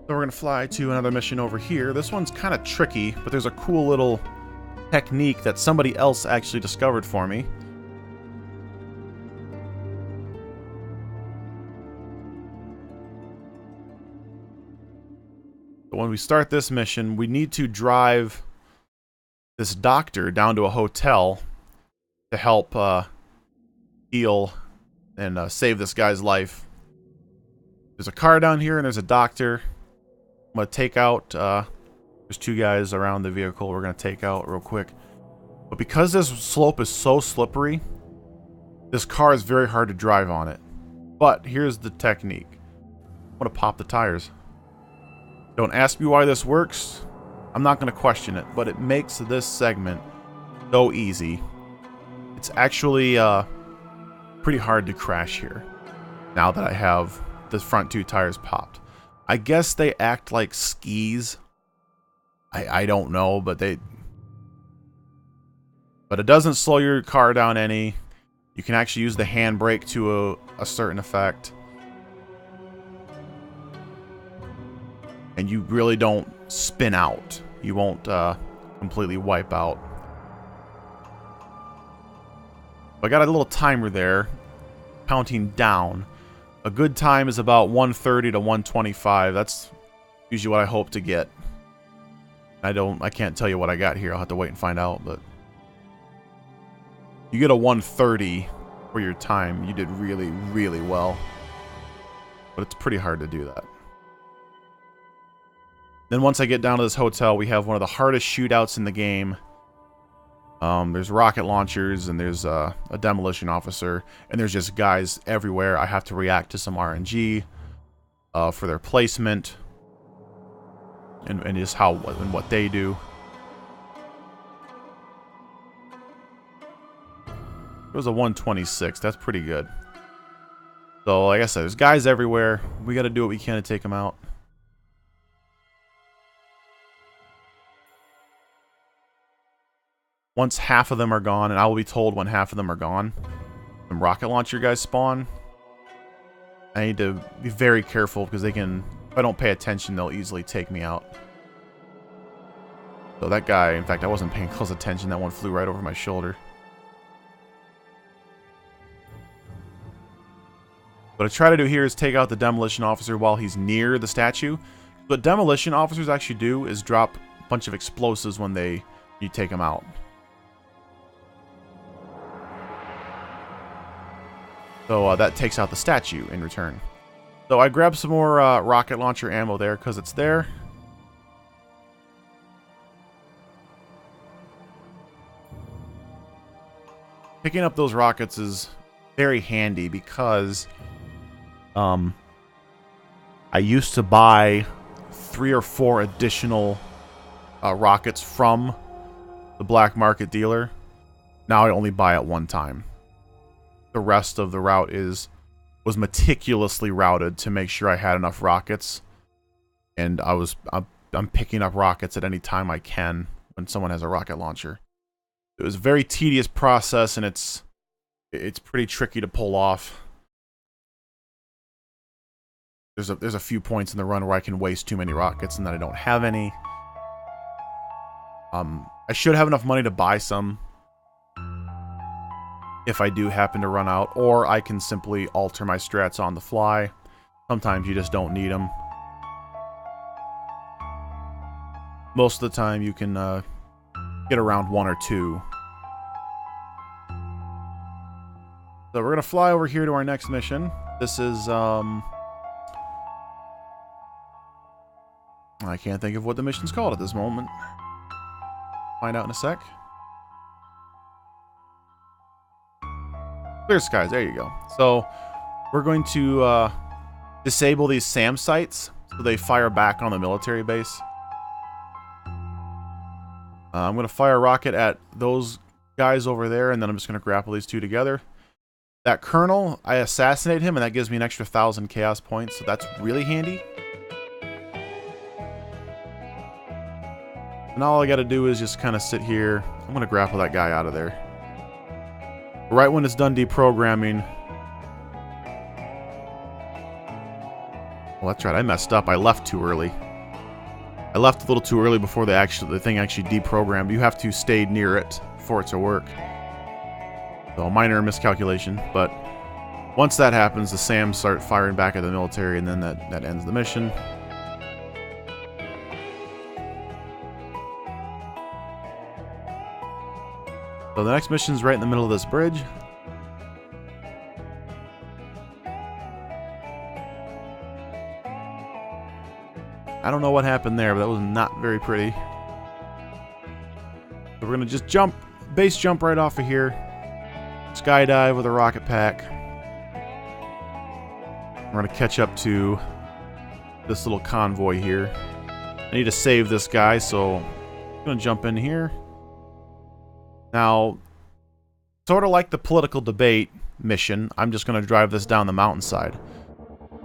S1: So we're going to fly to another mission over here. This one's kind of tricky, but there's a cool little technique that somebody else actually discovered for me. But when we start this mission, we need to drive this doctor down to a hotel to help heal and save this guy's life. There's a car down here, and there's a doctor. I'm going to take out, there's 2 guys around the vehicle we're going to take out real quick. But because this slope is so slippery, this car is very hard to drive on it. But here's the technique. I'm going to pop the tires. Don't ask me why this works. I'm not going to question it, but it makes this segment so easy. It's actually pretty hard to crash here now that I have the front 2 tires popped. I guess they act like skis. I don't know, but it doesn't slow your car down any. You can actually use the handbrake to a certain effect. And you really don't spin out. You won't completely wipe out. I got a little timer there, counting down. A good time is about 130 to 125. That's usually what I hope to get. I can't tell you what I got here. I'll have to wait and find out, but you get a 130 for your time. You did really, really well. But it's pretty hard to do that. Then once I get down to this hotel, we have one of the hardest shootouts in the game. There's rocket launchers, and there's a demolition officer, and there's just guys everywhere. I have to react to some RNG for their placement, and just how and what they do. It was a 126. That's pretty good. So, like I said, there's guys everywhere. We got to do what we can to take them out. Once half of them are gone, and I will be told when half of them are gone, some rocket launcher guys spawn. I need to be very careful because they can, if I don't pay attention, they'll easily take me out. So that guy, in fact, I wasn't paying close attention. That one flew right over my shoulder. What I try to do here is take out the demolition officer while he's near the statue. What demolition officers actually do is drop a bunch of explosives when you take them out. So that takes out the statue in return. So I grabbed some more rocket launcher ammo there because it's there. Picking up those rockets is very handy because I used to buy 3 or 4 additional rockets from the black market dealer. Now I only buy it one time. The rest of the route was meticulously routed to make sure I had enough rockets, and I'm picking up rockets at any time I can when someone has a rocket launcher. It was a very tedious process, and it's pretty tricky to pull off. There's a few points in the run where I can waste too many rockets and then I don't have any. I should have enough money to buy some if I do happen to run out, or I can simply alter my strats on the fly. Sometimes you just don't need them. Most of the time you can get around 1 or 2. So we're gonna fly over here to our next mission. This is I can't think of what the mission's called at this moment. Find out in a sec. Clear skies, there you go. So we're going to disable these SAM sites so they fire back on the military base. I'm going to fire a rocket at those guys over there, and then I'm just going to grapple these two together. That colonel, I assassinate him, and that gives me an extra 1,000 chaos points, so that's really handy. And all I got to do is just kind of sit here. I'm going to grapple that guy out of there. Right when it's done deprogramming. Well, that's right. I messed up. I left too early. I left a little too early before the thing actually deprogrammed. You have to stay near it for it to work. So, minor miscalculation. But once that happens, the SAMs start firing back at the military, and then that ends the mission. So the next mission's right in the middle of this bridge. I don't know what happened there, but that was not very pretty. So we're gonna just jump, base jump right off of here. Skydive with a rocket pack. We're gonna catch up to this little convoy here. I need to save this guy, so I'm gonna jump in here. Now, sort of like the political debate mission, I'm just going to drive this down the mountainside.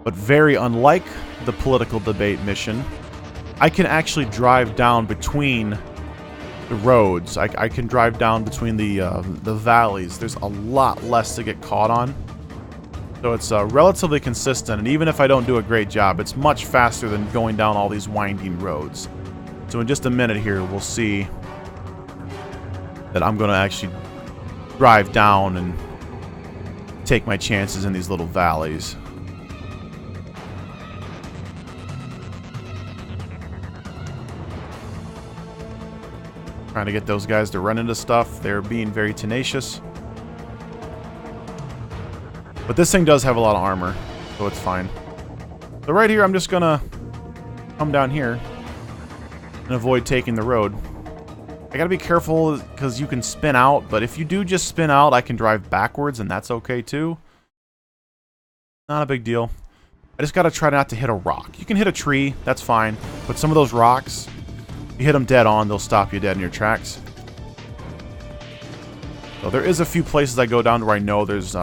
S1: But very unlike the political debate mission, I can actually drive down between the roads. I can drive down between the valleys. There's a lot less to get caught on. So it's relatively consistent, and even if I don't do a great job, it's much faster than going down all these winding roads. So in just a minute here, we'll see that I'm going to actually drive down and take my chances in these little valleys. Trying to get those guys to run into stuff. They're being very tenacious. But this thing does have a lot of armor, so it's fine. So right here, I'm just gonna come down here and avoid taking the road. I gotta be careful because you can spin out, but if you do just spin out, I can drive backwards and that's okay too. Not a big deal. I just gotta try not to hit a rock. You can hit a tree, that's fine, but some of those rocks, you hit them dead on, they'll stop you dead in your tracks. So there is a few places I go down to where I know there's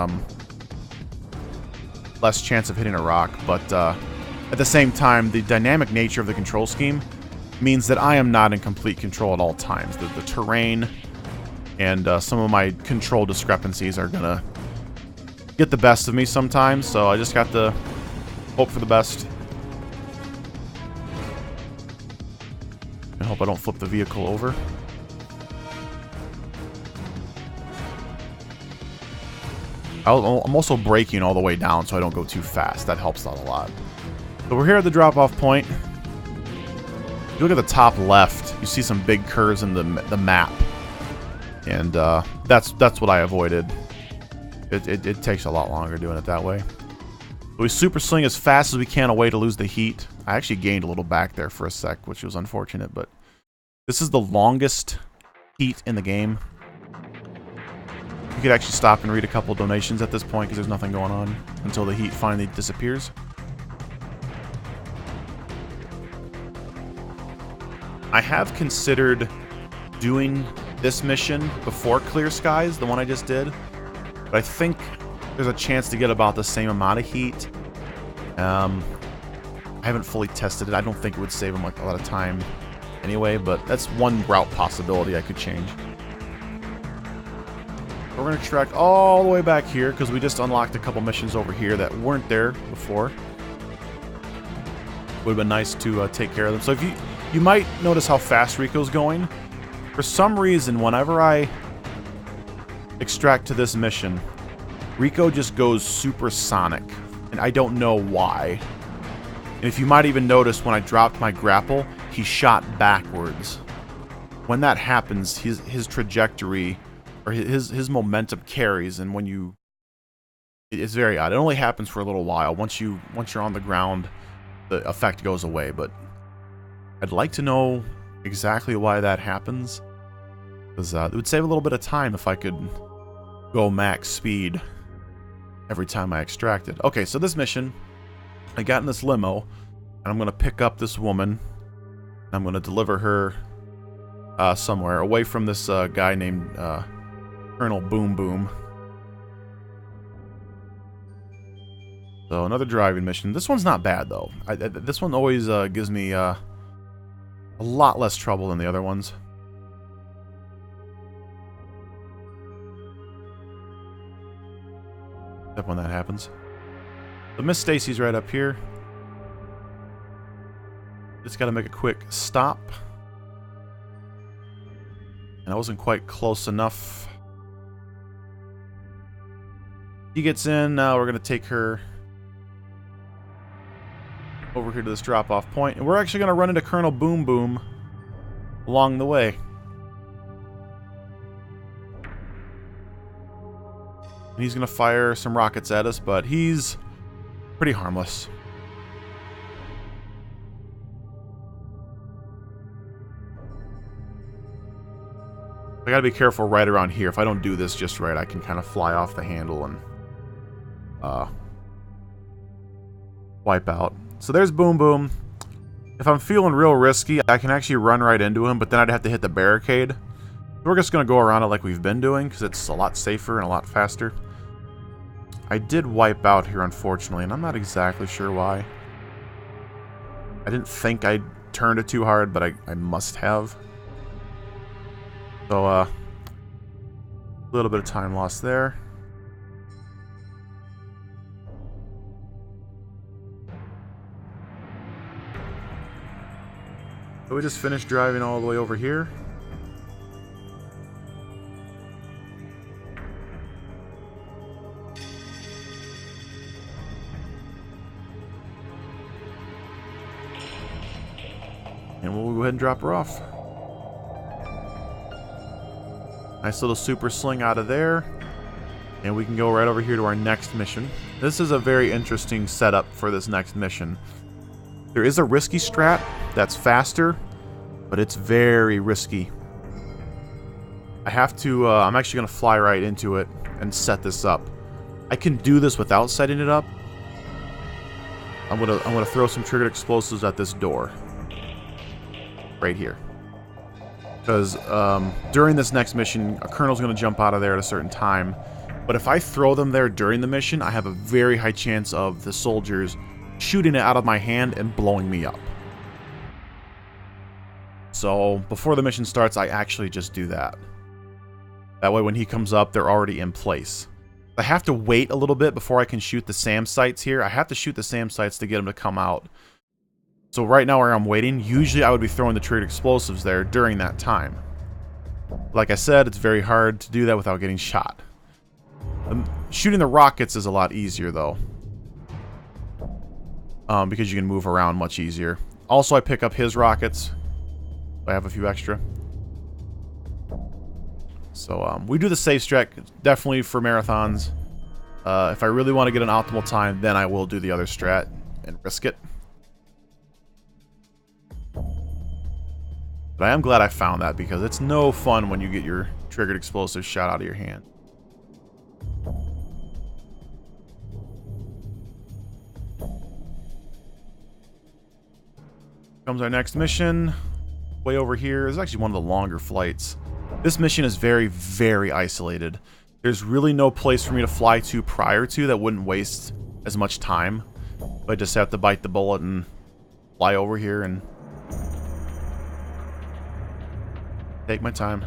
S1: less chance of hitting a rock, but at the same time, the dynamic nature of the control scheme means that I am not in complete control at all times. The terrain and some of my control discrepancies are gonna get the best of me sometimes, so I just got to hope for the best. And hope I don't flip the vehicle over. I'm also braking all the way down so I don't go too fast. That helps out a lot. So we're here at the drop-off point. If you look at the top left, you see some big curves in the map. And that's what I avoided. It takes a lot longer doing it that way. So we super swing as fast as we can away to lose the heat. I actually gained a little back there for a sec, which was unfortunate, but this is the longest heat in the game. You could actually stop and read a couple donations at this point because there's nothing going on until the heat finally disappears. I have considered doing this mission before Clear Skies, the one I just did, but I think there's a chance to get about the same amount of heat. I haven't fully tested it. I don't think it would save him like a lot of time anyway, but that's one route possibility I could change. We're going to extract all the way back here because we just unlocked a couple missions over here that weren't there before. Would have been nice to take care of them. So if you might notice how fast Rico's going. For some reason, whenever I extract to this mission, Rico just goes supersonic, and I don't know why. And if you might even notice, when I dropped my grapple, he shot backwards. When that happens, his trajectory, or his momentum carries, and when you... It's very odd. It only happens for a little while. Once you're on the ground, the effect goes away, but I'd like to know exactly why that happens, because it would save a little bit of time if I could go max speed every time I extracted. Okay, so this mission, I got in this limo, and I'm going to pick up this woman. I'm going to deliver her somewhere, away from this guy named Colonel Boom Boom. So another driving mission. This one's not bad, though. This one always gives me a lot less trouble than the other ones. Except when that happens. So Miss Stacy's right up here. Just got to make a quick stop. And I wasn't quite close enough. She gets in. Now we're going to take her over here to this drop-off point. And we're actually going to run into Colonel Boom Boom along the way. And he's going to fire some rockets at us, but he's pretty harmless. I gotta be careful right around here. If I don't do this just right, I can kind of fly off the handle and wipe out. So there's Boom Boom. If I'm feeling real risky, I can actually run right into him, but then I'd have to hit the barricade. We're just going to go around it like we've been doing, because it's a lot safer and a lot faster. I did wipe out here, unfortunately, and I'm not exactly sure why. I didn't think I turned it too hard, but I must have. So, a little bit of time lost there. So we just finished driving all the way over here. And we'll go ahead and drop her off. Nice little super sling out of there. And we can go right over here to our next mission. This is a very interesting setup for this next mission. There is a risky strat that's faster, but it's very risky. I have to, I'm actually going to fly right into it and set this up. I can do this without setting it up. I'm gonna throw some triggered explosives at this door. Right here. Because during this next mission, a colonel's going to jump out of there at a certain time. But if I throw them there during the mission, I have a very high chance of the soldiers shooting it out of my hand and blowing me up. So before the mission starts, I actually just do that. That way when he comes up, they're already in place. I have to wait a little bit before I can shoot the SAM sites here. I have to shoot the SAM sites to get them to come out. So right now where I'm waiting, usually I would be throwing the triggered explosives there during that time. Like I said, it's very hard to do that without getting shot. Shooting the rockets is a lot easier though. Because you can move around much easier. Also, I pick up his rockets. I have a few extra. So we do the safe strat definitely for marathons. If I really want to get an optimal time, then I will do the other strat and risk it. But I am glad I found that because it's no fun when you get your triggered explosive shot out of your hand. Comes our next mission. Way over here is actually one of the longer flights. This mission is very, very isolated. There's really no place for me to fly to prior to that wouldn't waste as much time. I just have to bite the bullet and fly over here and take my time.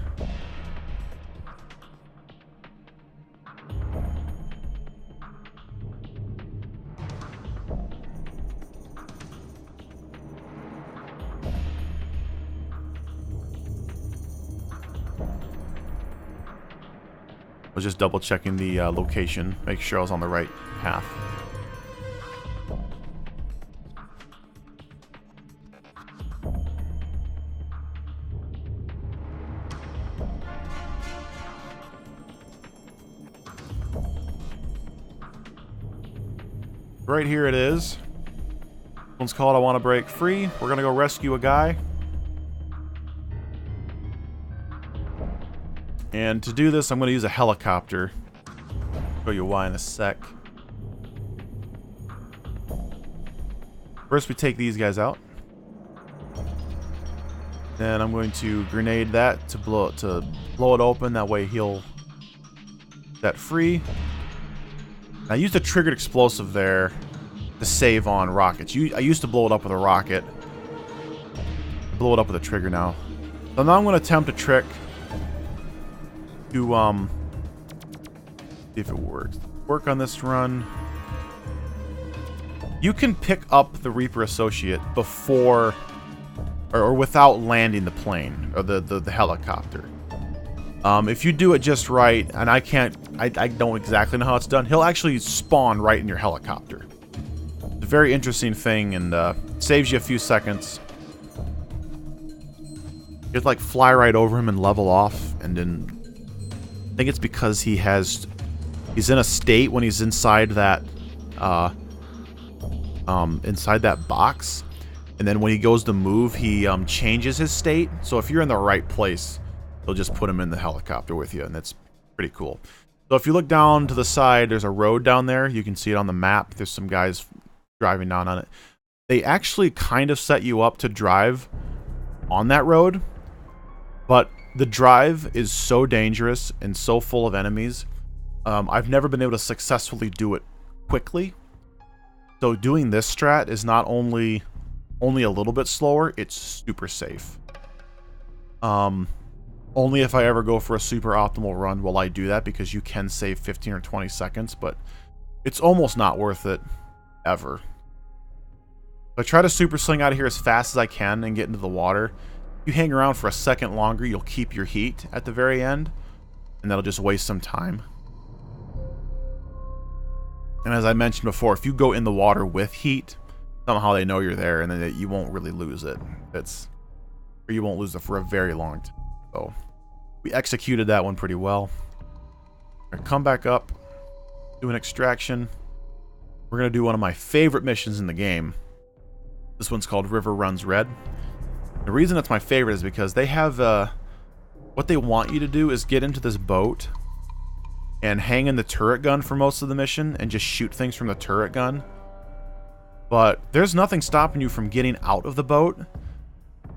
S1: I was just double checking the location, make sure I was on the right path. Right here it is. This one's called I Want to Break Free. We're going to go rescue a guy. And to do this, I'm going to use a helicopter. Show you why in a sec. First, we take these guys out. Then I'm going to grenade that to blow it open. That way he'll set free. I used a triggered explosive there to save on rockets. I used to blow it up with a rocket. Blow it up with a trigger now. So now I'm going to attempt a trick to see if it works. Work on this run. You can pick up the Reaper Associate before or without landing the plane or the helicopter. If you do it just right, and I don't exactly know how it's done, he'll actually spawn right in your helicopter. It's a very interesting thing and saves you a few seconds. You have to like fly right over him and level off, and then I think it's because he's in a state when he's inside that box, and then when he goes to move, he changes his state. So if you're in the right place, they'll just put him in the helicopter with you, and that's pretty cool. So if you look down to the side, there's a road down there. You can see it on the map. There's some guys driving down on it. They actually kind of set you up to drive on that road, but the drive is so dangerous and so full of enemies. I've never been able to successfully do it quickly. So doing this strat is not only a little bit slower, it's super safe. Only if I ever go for a super optimal run will I do that, because you can save 15 or 20 seconds, but it's almost not worth it ever. I try to super swing out of here as fast as I can and get into the water. If you hang around for a second longer, you'll keep your heat at the very end, and that'll just waste some time. And as I mentioned before, if you go in the water with heat, somehow they know you're there, and then you won't really lose it. Or you won't lose it for a very long time. So we executed that one pretty well. Come back up, do an extraction. we're going to do one of my favorite missions in the game. This one's called River Runs Red. The reason it's my favorite is because they have, what they want you to do is get into this boat and hang in the turret gun for most of the mission and just shoot things from the turret gun. But there's nothing stopping you from getting out of the boat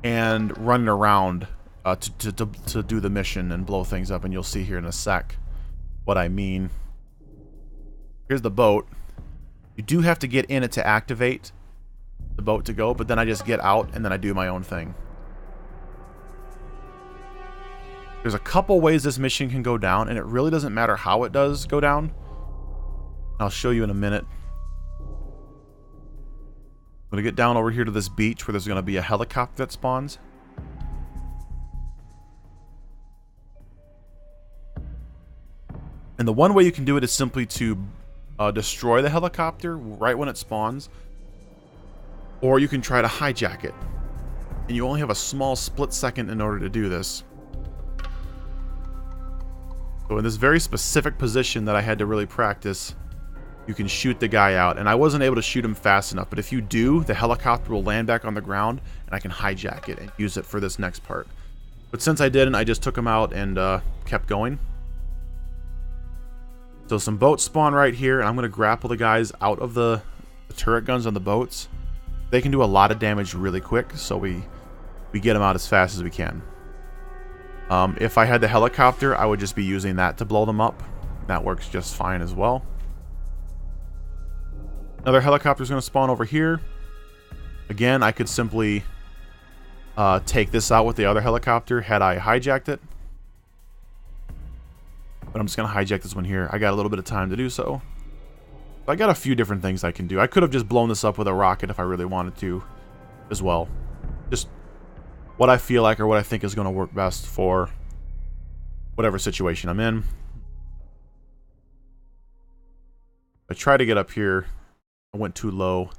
S1: and running around to do the mission and blow things up, and you'll see here in a sec what I mean. Here's the boat. You do have to get in it to activate the boat to go, but then I just get out and then I do my own thing. There's a couple ways this mission can go down, and it really doesn't matter how it does go down. I'll show you in a minute. I'm going to get down over here to this beach where there's going to be a helicopter that spawns. And the one way you can do it is simply to destroy the helicopter right when it spawns. Or you can try to hijack it. And you only have a small split second in order to do this. So in this very specific position that I had to really practice, you can shoot the guy out. And I wasn't able to shoot him fast enough, but if you do, the helicopter will land back on the ground and I can hijack it and use it for this next part. But since I didn't, I just took him out and kept going. So some boats spawn right here, and I'm going to grapple the guys out of the turret guns on the boats. They can do a lot of damage really quick, so we get them out as fast as we can. If I had the helicopter, I would just be using that to blow them up. That works just fine as well. Another helicopter is going to spawn over here. Again, I could simply take this out with the other helicopter had I hijacked it. But I'm just going to hijack this one here. I got a little bit of time to do so. I got a few different things I can do. I could have just blown this up with a rocket if I really wanted to as well. Just what I feel like or what I think is going to work best for whatever situation I'm in. I tried to get up here. I went too low.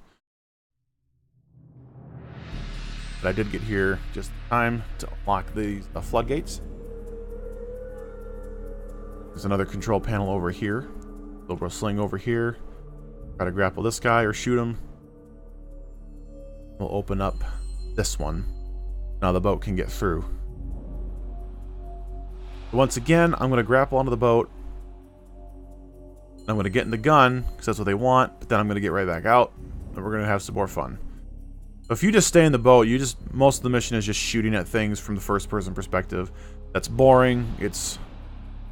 S1: But I did get here just in time to unlock the floodgates. There's another control panel over here. Silver sling over here. Try to grapple this guy or shoot him. We'll open up this one. Now the boat can get through. Once again, I'm going to grapple onto the boat. I'm going to get in the gun, because that's what they want, but then I'm going to get right back out, and we're going to have some more fun. So if you just stay in the boat, most of the mission is just shooting at things from the first-person perspective. That's boring. It's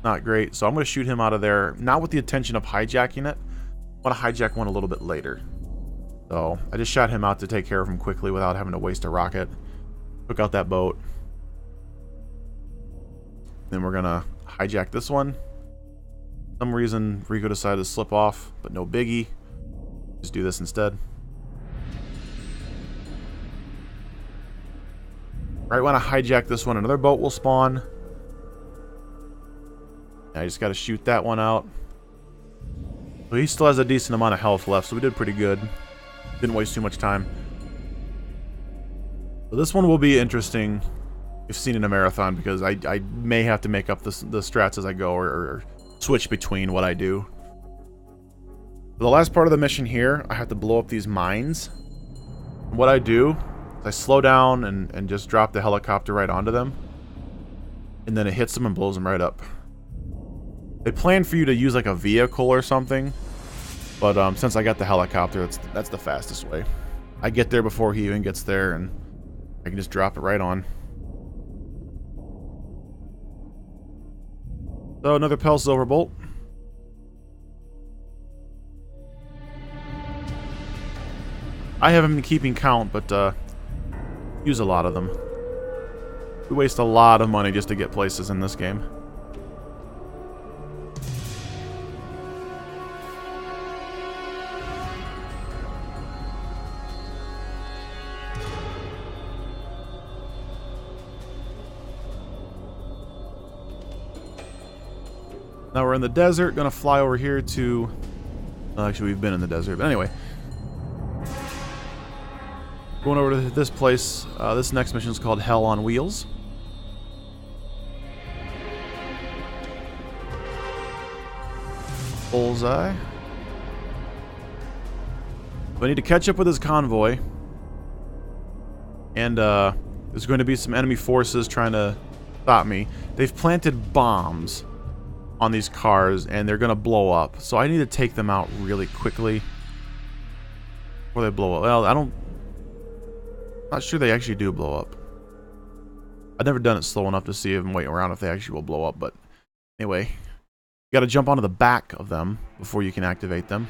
S1: not great. So I'm going to shoot him out of there, not with the intention of hijacking it. I want to hijack one a little bit later. So I just shot him out to take care of him quickly without having to waste a rocket. Took out that boat. Then we're going to hijack this one. For some reason, Rico decided to slip off, but no biggie. Just do this instead. Right when I hijack this one, another boat will spawn. I just got to shoot that one out. So he still has a decent amount of health left, so we did pretty good. Didn't waste too much time. So this one will be interesting if seen in a marathon, because I may have to make up the strats as I go, or switch between what I do. For the last part of the mission here, I have to blow up these mines. And what I do is I slow down and just drop the helicopter right onto them. And then it hits them and blows them right up. They plan for you to use like a vehicle or something, but since I got the helicopter, that's the fastest way. I get there before he even gets there, and I can just drop it right on. So another Pell Silver Bolt. I haven't been keeping count, but use a lot of them. We waste a lot of money just to get places in this game. Now we're in the desert, gonna fly over here to... actually, we've been in the desert, but anyway. Going over to this place. This next mission is called Hell on Wheels. Bullseye. I need to catch up with his convoy. And there's going to be some enemy forces trying to stop me. They've planted bombs on these cars, and they're going to blow up. So I need to take them out really quickly before they blow up. Well, I'm not sure they actually do blow up. I've never done it slow enough to see them waiting around if they actually will blow up, but anyway. You got to jump onto the back of them before you can activate them.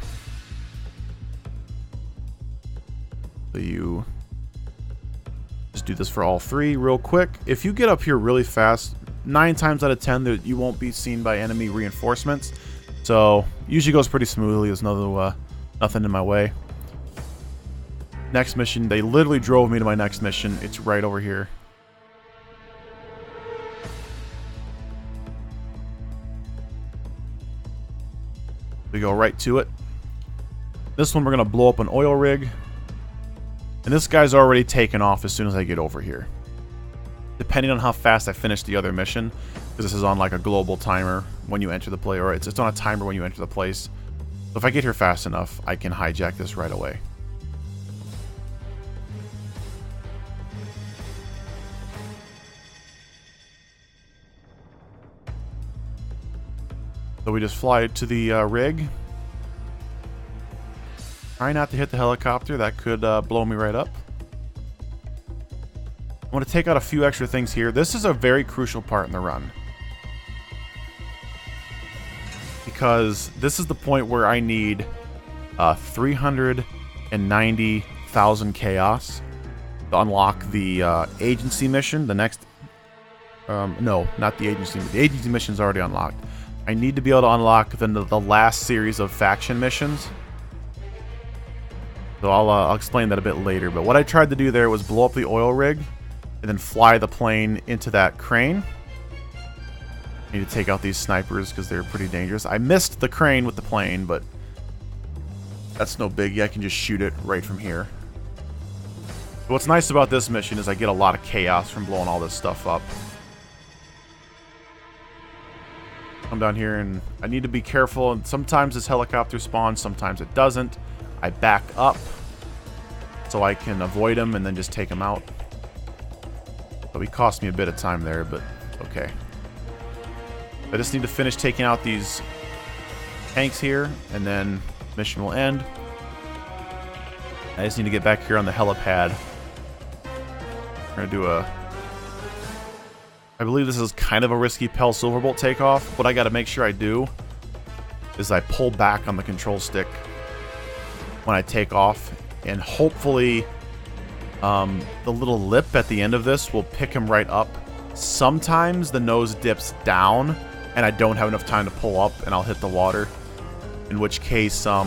S1: So you just do this for all three real quick. If you get up here really fast, 9 times out of 10 you won't be seen by enemy reinforcements. So usually goes pretty smoothly. There's nothing in my way. Next mission, they literally drove me to my next mission. It's right over here. We go right to it. This one we're gonna blow up an oil rig. And this guy's already taken off as soon as I get over here. Depending on how fast I finish the other mission, because this is on like a global timer when you enter the place, or it's on a timer when you enter the place. So if I get here fast enough, I can hijack this right away. So we just fly to the rig. Try not to hit the helicopter. That could blow me right up. I want to take out a few extra things here. This is a very crucial part in the run. Because this is the point where I need 390,000 chaos to unlock the agency mission. The next... no, not the agency. The agency mission is already unlocked. I need to be able to unlock the last series of faction missions. So I'll explain that a bit later. But what I tried to do there was blow up the oil rig and then fly the plane into that crane. I need to take out these snipers because they're pretty dangerous. I missed the crane with the plane, but that's no biggie. I can just shoot it right from here. But what's nice about this mission is I get a lot of chaos from blowing all this stuff up. Come down here, and I need to be careful. And sometimes this helicopter spawns, sometimes it doesn't. I back up so I can avoid him and then just take him out. So it cost me a bit of time there, but okay. I just need to finish taking out these tanks here, and then mission will end. I just need to get back here on the helipad. We're gonna do a... I believe this is kind of a risky Pell Silverbolt takeoff. What I gotta make sure I do is I pull back on the control stick when I take off, and hopefully the little lip at the end of this will pick him right up. Sometimes the nose dips down and I don't have enough time to pull up and I'll hit the water, in which case I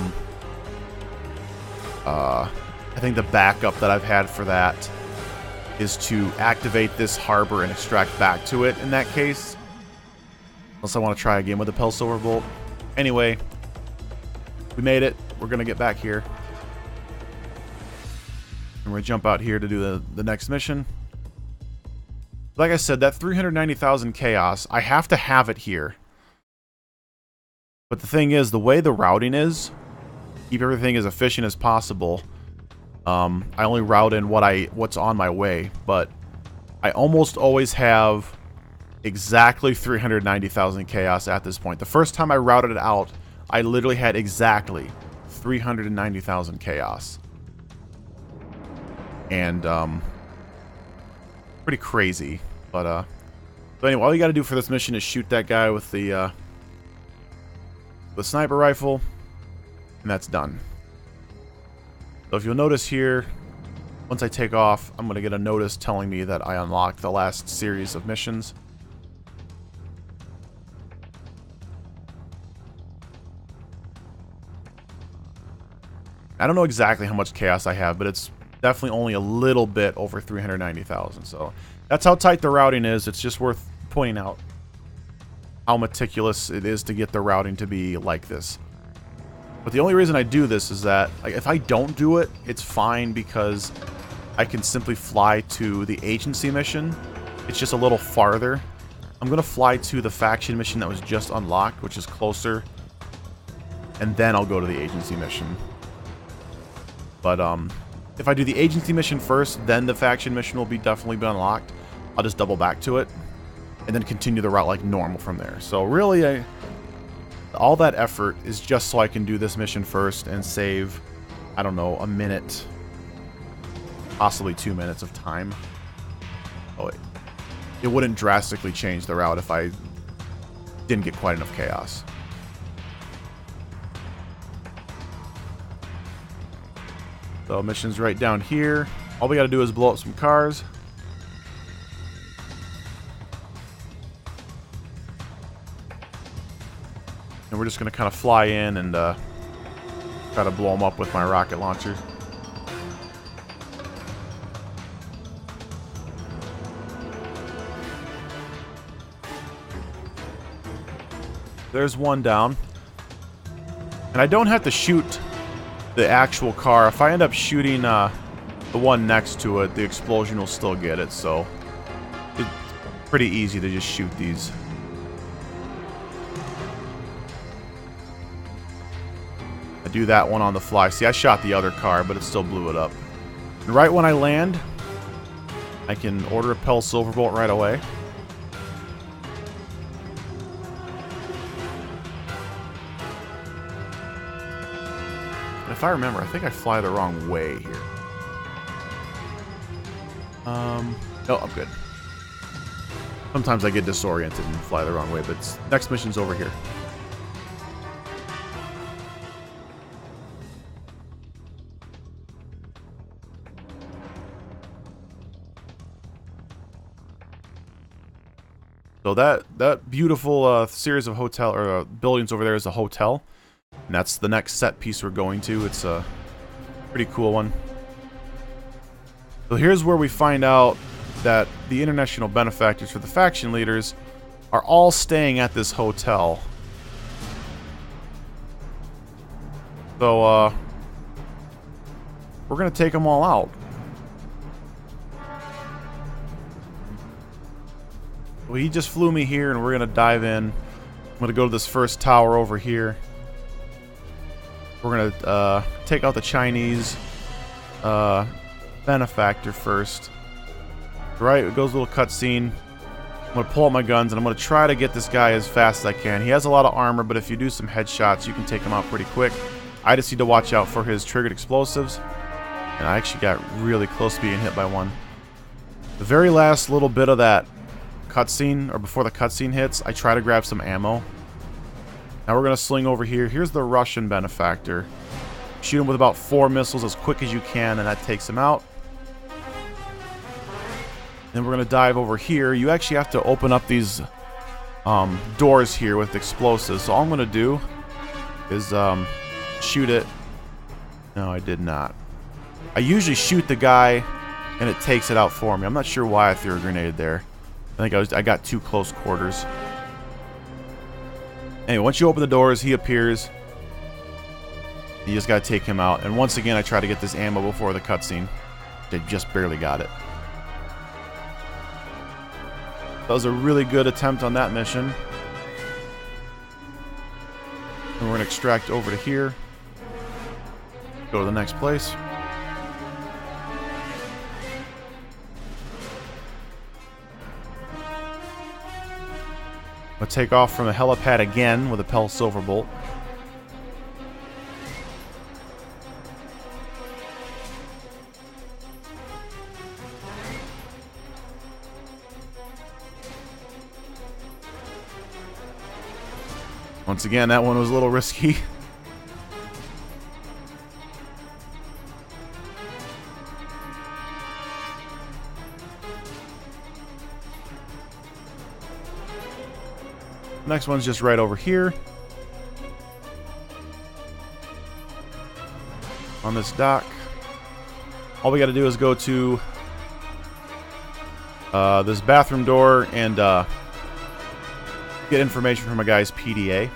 S1: think the backup that I've had for that is to activate this harbor and extract back to it in that case. Unless I want to try again with the Pell Silverbolt. Anyway, we made it. We're going to get back here. And we're going to jump out here to do the next mission. Like I said, that 390,000 chaos, I have to have it here. But the thing is, the way the routing is, keep everything as efficient as possible. I only route in what's on my way, but I almost always have exactly 390,000 chaos at this point. The first time I routed it out, I literally had exactly 390,000 chaos. And, pretty crazy. But anyway, all you gotta do for this mission is shoot that guy with the sniper rifle, and that's done. So if you'll notice here, once I take off, I'm going to get a notice telling me that I unlocked the last series of missions. I don't know exactly how much chaos I have, but it's definitely only a little bit over 390,000. So that's how tight the routing is. It's just worth pointing out how meticulous it is to get the routing to be like this. But the only reason I do this is that, like, if I don't do it, it's fine because I can simply fly to the agency mission. It's just a little farther. I'm going to fly to the faction mission that was just unlocked, which is closer. And then I'll go to the agency mission. But if I do the agency mission first, then the faction mission will definitely be unlocked. I'll just double back to it and then continue the route like normal from there. So really, all that effort is just so I can do this mission first and save, I don't know, a minute, possibly 2 minutes of time. Oh, it wouldn't drastically change the route if I didn't get quite enough chaos. So mission's right down here. All we gotta do is blow up some cars. And we're just gonna kind of fly in and try to blow them up with my rocket launchers. There's one down. And I don't have to shoot the actual car. If I end up shooting the one next to it, the explosion will still get it, so it's pretty easy to just shoot these. I do that one on the fly. See, I shot the other car, but it still blew it up. And right when I land, I can order a Pell Silverbolt right away. If I remember, I think I fly the wrong way here. No, I'm good. Sometimes I get disoriented and fly the wrong way, but next mission's over here. So that beautiful series of hotel or buildings over there is a hotel. And that's the next set piece we're going to. It's a pretty cool one. So here's where we find out that the international benefactors for the faction leaders are all staying at this hotel. So, we're going to take them all out. Well, he just flew me here, and we're going to dive in. I'm going to go to this first tower over here. We're going to take out the Chinese benefactor first. Right, it goes a little cutscene. I'm going to pull out my guns, and I'm going to try to get this guy as fast as I can. He has a lot of armor, but if you do some headshots, you can take him out pretty quick. I just need to watch out for his triggered explosives. And I actually got really close to being hit by one. The very last little bit of that cutscene, or before the cutscene hits, I try to grab some ammo. Now we're going to sling over here. Here's the Russian benefactor. Shoot him with about 4 missiles as quick as you can, and that takes him out. Then we're going to dive over here. You actually have to open up these doors here with explosives. So all I'm going to do is shoot it. No, I did not. I usually shoot the guy, and it takes it out for me. I'm not sure why I threw a grenade there. I think I got too close quarters. Anyway, once you open the doors, he appears. You just gotta take him out. And once again, I try to get this ammo before the cutscene. I just barely got it. That was a really good attempt on that mission. And we're gonna extract over to here. Go to the next place. I'm going to take off from the helipad again with a Pell Silverbolt. Once again, that one was a little risky. Next one's just right over here. On this dock. All we got to do is go to this bathroom door and get information from a guy's PDA.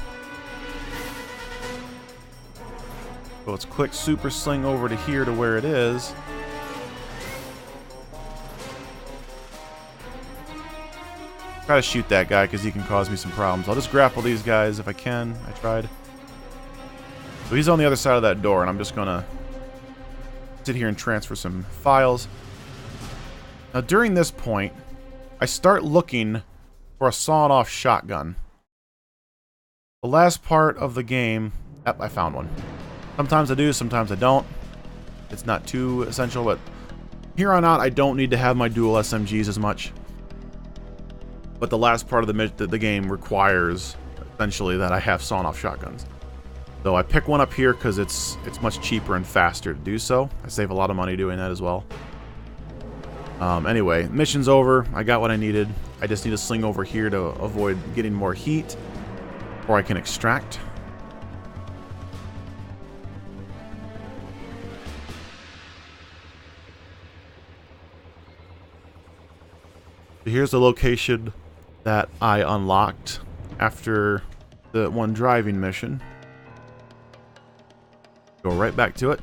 S1: So let's quick super sling over to here to where it is. Try to shoot that guy because he can cause me some problems. I'll just grapple these guys if I can. I tried. So he's on the other side of that door, and I'm just gonna sit here and transfer some files. Now, during this point, I start looking for a sawed-off shotgun. The last part of the game... Yep, I found one. Sometimes I do, sometimes I don't. It's not too essential, but here on out, I don't need to have my dual SMGs as much. But the last part of the game requires, essentially, that I have sawn-off shotguns. So I pick one up here because it's much cheaper and faster to do so. I save a lot of money doing that as well. Anyway, mission's over. I got what I needed. I just need to sling over here to avoid getting more heat before I can extract. So here's the location that I unlocked after the one driving mission. Go right back to it.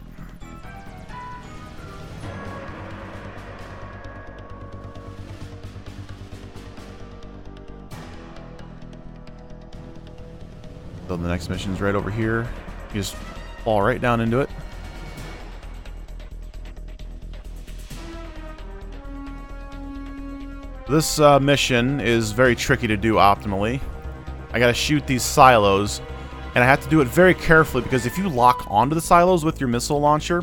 S1: So the next mission's right over here. You just fall right down into it. This mission is very tricky to do optimally. I gotta shoot these silos, and I have to do it very carefully because if you lock onto the silos with your missile launcher,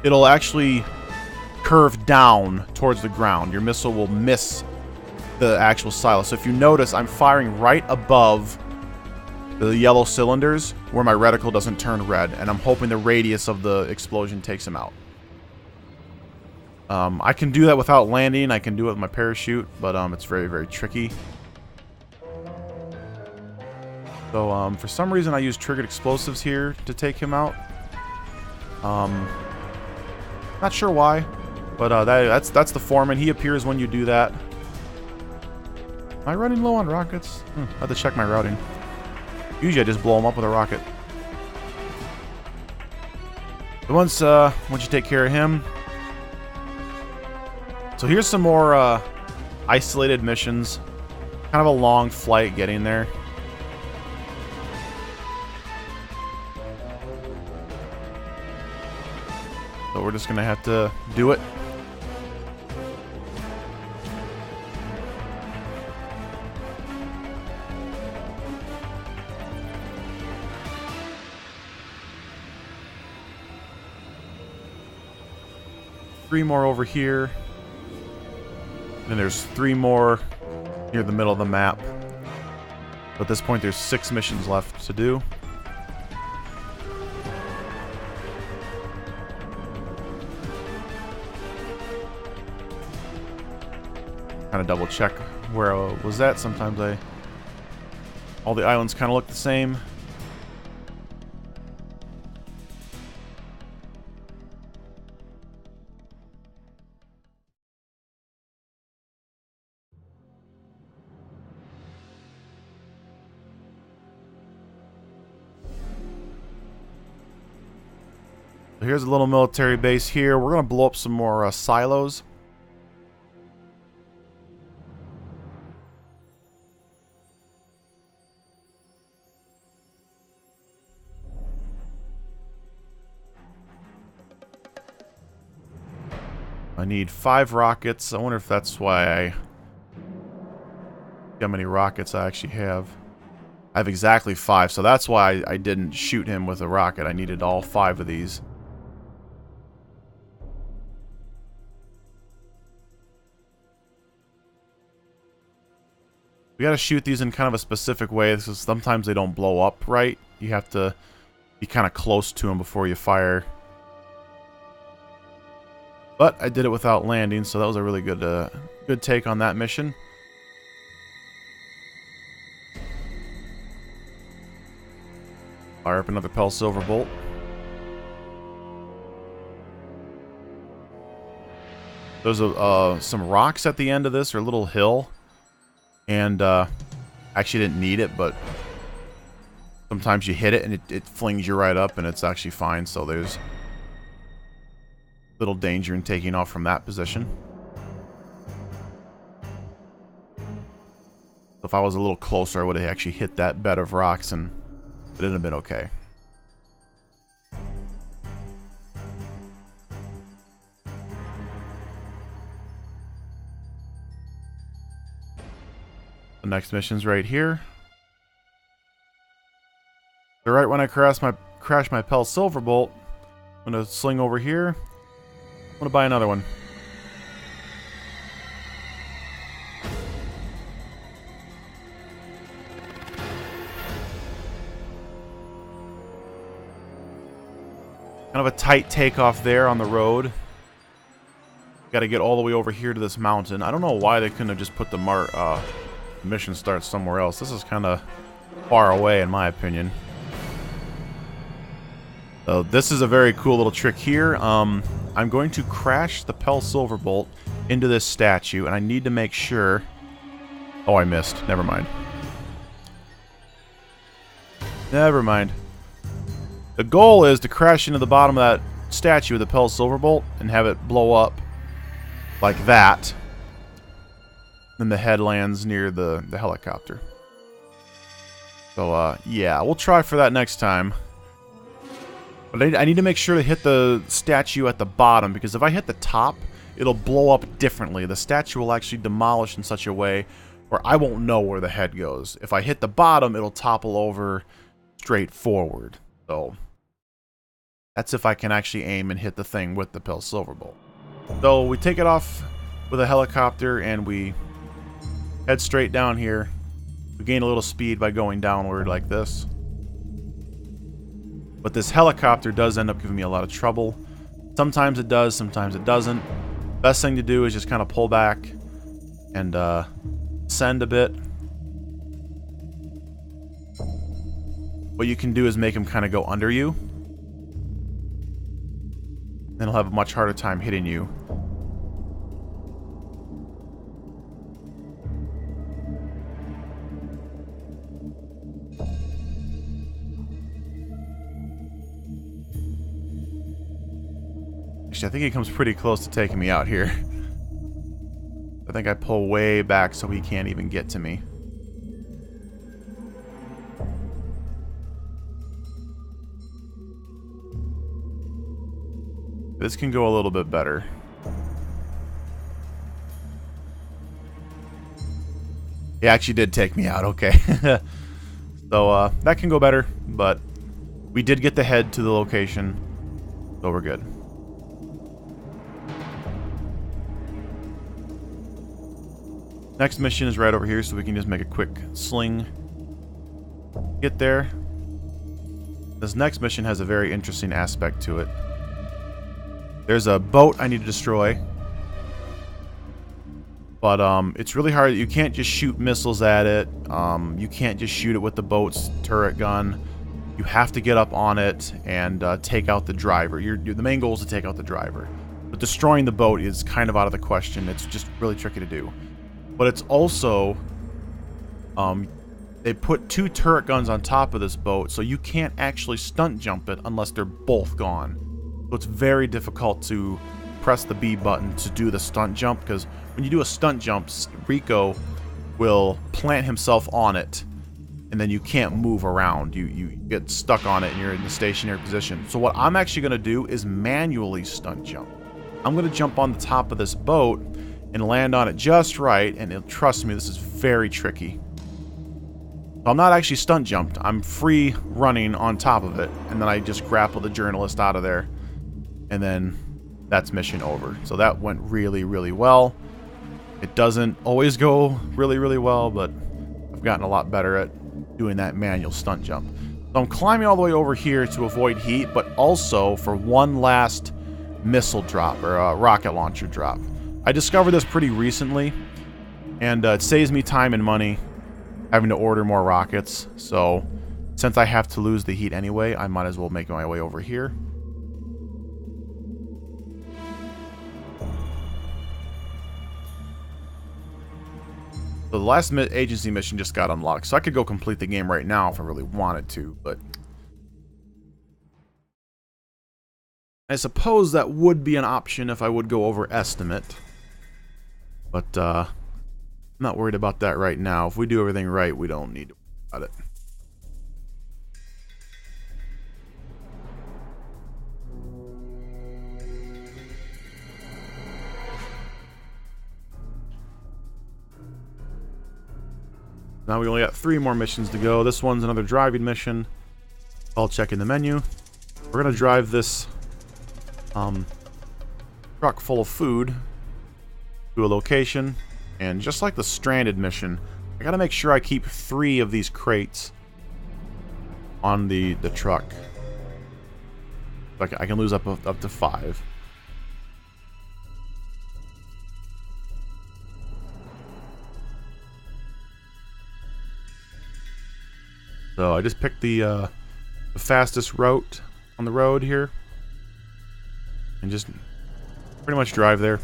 S1: it'll actually curve down towards the ground. Your missile will miss the actual silo. So if you notice, I'm firing right above the yellow cylinders where my reticle doesn't turn red, and I'm hoping the radius of the explosion takes him out. I can do that without landing. I can do it with my parachute, but it's very, very tricky. So for some reason I use triggered explosives here to take him out. Not sure why, but that's the foreman. He appears when you do that. Am I running low on rockets? I have to check my routing. Usually I just blow them up with a rocket. But once you take care of him. So here's some more isolated missions. Kind of a long flight getting there. So we're just gonna have to do it. Three more over here. Then there's 3 more near the middle of the map. But at this point, there's 6 missions left to do. Kind of double check where I was at. Sometimes all the islands kind of look the same. Here's a little military base here. We're going to blow up some more silos. I need 5 rockets. I wonder if that's why how many rockets I actually have. I have exactly 5, so that's why I didn't shoot him with a rocket. I needed all 5 of these. We gotta shoot these in kind of a specific way, because sometimes they don't blow up right. You have to be kind of close to them before you fire. But I did it without landing, so that was a really good take on that mission. Fire up another Pell Silver Bolt. There's some rocks at the end of this, or a little hill. And actually didn't need it, but sometimes you hit it and it flings you right up and it's actually fine. So there's little danger in taking off from that position. If I was a little closer, I would have actually hit that bed of rocks and it would have been okay. The next mission's right here. So right when I crash my Pell Silverbolt, I'm gonna sling over here. I'm gonna buy another one. Kind of a tight takeoff there on the road. Got to get all the way over here to this mountain. I don't know why they couldn't have just put the mission start somewhere else. This is kind of far away in my opinion. So this is a very cool little trick here. I'm going to crash the Pell Silverbolt into this statue, and I need to make sure... Oh, I missed. Never mind. Never mind. The goal is to crash into the bottom of that statue with the Pell Silverbolt and have it blow up like that. Then the head lands near the helicopter. So, yeah, we'll try for that next time. But I need to make sure to hit the statue at the bottom, because if I hit the top, it'll blow up differently. The statue will actually demolish in such a way where I won't know where the head goes. If I hit the bottom, it'll topple over straight forward. So that's if I can actually aim and hit the thing with the Pell Silverbolt. So we take it off with a helicopter and we head straight down here. We gain a little speed by going downward like this. But this helicopter does end up giving me a lot of trouble. Sometimes it does, sometimes it doesn't. Best thing to do is just kind of pull back and send a bit. What you can do is make him kind of go under you. Then he'll have a much harder time hitting you. Actually, I think he comes pretty close to taking me out here. I think I pull way back so he can't even get to me. This can go a little bit better. He actually did take me out, okay. So, that can go better, but we did get the head to the location, so we're good. Next mission is right over here, so we can just make a quick sling. Get there. This next mission has a very interesting aspect to it. There's a boat I need to destroy. But it's really hard. You can't just shoot missiles at it. You can't just shoot it with the boat's turret gun. You have to get up on it and take out the driver. The main goal is to take out the driver. But destroying the boat is kind of out of the question. It's just really tricky to do. But it's also... they put 2 turret guns on top of this boat, so you can't actually stunt jump it unless they're both gone. So it's very difficult to press the B button to do the stunt jump, because when you do a stunt jump, Rico will plant himself on it, and then you can't move around. You get stuck on it and you're in the stationary position. So what I'm actually going to do is manually stunt jump. I'm going to jump on the top of this boat and land on it just right, and trust me, this is very tricky. So I'm not actually stunt jumped. I'm free running on top of it, and then I just grapple the journalist out of there, and then that's mission over. So that went really, really well. It doesn't always go really, really well, but I've gotten a lot better at doing that manual stunt jump. So I'm climbing all the way over here to avoid heat, but also for one last missile drop, or a rocket launcher drop. I discovered this pretty recently, and it saves me time and money having to order more rockets. So since I have to lose the heat anyway, I might as well make my way over here. So the last agency mission just got unlocked, so I could go complete the game right now if I really wanted to, but I suppose that would be an option if I would go over estimate. But I'm not worried about that right now. If we do everything right, we don't need to worry about it. Now we only got 3 more missions to go. This one's another driving mission. I'll check in the menu. We're gonna drive this truck full of food to a location, and just like the stranded mission, I gotta make sure I keep 3 of these crates on the truck. Like I can lose up to 5. So I just picked the fastest route on the road here, and just pretty much drive there.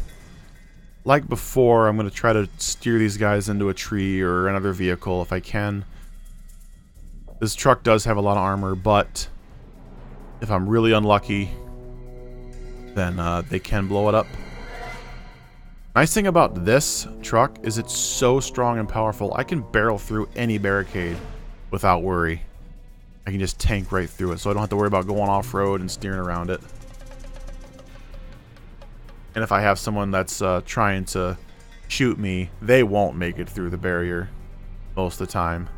S1: Like before, I'm going to try to steer these guys into a tree or another vehicle if I can. This truck does have a lot of armor, but if I'm really unlucky, then they can blow it up. Nice thing about this truck is it's so strong and powerful, I can barrel through any barricade without worry. I can just tank right through it, so I don't have to worry about going off-road and steering around it. And if I have someone that's trying to shoot me, they won't make it through the barrier most of the time.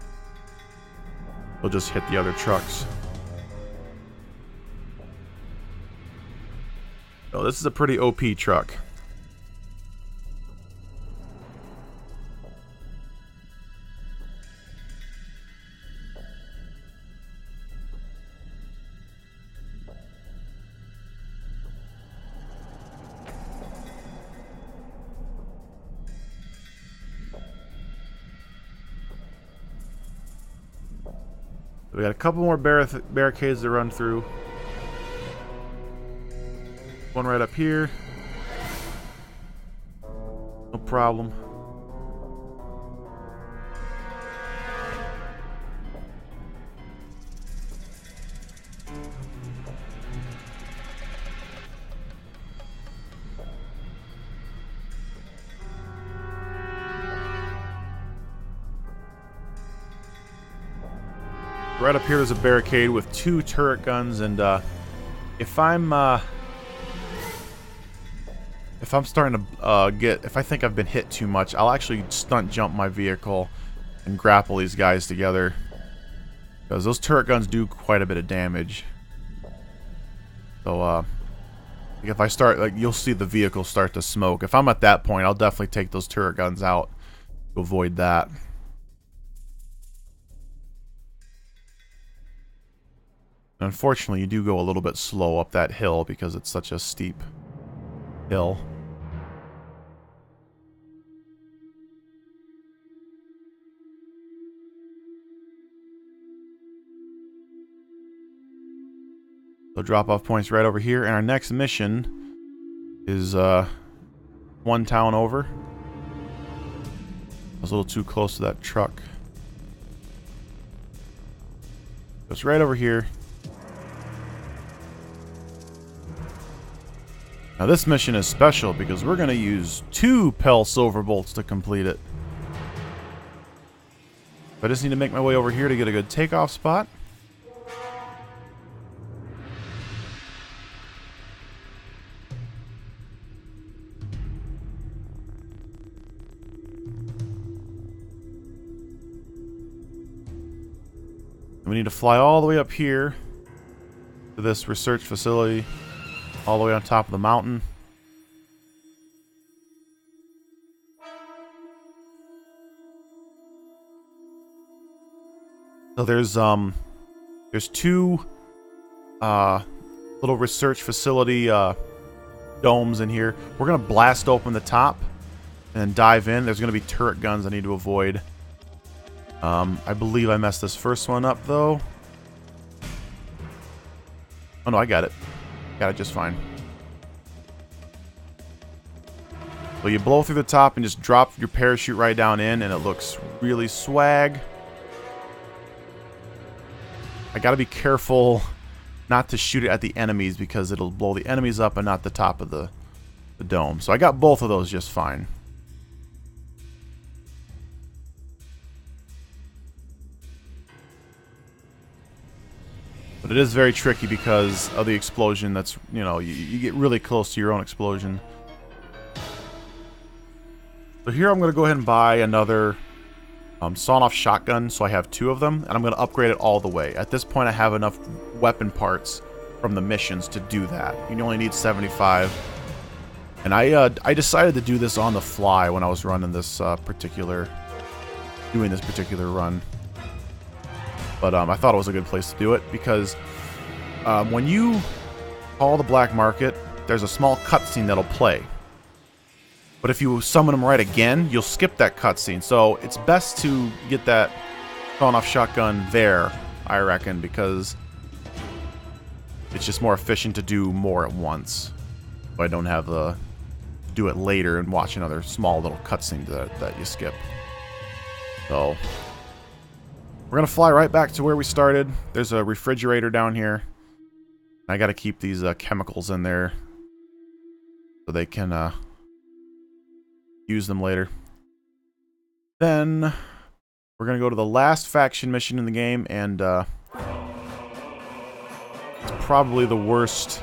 S1: They'll just hit the other trucks. So this is a pretty OP truck. We got a couple more barricades to run through. One right up here. No problem. Right up here there's a barricade with 2 turret guns, and if I'm starting to if I think I've been hit too much, I'll actually stunt jump my vehicle and grapple these guys together, because those turret guns do quite a bit of damage. So if I start, like, you'll see the vehicle start to smoke. If I'm at that point, I'll definitely take those turret guns out to avoid that. Unfortunately, you do go a little bit slow up that hill because it's such a steep hill. So drop-off points right over here, and our next mission is one town over. I was a little too close to that truck. So it's right over here. Now this mission is special because we're going to use 2 Pell Silver Bolts to complete it. I just need to make my way over here to get a good takeoff spot. We need to fly all the way up here to this research facility, all the way on top of the mountain. So there's 2 little research facility domes in here. We're gonna blast open the top and dive in. There's gonna be turret guns I need to avoid. I believe I messed this first one up, though. Oh, no, I got it. Got it just fine. So you blow through the top and just drop your parachute right down in, and it looks really swag. I gotta be careful not to shoot it at the enemies because it'll blow the enemies up and not the top of the dome. So I got both of those just fine. But it is very tricky because of the explosion. That's, you know, you get really close to your own explosion. So here I'm going to go ahead and buy another sawn-off shotgun, so I have 2 of them, and I'm going to upgrade it all the way. At this point, I have enough weapon parts from the missions to do that. You only need 75. And I decided to do this on the fly when I was running this doing this particular run. But I thought it was a good place to do it because when you call the black market, there's a small cutscene that'll play. But if you summon them right again, you'll skip that cutscene. So it's best to get that sawn-off shotgun there, I reckon, because it's just more efficient to do more at once. So I don't have to do it later and watch another small little cutscene that you skip. So we're going to fly right back to where we started. There's a refrigerator down here. I got to keep these chemicals in there so they can use them later. Then we're going to go to the last faction mission in the game, and it's probably the worst.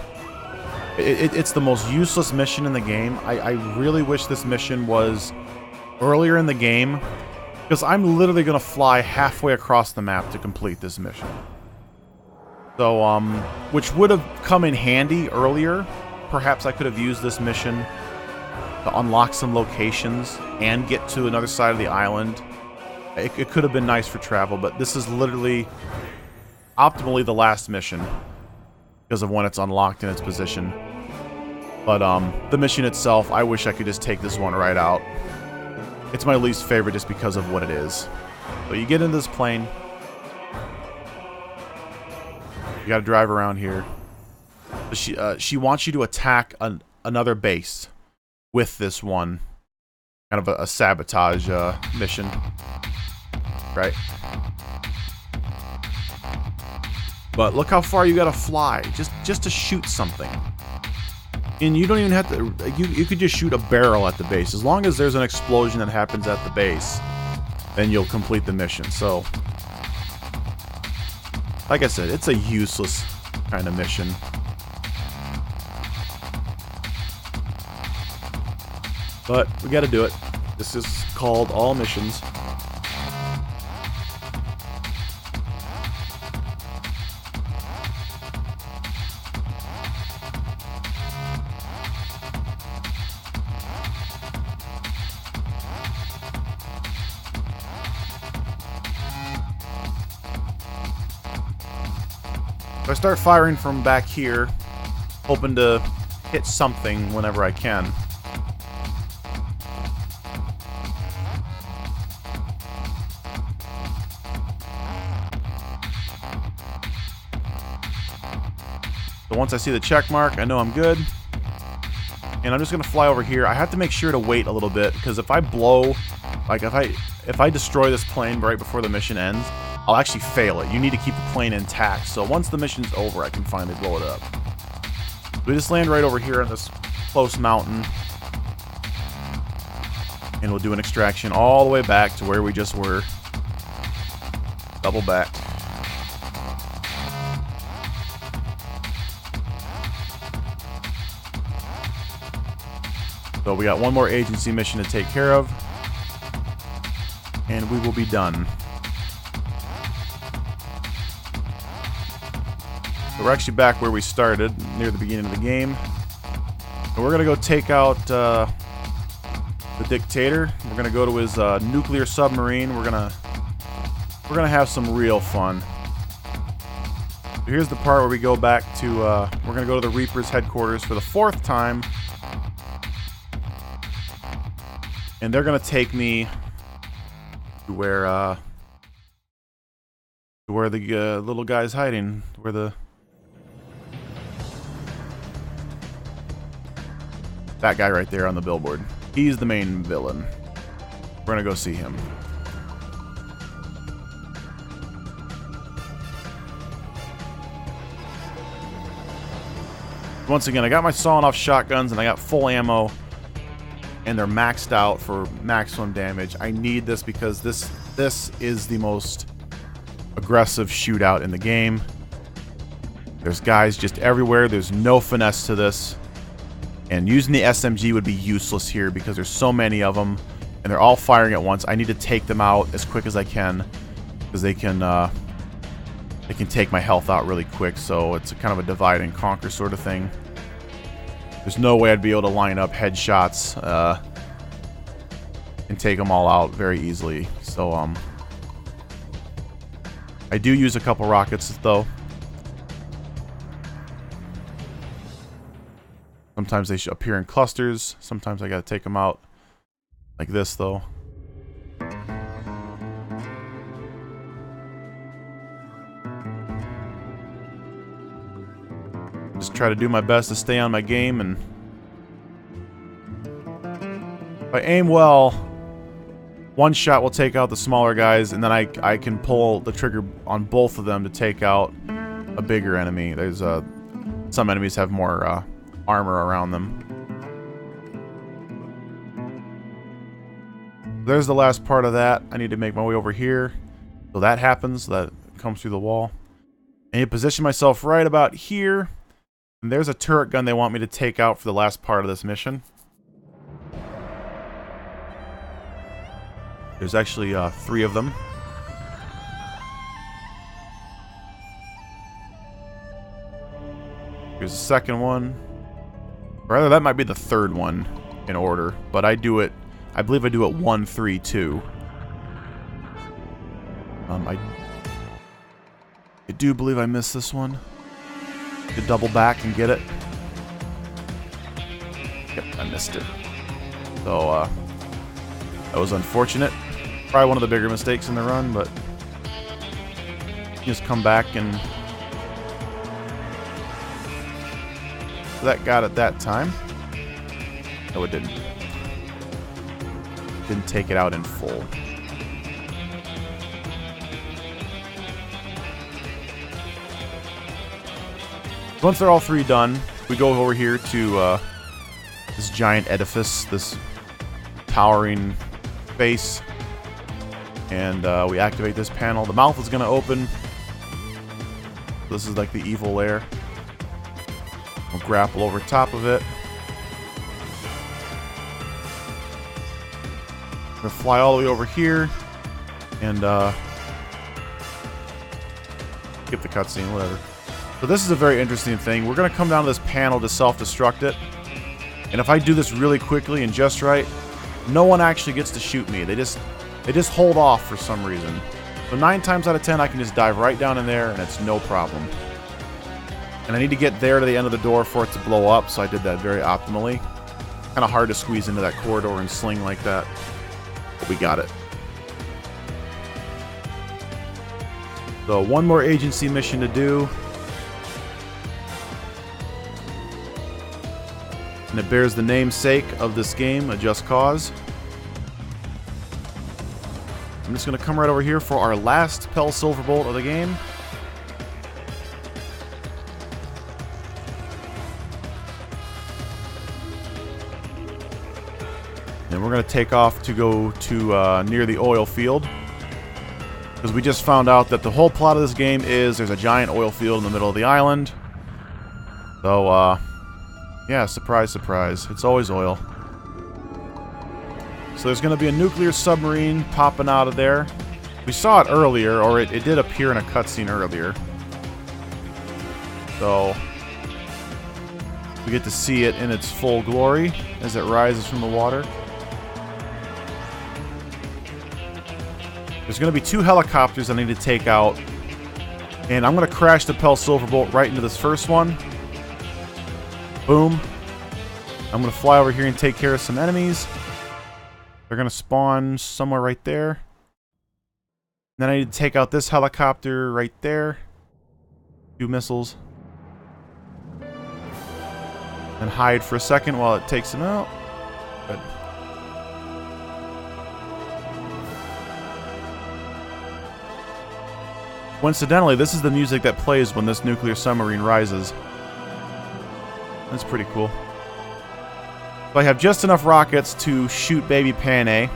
S1: It's the most useless mission in the game. I really wish this mission was earlier in the game, because I'm literally going to fly halfway across the map to complete this mission. So, which would have come in handy earlier. Perhaps I could have used this mission to unlock some locations and get to another side of the island. It could have been nice for travel, but this is literally optimally the last mission because of when it's unlocked in its position. But the mission itself, I wish I could just take this one right out. It's my least favorite just because of what it is. So you get into this plane. You gotta drive around here. She wants you to attack another base with this one. Kind of a sabotage mission. Right? But look how far you gotta fly. Just to shoot something. And you don't even have to... You could just shoot a barrel at the base. As long as there's an explosion that happens at the base, then you'll complete the mission. So, like I said, it's a useless kind of mission. But we gotta do it. This is called all missions. So I start firing from back here, hoping to hit something whenever I can. So once I see the check mark, I know I'm good. And I'm just going to fly over here. I have to make sure to wait a little bit, because if I blow, like if I destroy this plane right before the mission ends, I'll actually fail it. You need to keep the plane intact. So once the mission's over, I can finally blow it up. We just land right over here on this close mountain. And we'll do an extraction all the way back to where we just were. Double back. So we got one more agency mission to take care of. And we will be done. So we're actually back where we started, near the beginning of the game. And we're going to go take out the dictator. We're going to go to his nuclear submarine. We're going to have some real fun. So here's the part where we go back to, we're going to go to the Reaper's headquarters for the 4th time. And they're going to take me to where the little guy's hiding, where that guy right there on the billboard. He's the main villain. We're gonna go see him. Once again, I got my sawn-off shotguns and I got full ammo, and they're maxed out for maximum damage. I need this because this is the most aggressive shootout in the game. There's guys just everywhere. There's no finesse to this. And using the SMG would be useless here because there's so many of them. and they're all firing at once. I need to take them out as quick as I can, because they can take my health out really quick. So it's a kind of a divide and conquer sort of thing. There's no way I'd be able to line up headshots and take them all out very easily. So I do use a couple rockets though. Sometimes they should appear in clusters. Sometimes I gotta take them out like this though. Just try to do my best to stay on my game, and if I aim well, one shot will take out the smaller guys, and then I can pull the trigger on both of them to take out a bigger enemy. There's some enemies have more armor around them. There's the last part of that. I need to make my way over here. So that happens. That comes through the wall. I need to position myself right about here. And there's a turret gun they want me to take out for the last part of this mission. There's actually 3 of them. Here's the second one. Or rather, that might be the third one in order. But I do it, I believe I do it 1, 3, 2. I do believe I missed this one. To double back and get it. Yep, I missed it. So, that was unfortunate. Probably one of the bigger mistakes in the run, but just come back and that got it that time. No, it didn't. Didn't take it out in full. Once they're all 3 done, we go over here to this giant edifice, this towering face, and we activate this panel. The mouth is going to open. This is like the evil lair. We'll grapple over top of it. We're going to fly all the way over here and skip the cutscene, whatever. So this is a very interesting thing. We're going to come down to this panel to self-destruct it. And if I do this really quickly and just right, no one actually gets to shoot me. They just hold off for some reason. So 9 times out of 10, I can just dive right down in there and it's no problem. And I need to get there to the end of the door for it to blow up, so I did that very optimally. Kind of hard to squeeze into that corridor and sling like that. But we got it. So one more agency mission to do. And it bears the namesake of this game, A Just Cause. I'm just going to come right over here for our last Pell Silverbolt of the game. And we're going to take off to go to near the oil field. Because we just found out that the whole plot of this game is there's a giant oil field in the middle of the island. So, yeah, surprise, surprise. It's always oil. So there's going to be a nuclear submarine popping out of there. We saw it earlier, or it did appear in a cutscene earlier. So we get to see it in its full glory as it rises from the water. There's going to be 2 helicopters I need to take out. And I'm going to crash the Pell Silverbolt right into this first one. Boom. I'm going to fly over here and take care of some enemies. They're going to spawn somewhere right there. Then I need to take out this helicopter right there. 2 missiles. And hide for a second while it takes them out. Good. Coincidentally, this is the music that plays when this nuclear submarine rises. That's pretty cool. So I have just enough rockets to shoot baby Pan A,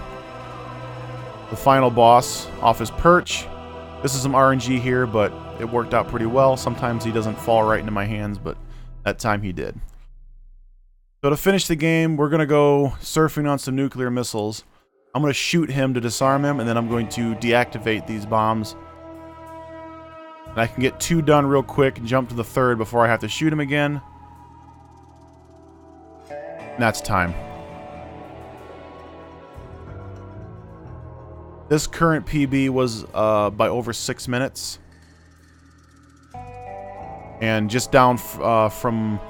S1: the final boss, off his perch. This is some RNG here, but it worked out pretty well. Sometimes he doesn't fall right into my hands, but that time he did. So to finish the game, we're going to go surfing on some nuclear missiles. I'm going to shoot him to disarm him, and then I'm going to deactivate these bombs. And I can get 2 done real quick and jump to the 3rd before I have to shoot him again. And that's time. This current PB was by over 6 minutes. And just down from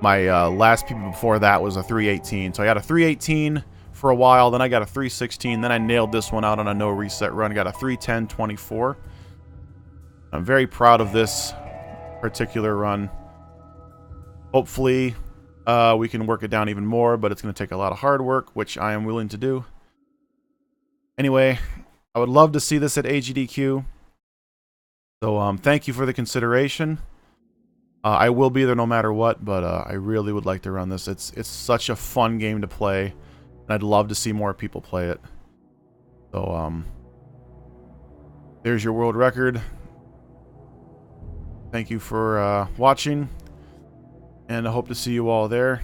S1: my last PB before that was a 318. So I got a 318 for a while, then I got a 316, then I nailed this one out on a no reset run. Got a 310.24. I'm very proud of this particular run. Hopefully, we can work it down even more, but it's going to take a lot of hard work, which I am willing to do. Anyway, I would love to see this at AGDQ. So, thank you for the consideration. I will be there no matter what, but I really would like to run this. It's such a fun game to play, and I'd love to see more people play it. So, there's your world record. Thank you for watching, and I hope to see you all there.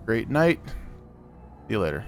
S1: Great night. See you later.